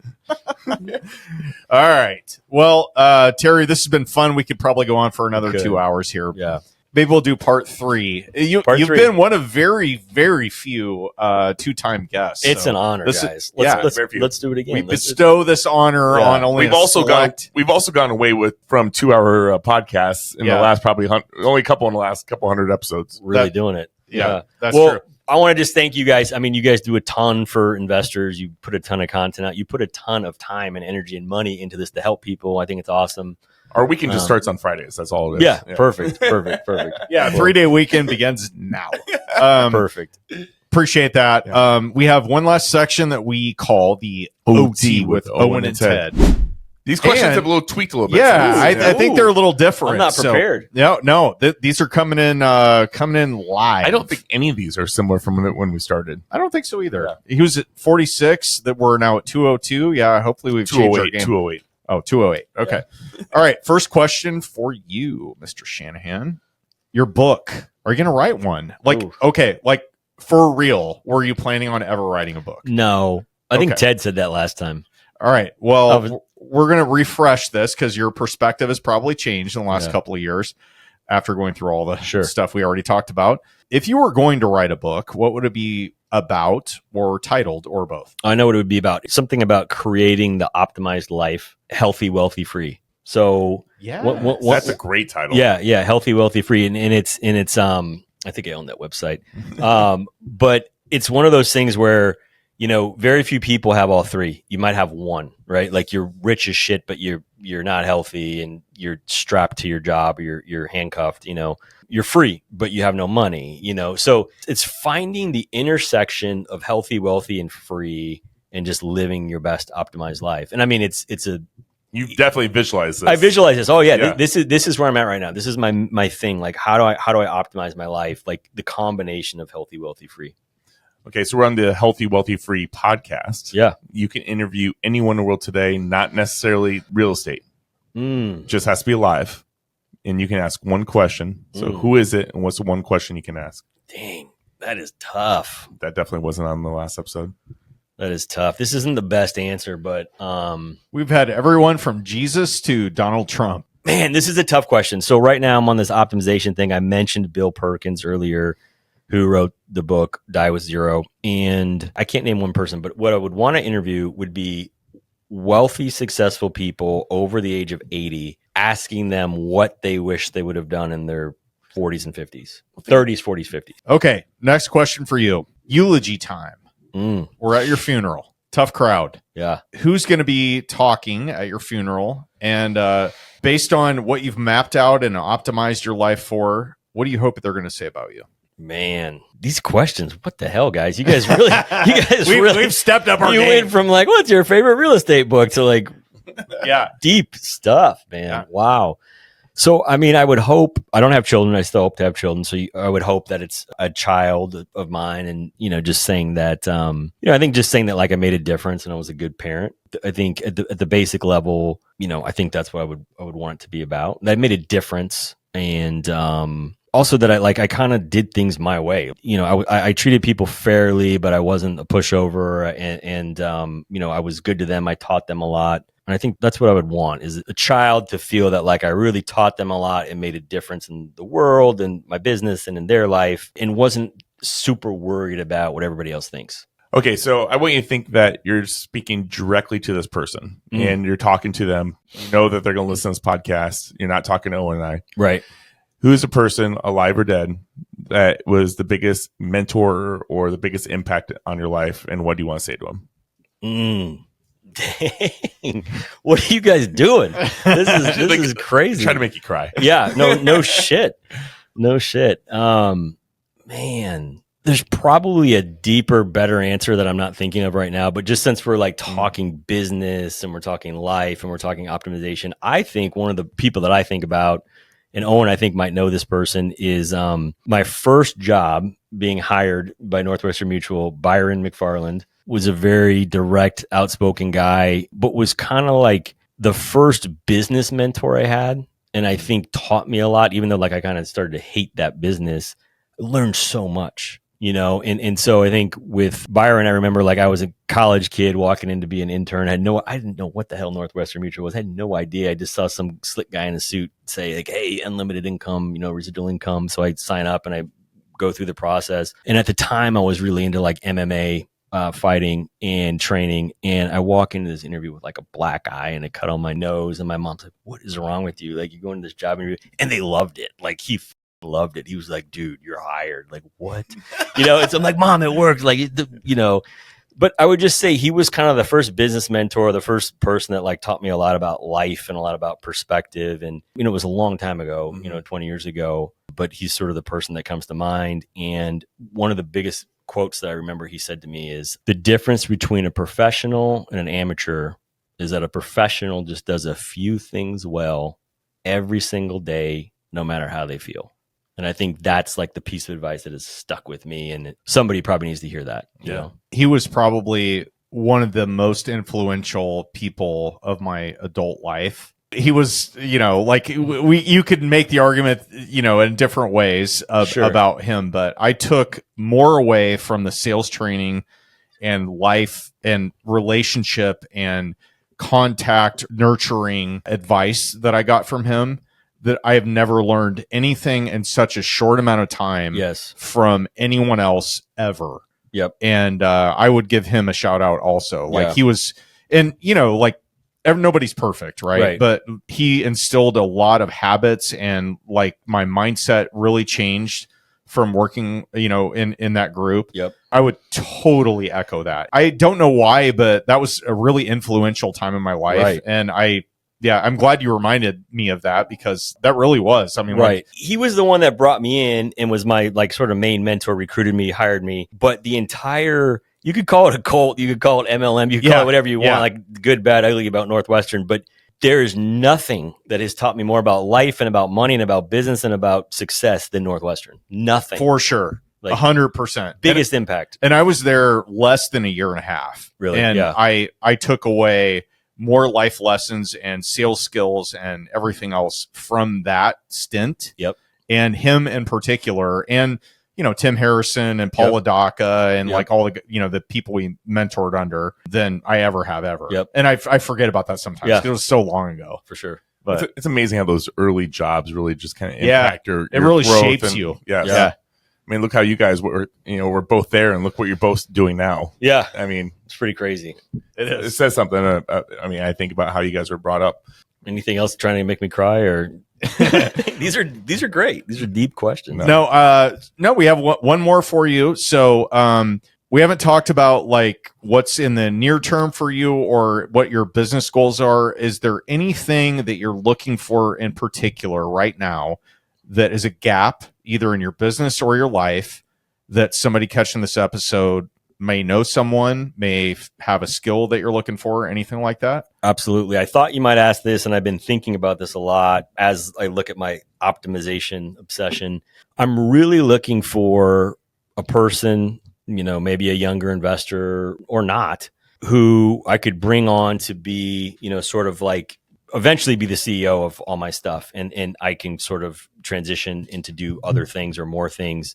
All right. Well, Terry, this has been fun. We could probably go on for another 2 hours here. Yeah. Maybe we'll do part 3. You've been one of very, very few 2-time guests. It's an honor, guys. Let's do it again. We bestow this honor on only. We've also gone away from 2-hour podcasts in the last only a couple in the last couple hundred episodes. Really doing it. Yeah, that's true. I want to just thank you guys. I mean, you guys do a ton for investors. You put a ton of content out. You put a ton of time and energy and money into this to help people. I think it's awesome. Our weekend just starts on Fridays. That's all it is. Yeah. Perfect. Yeah, 3-day weekend begins now. Perfect. Appreciate that. Yeah. We have one last section that we call the OT with Owen and Ted. These questions have tweaked a little bit. Yeah, I think they're a little different. I'm not prepared. No, these are coming in live. I don't think any of these are similar from when we started. I don't think so either. Yeah. He was at 46. That we're now at 202. Yeah, hopefully we've changed our game. 208. Oh, 208. Okay. Yeah. All right. First question for you, Mr. Shanahan. Your book. Are you going to write one? Like for real, were you planning on ever writing a book? No. I think Ted said that last time. All right. Well, we're going to refresh this because your perspective has probably changed in the last couple of years after going through all the stuff we already talked about. If you were going to write a book, what would it be about, or titled, or both? I know what it would be about. Something about creating the optimized life, healthy, wealthy, free. So that's a great title. Yeah. Healthy, wealthy, free. And it's I think I own that website. But it's one of those things where, very few people have all three. You might have one, right? Like you're rich as shit, but you're not healthy and you're strapped to your job, or you're handcuffed, you're free, but you have no money, So it's finding the intersection of healthy, wealthy, and free, and just living your best optimized life. And I mean, you definitely visualize this. I visualize this. Oh yeah. This is where I'm at right now. This is my thing. Like, how do I optimize my life? Like the combination of healthy, wealthy, free. Okay, so we're on the Healthy, Wealthy, Free podcast. Yeah. You can interview anyone in the world today, not necessarily real estate. Just has to be alive. And you can ask one question. So who is it, and what's the one question you can ask? Dang, that is tough. That definitely wasn't on the last episode. That is tough. This isn't the best answer, but we've had everyone from Jesus to Donald Trump. Man, this is a tough question. So right now I'm on this optimization thing. I mentioned Bill Perkins earlier, who wrote the book Die with Zero. And I can't name one person, but what I would want to interview would be wealthy, successful people over the age of 80, asking them what they wish they would have done in their 40s and 50s, 30s, 40s, 50s. Okay, next question for you. Eulogy time. We're at your funeral. Tough crowd. Yeah. Who's going to be talking at your funeral? And based on what you've mapped out and optimized your life for, what do you hope they're going to say about you? Man, these questions, what the hell, guys? You guys we've stepped up our game. You went from like, what's your favorite real estate book, to like, deep stuff, man. Yeah. Wow. So, I mean, I would hope, I don't have children. I still hope to have children. So I would hope that it's a child of mine, and, just saying that, I think just saying that, like, I made a difference and I was a good parent. I think at the basic level, I think that's what I would want it to be about. That I made a difference. And, also that I kind of did things my way. I treated people fairly, but I wasn't a pushover, and I was good to them. I taught them a lot. And I think that's what I would want, is a child to feel that like I really taught them a lot and made a difference in the world and my business and in their life, and wasn't super worried about what everybody else thinks. Okay, so I want you to think that you're speaking directly to this person and you're talking to them. You know that they're going to listen to this podcast. You're not talking to Owen and I. Right. Who is a person, alive or dead, that was the biggest mentor or the biggest impact on your life, and what do you want to say to them? Dang, what are you guys doing? This is crazy. Trying to make you cry. Yeah, no shit. Man, There's probably a deeper, better answer that I'm not thinking of right now. But just since we're like talking business and we're talking life and we're talking optimization, I think one of the people that I think about, and Owen, I think might know this person, is my first job being hired by Northwestern Mutual. Byron McFarland was a very direct, outspoken guy, but was kind of like the first business mentor I had. And I think taught me a lot, even though like I kind of started to hate that business. I learned so much, and so I think with Byron, I remember like I was a college kid walking in to be an intern. I didn't know what the hell Northwestern Mutual was. I had no idea. I just saw some slick guy in a suit say like, hey, unlimited income, residual income. So I sign up and I go through the process. And at the time I was really into like MMA fighting and training. And I walk into this interview with like a black eye and a cut on my nose. And my mom's like, what is wrong with you? Like, you go into this job interview, and they loved it. Like, he loved it. He was like, dude, you're hired. Like, what? And so I'm like, Mom, it worked. Like, but I would just say he was kind of the first business mentor, the first person that like taught me a lot about life and a lot about perspective. And, it was a long time ago, 20 years ago, but he's sort of the person that comes to mind. And one of the biggest quotes that I remember he said to me is, the difference between a professional and an amateur is that a professional just does a few things well every single day, no matter how they feel. And I think that's like the piece of advice that has stuck with me. And somebody probably needs to hear that. You know? He was probably one of the most influential people of my adult life. He was, like you could make the argument, in different ways about him, but I took more away from the sales training and life and relationship and contact nurturing advice that I got from him, that I have never learned anything in such a short amount of time from anyone else ever. Yep. And I would give him a shout out also. Like he was, and nobody's perfect, right? But he instilled a lot of habits, and like my mindset really changed from working, in that group. Yep. I would totally echo that. I don't know why, but that was a really influential time in my life. Right. And I'm glad you reminded me of that, because that really was. I mean, he was the one that brought me in and was my like sort of main mentor, recruited me, hired me. But the entire, you could call it a cult, you could call it MLM, you could call it whatever you want, like good, bad, ugly about Northwestern. But there is nothing that has taught me more about life and about money and about business and about success than Northwestern. Nothing. For sure. Like 100%. Biggest impact. And I was there less than a year and a half. Really? And I took away more life lessons and sales skills and everything else from that stint. Yep. And him in particular, and Tim Harrison and Paul Adaka and like all the the people we mentored under than I ever have ever. Yep. And I forget about that sometimes. Yeah. It was so long ago. For sure. But it's amazing how those early jobs really just kind of impact your it really growth shapes and, you. Yeah. I mean, look how you guys were, we're both there, and look what you're both doing now. Yeah. I mean, it's pretty crazy. It says something. I think about how you guys were brought up. Anything else trying to make me cry, or these are great. These are deep questions. No, we have one more for you. So, we haven't talked about like what's in the near term for you or what your business goals are. Is there anything that you're looking for in particular right now that is a gap either in your business or your life that somebody catching this episode may know someone, may have a skill that you're looking for, anything like that? Absolutely. I thought you might ask this, and I've been thinking about this a lot as I look at my optimization obsession. I'm really looking for a person, maybe a younger investor or not, who I could bring on to be, sort of like eventually be the CEO of all my stuff. And I can sort of transition into do other things or more things.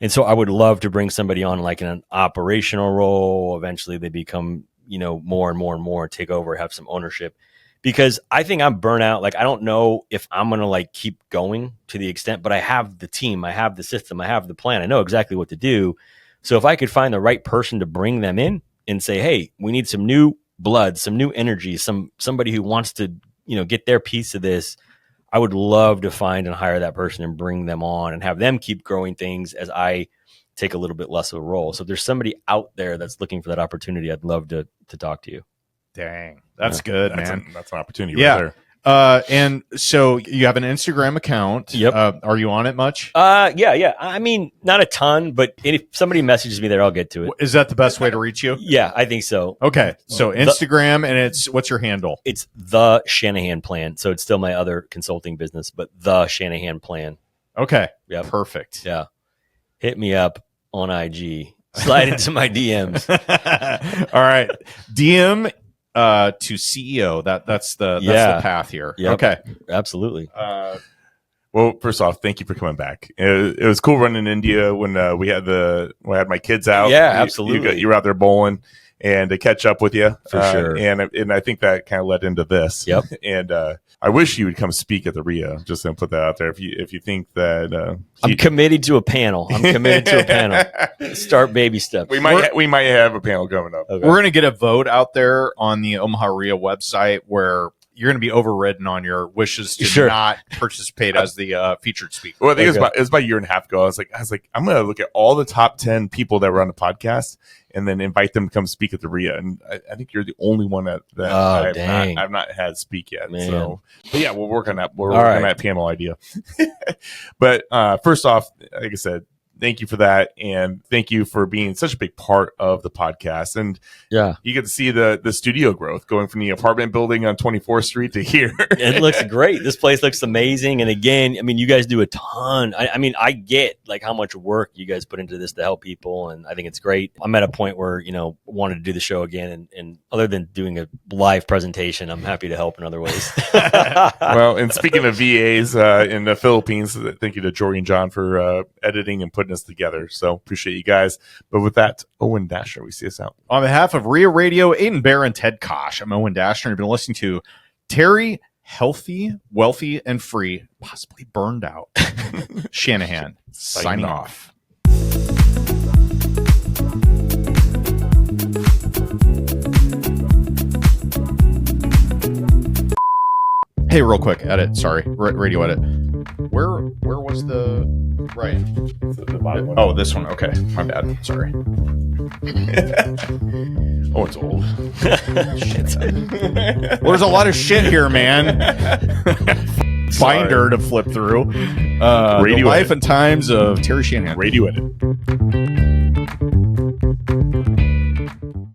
And so I would love to bring somebody on like in an operational role. Eventually they become, more and more and more, take over, have some ownership, because I think I'm burnout. Like, I don't know if I'm going to like keep going to the extent, but I have the team, I have the system, I have the plan. I know exactly what to do. So if I could find the right person to bring them in and say, hey, we need some new blood, some new energy, somebody who wants to, get their piece of this, I would love to find and hire that person and bring them on and have them keep growing things as I take a little bit less of a role. So if there's somebody out there that's looking for that opportunity, I'd love to talk to you. Dang, that's good, man. That's an opportunity right there. And so you have an Instagram account. Yep. Are you on it much? Yeah. I mean, not a ton, but if somebody messages me there, I'll get to it. Is that the best way to reach you? Yeah, I think so. Okay. So Instagram, and what's your handle? It's the Shanahan Plan. So it's still my other consulting business, but the Shanahan Plan. Okay. Yeah. Perfect. Yeah. Hit me up on IG. Slide into my DMs. All right. DM to CEO. That's the path here. Yep. Okay. Absolutely. Well, first off, thank you for coming back. It was cool running in India when I had my kids out. Yeah, absolutely. You were out there bowling, and to catch up with you for sure. And I think that kind of led into this. Yep. And I wish you would come speak at the REIA. Just to put that out there. If you think that I'm committed to a panel. Start baby steps. We might have a panel coming up. Okay. We're going to get a vote out there on the Omaha REIA website where you're going to be overridden on your wishes to not participate as the featured speaker. Well, I think it was about a year and a half ago. I was like, I'm going to look at all the top 10 people that were on the podcast and then invite them to come speak at the REIA. And I think you're the only one that I've not had speak yet. Man. So, but yeah, we'll work on that. We're working on that panel idea. But first off, like I said, thank you for that, and thank you for being such a big part of the podcast. And you get to see the studio growth going from the apartment building on 24th Street to here. It looks great. This place looks amazing. And again, I mean, you guys do a ton. I mean, I get like how much work you guys put into this to help people, and I think it's great. I'm at a point where wanted to do the show again, and other than doing a live presentation, I'm happy to help in other ways. Well, and speaking of VAs in the Philippines, thank you to Jory and John for editing and putting us together. So appreciate you guys. But with that, Owen Dashner, we see us out. On behalf of REIA Radio, Aiden Bear, and Ted Kosh, I'm Owen Dashner. You've been listening to Terry, Healthy, Wealthy, and Free, possibly burned out. Shanahan, signing off. Hey, real quick, edit. Sorry, radio edit. Where was the right? The bottom one. Oh, this one. Okay, my bad. Sorry. Oh, it's old. Well, there's a lot of shit here, man. Binder to flip through. The life and times of Terry Shanahan. Radio edit.